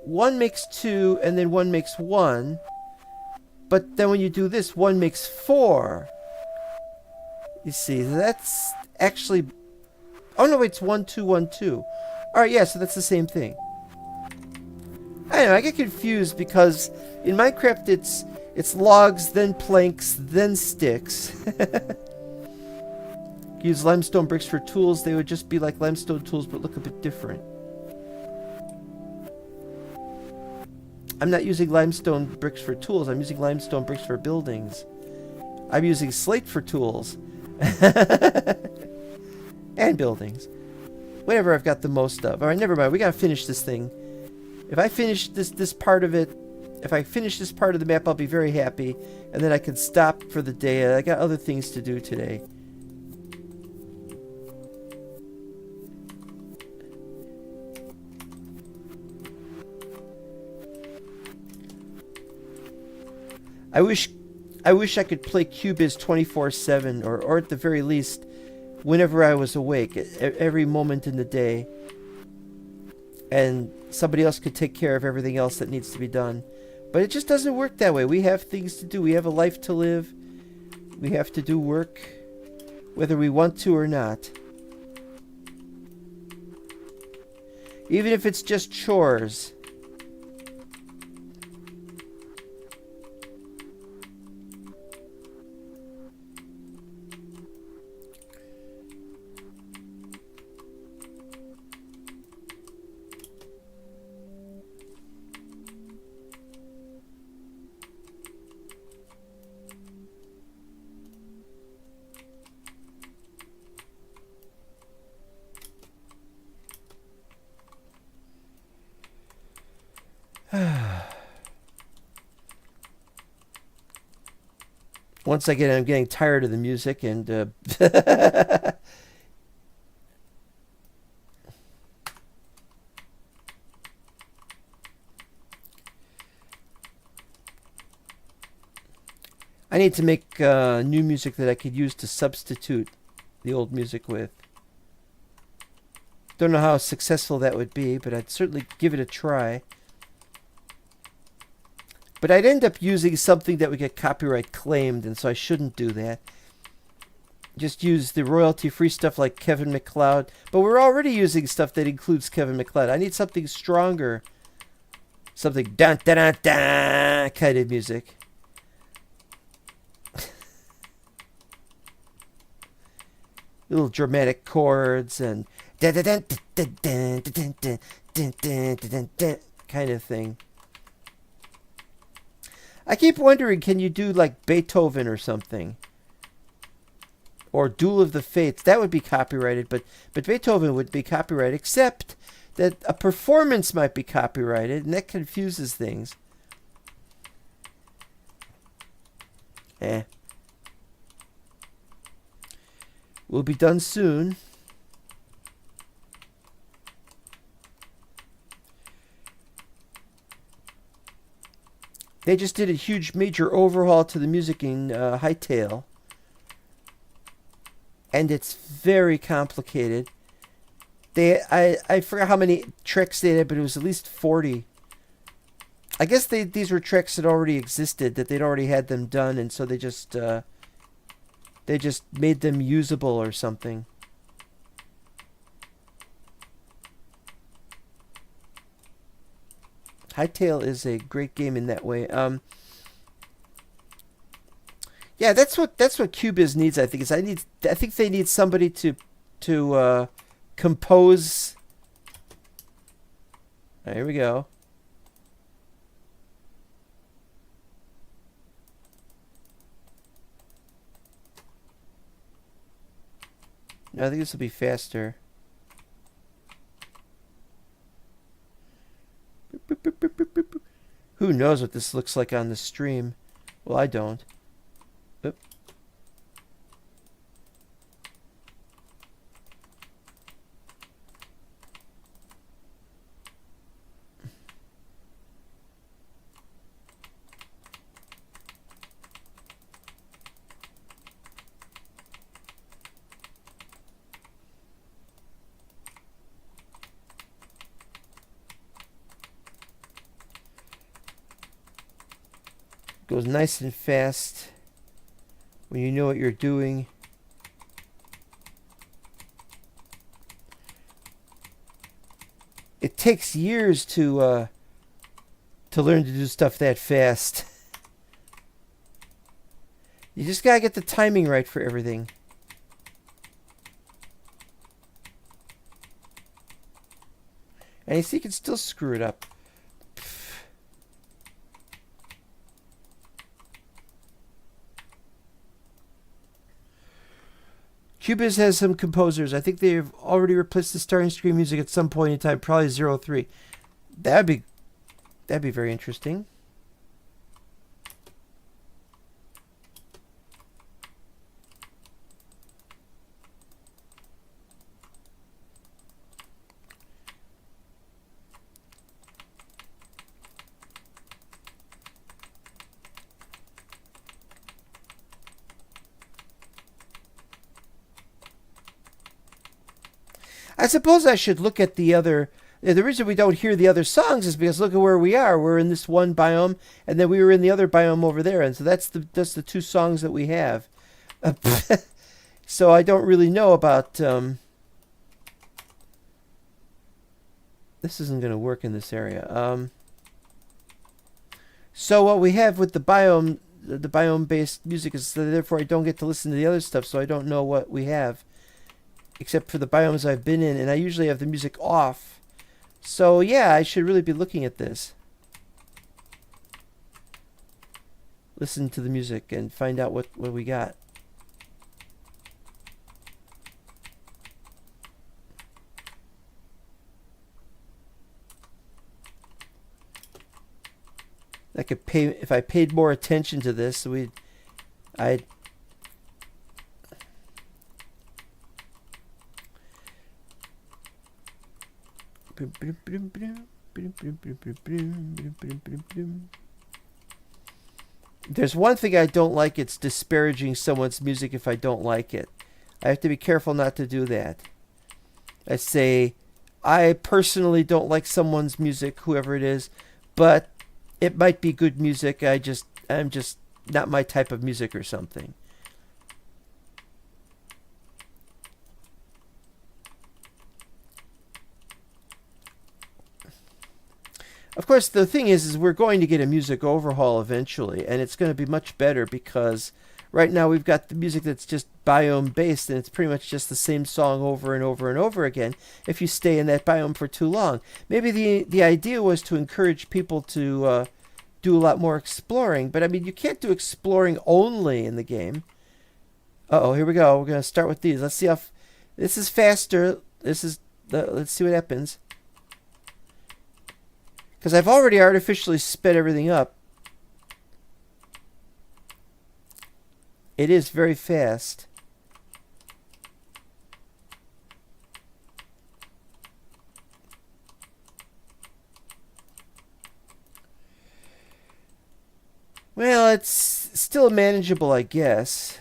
1 makes 2 and then 1 makes 1, But then when you do this, 1 makes 4. You see, that's actually... Oh, no, it's 1, 2, 1, 2. Alright, yeah, so that's the same thing. I know, I get confused because in Minecraft it's logs, then planks, then sticks. Use limestone bricks for tools. They would just be like limestone tools, but look a bit different. I'm not using limestone bricks for tools. I'm using limestone bricks for buildings. I'm using slate for tools. And buildings. Whatever I've got the most of. Alright, never mind. We gotta finish this thing. If I finish this part of it, if I finish this part of the map, I'll be very happy. And then I can stop for the day. I got other things to do today. I wish I could play Cubyz 24/7, or at the very least, whenever I was awake, every moment in the day. And somebody else could take care of everything else that needs to be done. But it just doesn't work that way. We have things to do. We have a life to live. We have to do work, whether we want to or not. Even if it's just chores. Once again, I'm getting tired of the music, and I need to make new music that I could use to substitute the old music with. Don't know how successful that would be, but I'd certainly give it a try. But I'd end up using something that would get copyright claimed, and so I shouldn't do that. Just use the royalty-free stuff like Kevin MacLeod. But we're already using stuff that includes Kevin MacLeod. I need something stronger. Something dun-dun-dun-dun kind of music. Little dramatic chords and kind of thing. I keep wondering, can you do like Beethoven or something? Or Duel of the Fates? That would be copyrighted, but Beethoven would be copyrighted, except that a performance might be copyrighted, and that confuses things. We'll be done soon. They just did a huge major overhaul to the music in Hytale. And it's very complicated. I forgot how many tracks they had, but it was at least 40. I guess these were tracks that already existed, that they'd already had them done, and so they just made them usable or something. Hytale is a great game in that way. Yeah, that's what Cubyz needs. I think I think they need somebody to compose. Here we go. No, I think this will be faster. Who knows what this looks like on the stream? Well, I don't. Oop. goes nice and fast when you know what you're doing. It takes years to learn to do stuff that fast. You just gotta get the timing right for everything. And you see, you can still screw it up. Cubyz has some composers. I think they've already replaced the starting screen music at some point in time, probably 03. That'd be very interesting. I suppose I should look at the other. The reason we don't hear the other songs is because look at where we are. We're in this one biome, and then we were in the other biome over there, and so that's the two songs that we have. So I don't really know about. This isn't going to work in this area. So what we have with the biome-based music is therefore I don't get to listen to the other stuff, so I don't know what we have. Except for the biomes I've been in, and I usually have the music off. So yeah, I should really be looking at this. Listen to the music and find out what we got. I could pay if I paid more attention to this. I'd. There's one thing I don't like. It's disparaging someone's music if I don't like it. I have to be careful not to do that. I say, I personally don't like someone's music, whoever it is, but it might be good music. I'm just not my type of music or something. Of course, the thing is we're going to get a music overhaul eventually, and it's going to be much better because right now we've got the music that's just biome based, and it's pretty much just the same song over and over and over again if you stay in that biome for too long. Maybe the idea was to encourage people to do a lot more exploring, but I mean, you can't do exploring only in the game. Uh-oh, here we go. We're going to start with these. Let's see how this is faster. Let's see what happens. Because I've already artificially sped everything up. It is very fast. Well, it's still manageable, I guess.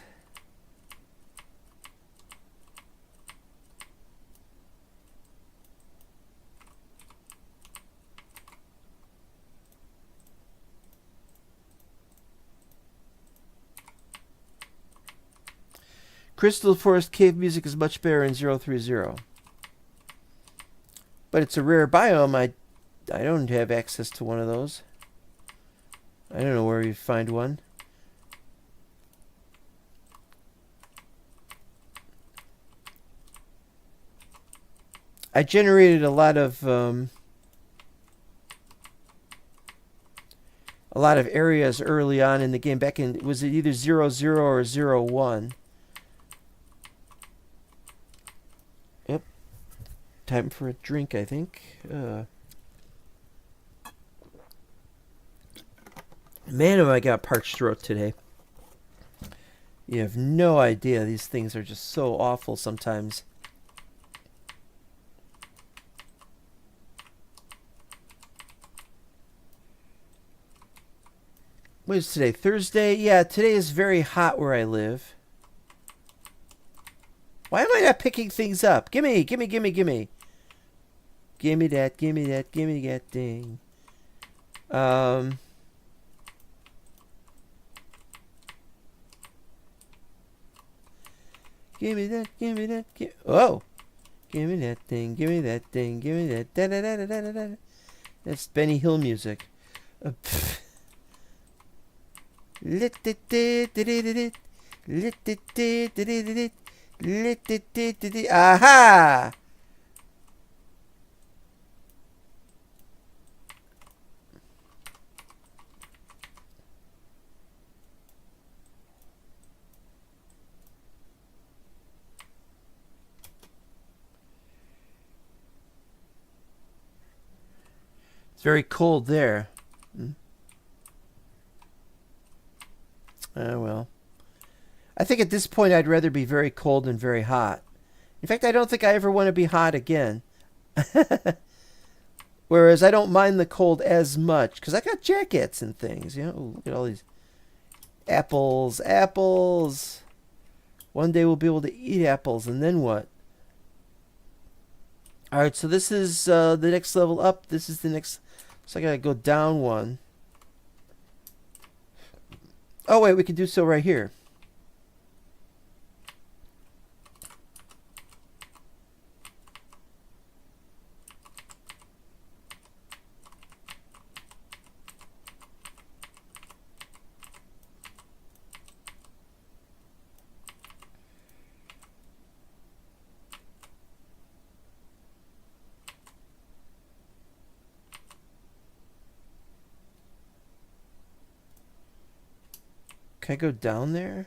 Crystal Forest cave music is much better in 030. But it's a rare biome. I don't have access to one of those. I don't know where you find one. I generated a lot of areas early on in the game. Back in, was it either 00 or 01? Yep. Time for a drink, I think. Man, have I got parched throat today. You have no idea. These things are just so awful sometimes. What is today? Thursday? Yeah, today is very hot where I live. Why am I not picking things up? Gimme, gimme, gimme, gimme. Gimme that, gimme that, gimme that thing. Give me that, give me that, oh! Give me that thing, give me that thing, give me that, da da da da da da. That's Benny Hill music. Aha! It's very cold there. Well. I think at this point I'd rather be very cold than very hot. In fact, I don't think I ever want to be hot again. Whereas I don't mind the cold as much because I got jackets and things. You know, ooh, look at all these apples, apples. One day we'll be able to eat apples, and then what? All right, so this is the next level up. This is the next. So I gotta go down one. Oh wait, we can do so right here. Can I go down there?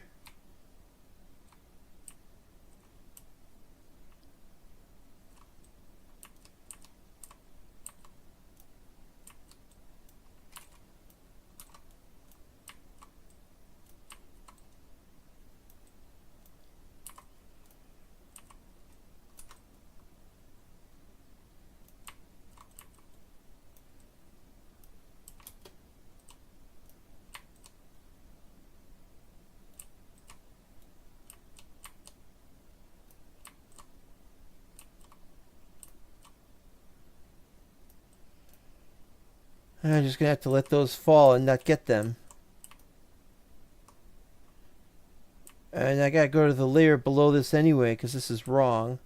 I'm just going to have to let those fall and not get them. And I got to go to the layer below this anyway because this is wrong.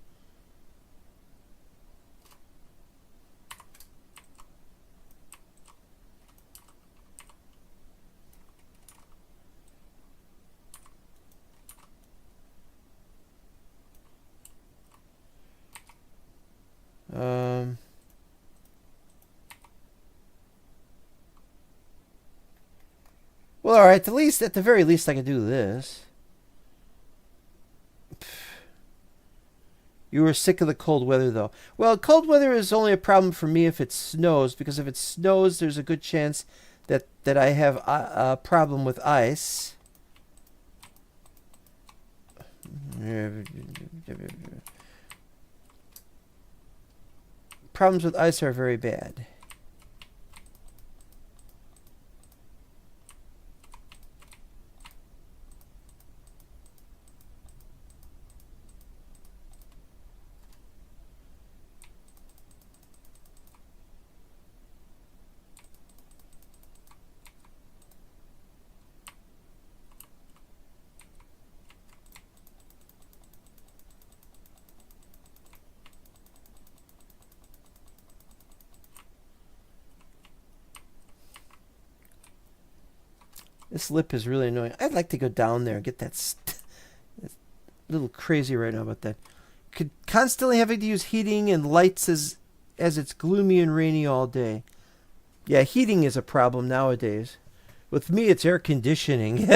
Well, all right. At the very least, I can do this. You were sick of the cold weather, though. Well, cold weather is only a problem for me if it snows, because if it snows, there's a good chance that I have a problem with ice. Problems with ice are very bad. This lip is really annoying. I'd like to go down there and get that. It's a little crazy right now about that. Constantly having to use heating and lights as it's gloomy and rainy all day. Yeah, heating is a problem nowadays. With me, it's air conditioning.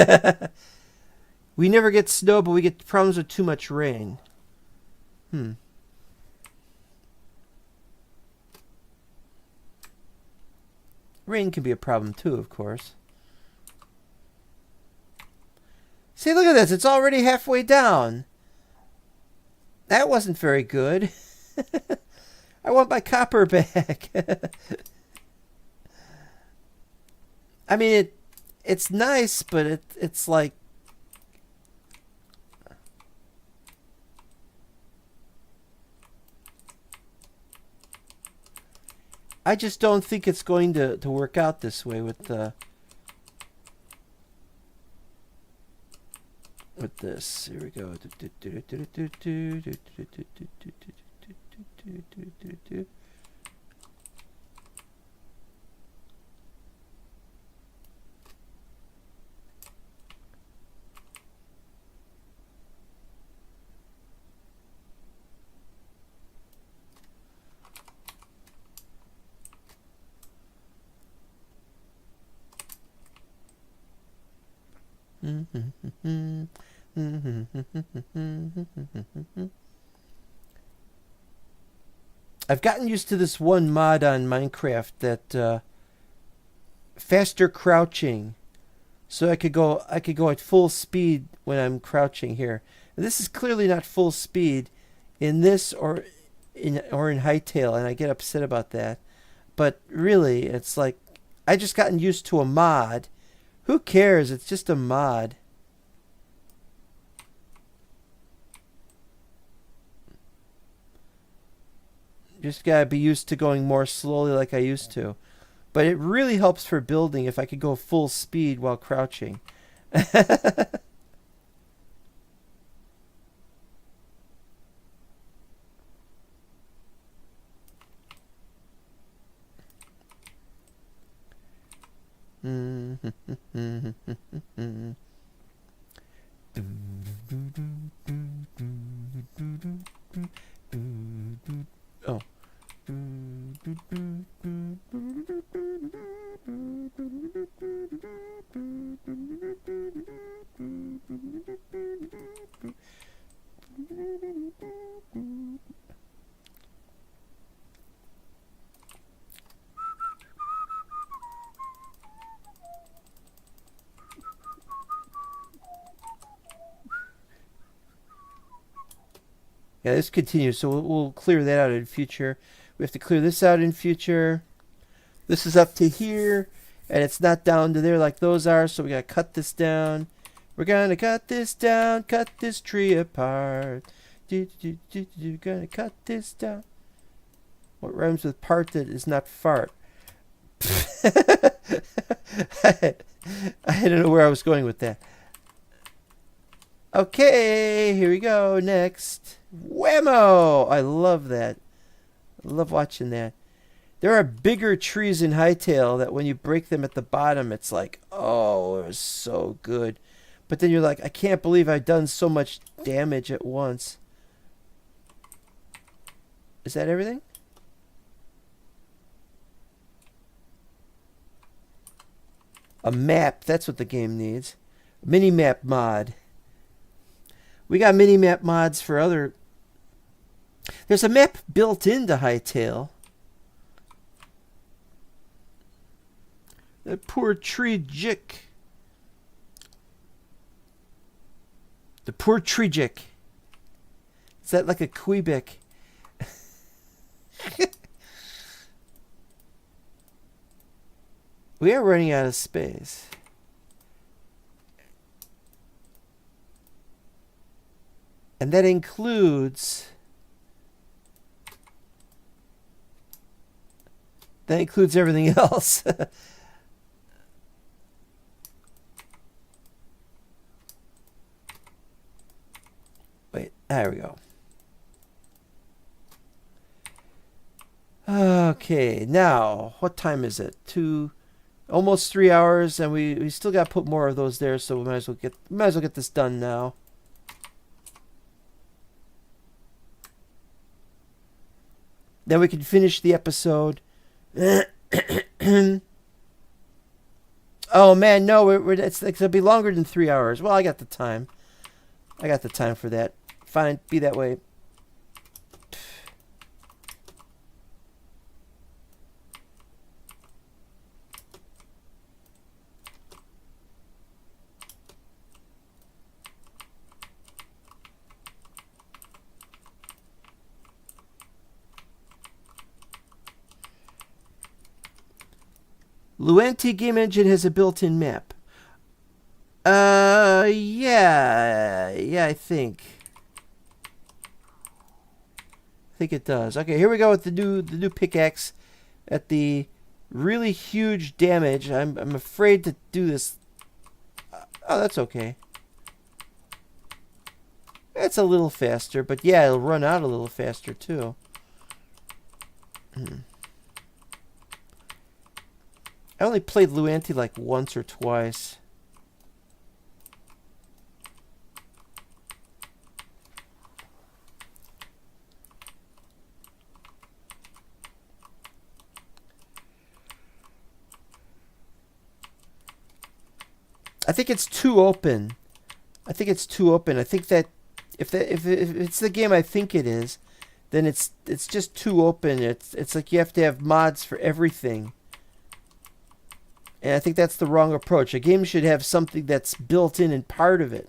We never get snow, but we get problems with too much rain. Rain can be a problem too, of course. See, look at this. It's already halfway down. That wasn't very good. I want my copper back. I mean, it's nice, but it's like... I just don't think it's going to work out this way with the... with this. Here we go. I've gotten used to this one mod on Minecraft that faster crouching, so I could go at full speed when I'm crouching here. And this is clearly not full speed in this or in Hightail, and I get upset about that. But really, it's like I just gotten used to a mod. Who cares? It's just a mod. Just gotta be used to going more slowly like I used to. But it really helps for building if I could go full speed while crouching. Oh. Yeah, this continues, so we'll clear that out in future. We have to clear this out in future. This is up to here, and it's not down to there like those are, so we gotta cut this down. We're gonna cut this down, cut this tree apart. We're gonna cut this down. What rhymes with part that is not fart? I don't know where I was going with that. Okay, here we go. Next. Whammo! I love that. I love watching that. There are bigger trees in Hightail that when you break them at the bottom, it's like, oh, it was so good. But then you're like, I can't believe I've done so much damage at once. Is that everything? A map. That's what the game needs. Mini-map mod. We got mini-map mods for other... There's a map built into Hightail. That poor tree jick. The poor tree jick. Is that like a Cubyz? We are running out of space. And that includes... That includes everything else. Wait, there we go. Okay, now, what time is it? Almost 3 hours, and we still got to put more of those there, so we might as well get this done now. Then we can finish the episode. Oh man, no, it's gonna be longer than 3 hours. Well, I got the time. I got the time for that. Fine, be that way. Luanti Game Engine has a built-in map. Yeah, I think it does. Okay, here we go with the new pickaxe at the really huge damage. I'm afraid to do this. Oh, that's okay. it's a little faster, but yeah, it'll run out a little faster too. I only played Luanti like once or twice. I think it's too open. I think that if it's the game I think it is, then it's just too open. It's like you have to have mods for everything. And I think that's the wrong approach. A game should have something that's built in and part of it.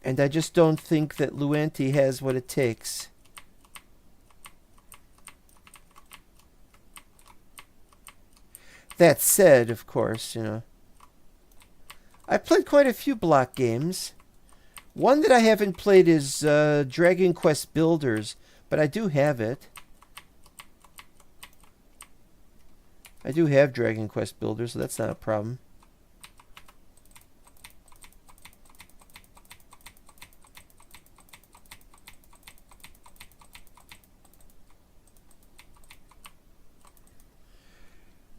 And I just don't think that Luanti has what it takes. That said, of course, I played quite a few block games. One that I haven't played is Dragon Quest Builders, but I do have it. I do have Dragon Quest Builders, so that's not a problem.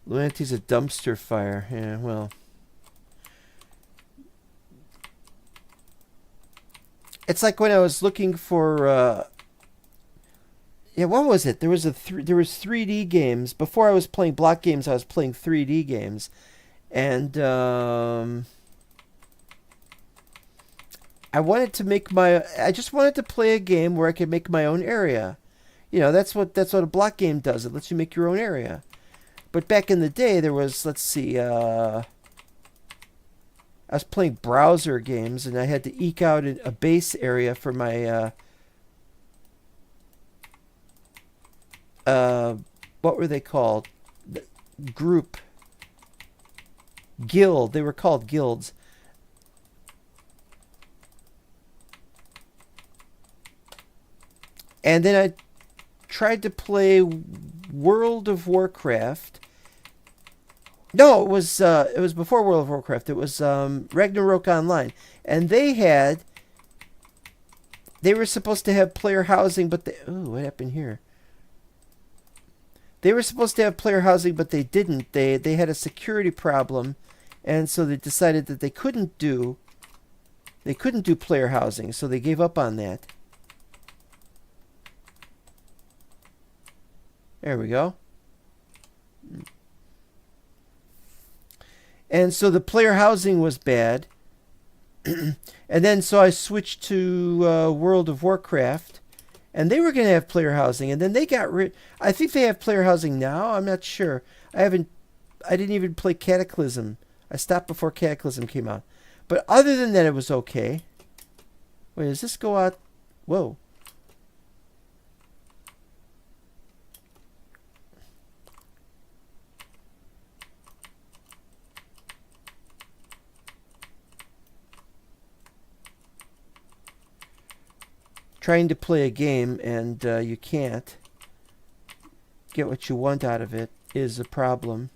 Luanti's a dumpster fire. Yeah, well. It's like when I was looking for what was it? There was 3D games. Before I was playing block games, I was playing 3D games. And I just wanted to play a game where I could make my own area. That's what a block game does. It lets you make your own area. But back in the day, there was, let's see, I was playing browser games, and I had to eke out a base area for my, what were they called? Group. Guild. They were called guilds. And then I tried to play World of Warcraft. No, it was before World of Warcraft. It was Ragnarok Online, and they were supposed to have player housing, but what happened here? They were supposed to have player housing, but they didn't. They had a security problem, and so they decided that they couldn't do player housing, so they gave up on that. There we go. And so the player housing was bad. And then so I switched to World of Warcraft. And they were going to have player housing. And then they got rid... I think they have player housing now. I'm not sure. I didn't even play Cataclysm. I stopped before Cataclysm came out. But other than that, it was okay. Wait, does this go out? Whoa. Trying to play a game and you can't get what you want out of it is a problem.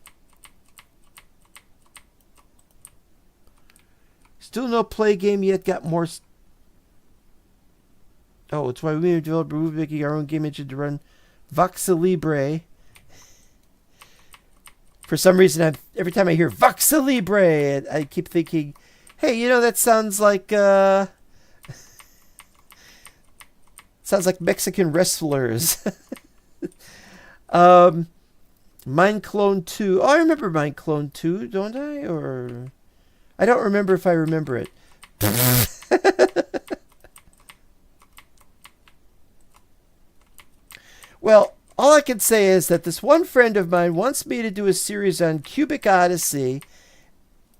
Still no play game yet. Got more. Oh, it's why we developed. We're making our own game engine to run Voxa Libre. For some reason, every time I hear Voxa Libre, I keep thinking, hey, that sounds like. Sounds like Mexican wrestlers. Mind Clone 2. Oh, I remember Mind Clone 2, don't I? Or I don't remember if I remember it. Well, all I can say is that this one friend of mine wants me to do a series on Cubic Odyssey.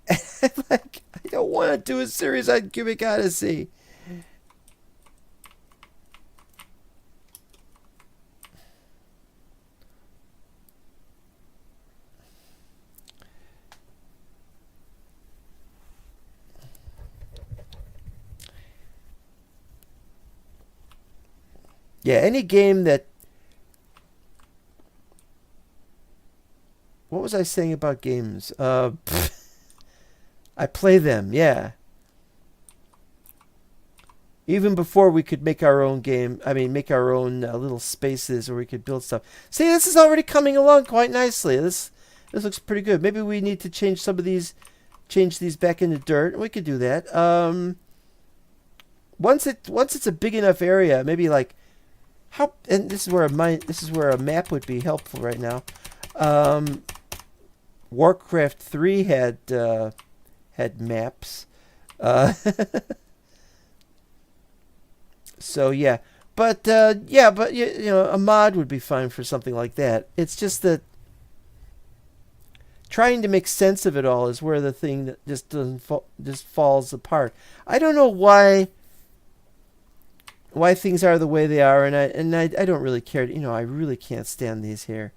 And I'm like, I don't want to do a series on Cubic Odyssey. Yeah, any game that... What was I saying about games? I play them, yeah. Even before we could make our own game, I mean, make our own little spaces where we could build stuff. See, this is already coming along quite nicely. This looks pretty good. Maybe we need to change some of these, change these back into dirt. We could do that. Once it's a big enough area, maybe like how. And this is where a map would be helpful right now. Warcraft 3 had maps. So yeah, but you know, a mod would be fine for something like that. It's just that trying to make sense of it all is where the thing that just falls apart. I don't know why things are the way they are, and I don't really care. You know, I really can't stand these here.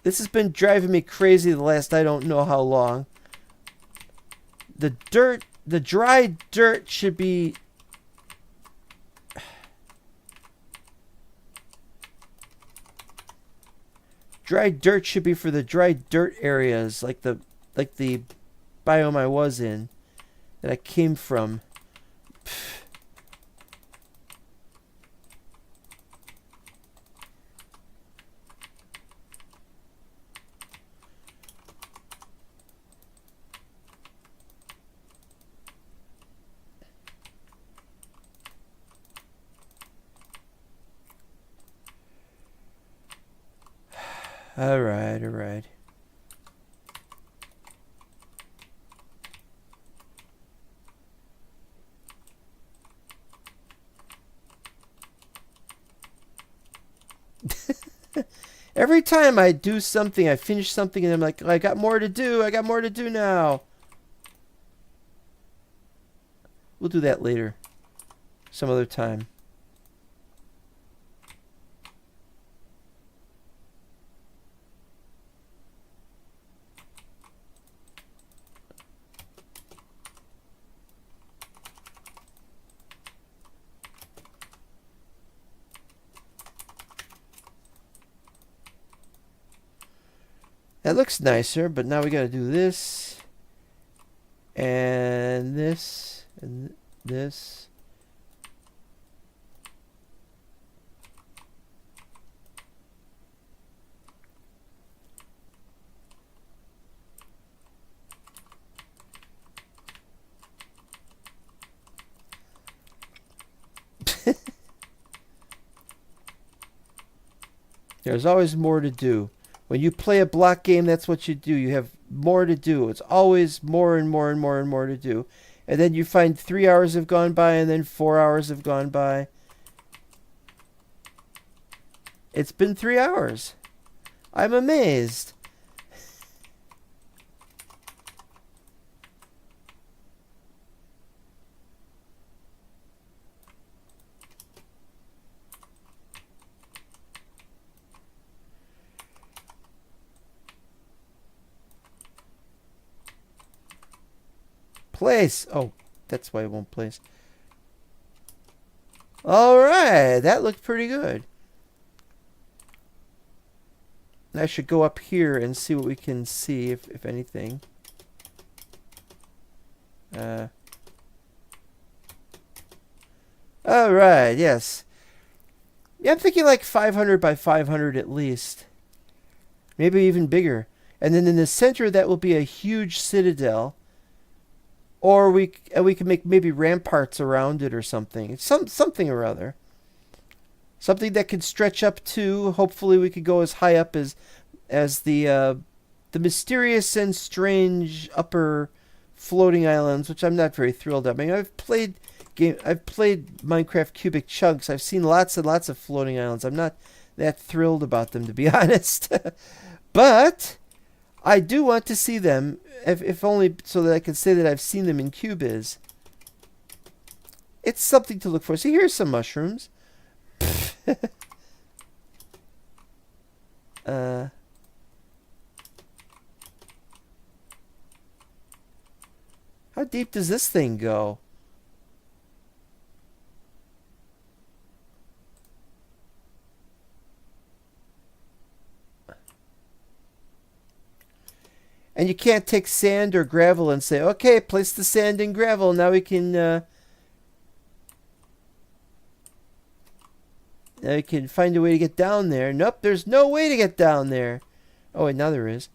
This has been driving me crazy the last I don't know how long. The dry dirt should be... Dry dirt should be for the dry dirt areas, like the biome I was in, that I came from. All right. Every time I do something, I finish something, and I'm like, I got more to do. I got more to do now. We'll do that later. Some other time. That looks nicer, but now we gotta do this, and this, and this. There's always more to do. When you play a block game, that's what you do. You have more to do. It's always more and more and more and more to do. And then you find 3 hours have gone by, and then 4 hours have gone by. It's been 3 hours. I'm amazed. Place. Oh, that's why it won't place. All right, that looked pretty good. I should go up here and see what we can see, if anything. All right, yes. Yeah, I'm thinking like 500 by 500 at least. Maybe even bigger. And then in the center, that will be a huge citadel. Or we can make maybe ramparts around it or something. Something or other. Something that could stretch up to. Hopefully, we could go as high up as the mysterious and strange upper floating islands, which I'm not very thrilled at. I mean, I've played Minecraft Cubic Chunks. I've seen lots and lots of floating islands. I'm not that thrilled about them, to be honest. But I do want to see them, if only so that I can say that I've seen them in Cubyz. It's something to look for. See, here's some mushrooms. How deep does this thing go? And you can't take sand or gravel and say, okay, place the sand and gravel. Now we can find a way to get down there. Nope, there's no way to get down there. Oh, wait, now there is.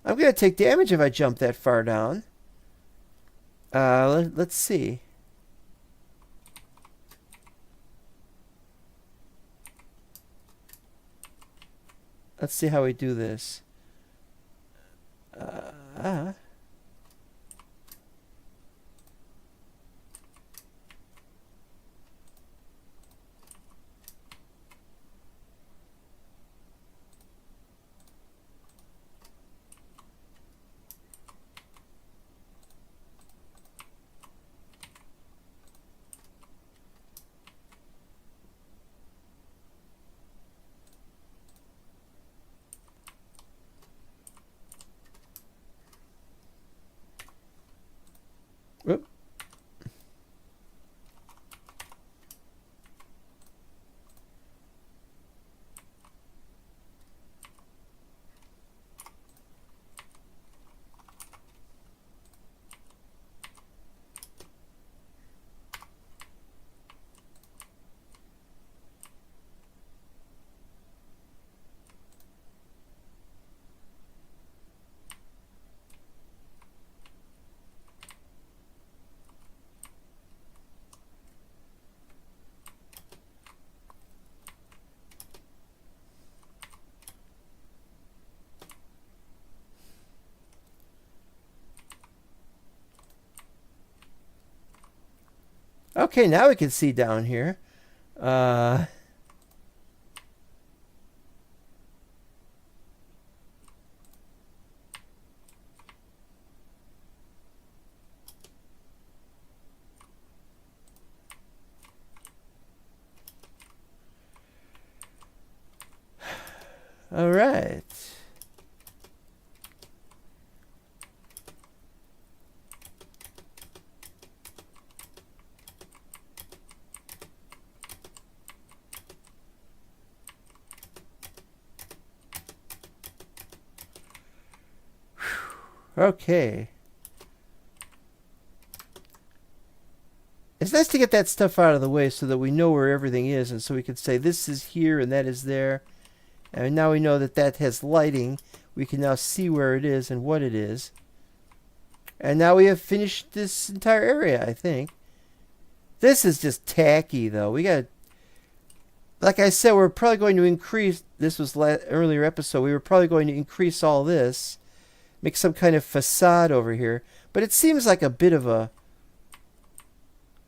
I'm going to take damage if I jump that far down. Let's see. Let's see how we do this. Whoop. Okay, now we can see down here. All right. Okay. It's nice to get that stuff out of the way so that we know where everything is, and so we can say this is here and that is there. And now we know that that has lighting. We can now see where it is and what it is. And now we have finished this entire area, I think. This is just tacky, though. We got, like I said, we're probably going to increase, this was earlier episode, we were probably going to increase all this, make some kind of facade over here. But it seems like a bit of a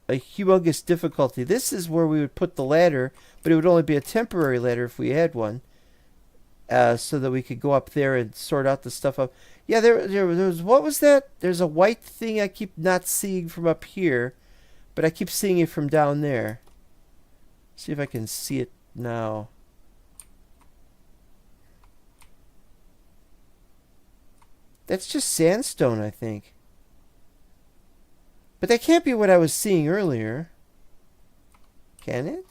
humongous difficulty. This is where we would put the ladder, but it would only be a temporary ladder if we had one. So that we could go up there and sort out the stuff up. Yeah, there was, what was that? There's a white thing I keep not seeing from up here, but I keep seeing it from down there. See if I can see it now. That's just sandstone, I think. But that can't be what I was seeing earlier. Can it?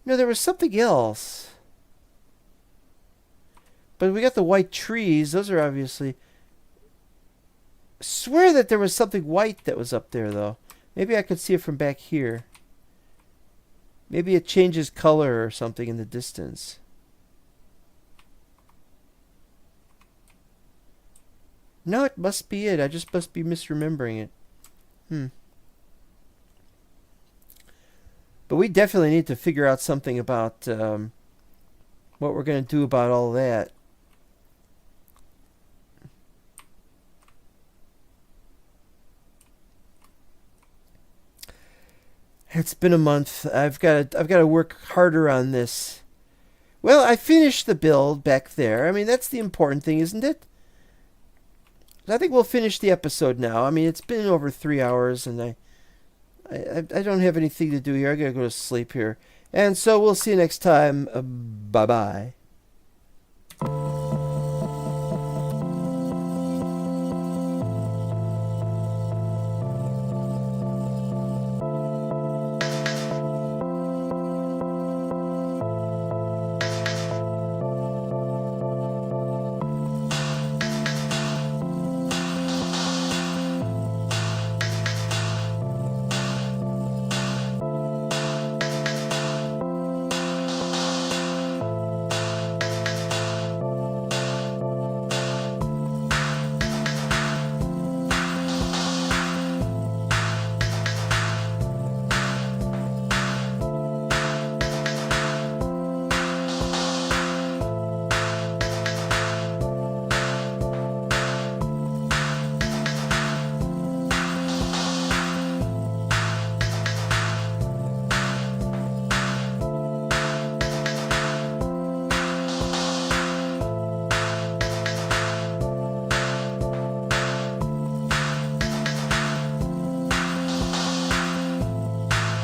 No, there was something else. But we got the white trees. Those are obviously... I swear that there was something white that was up there, though. Maybe I could see it from back here. Maybe it changes color or something in the distance. No, it must be it. I just must be misremembering it. But we definitely need to figure out something about what we're going to do about all that. It's been a month. I've got to work harder on this. Well, I finished the build back there. I mean, that's the important thing, isn't it? I think we'll finish the episode now. I mean, it's been over 3 hours, and I don't have anything to do here. I gotta go to sleep here. And so we'll see you next time. Bye-bye.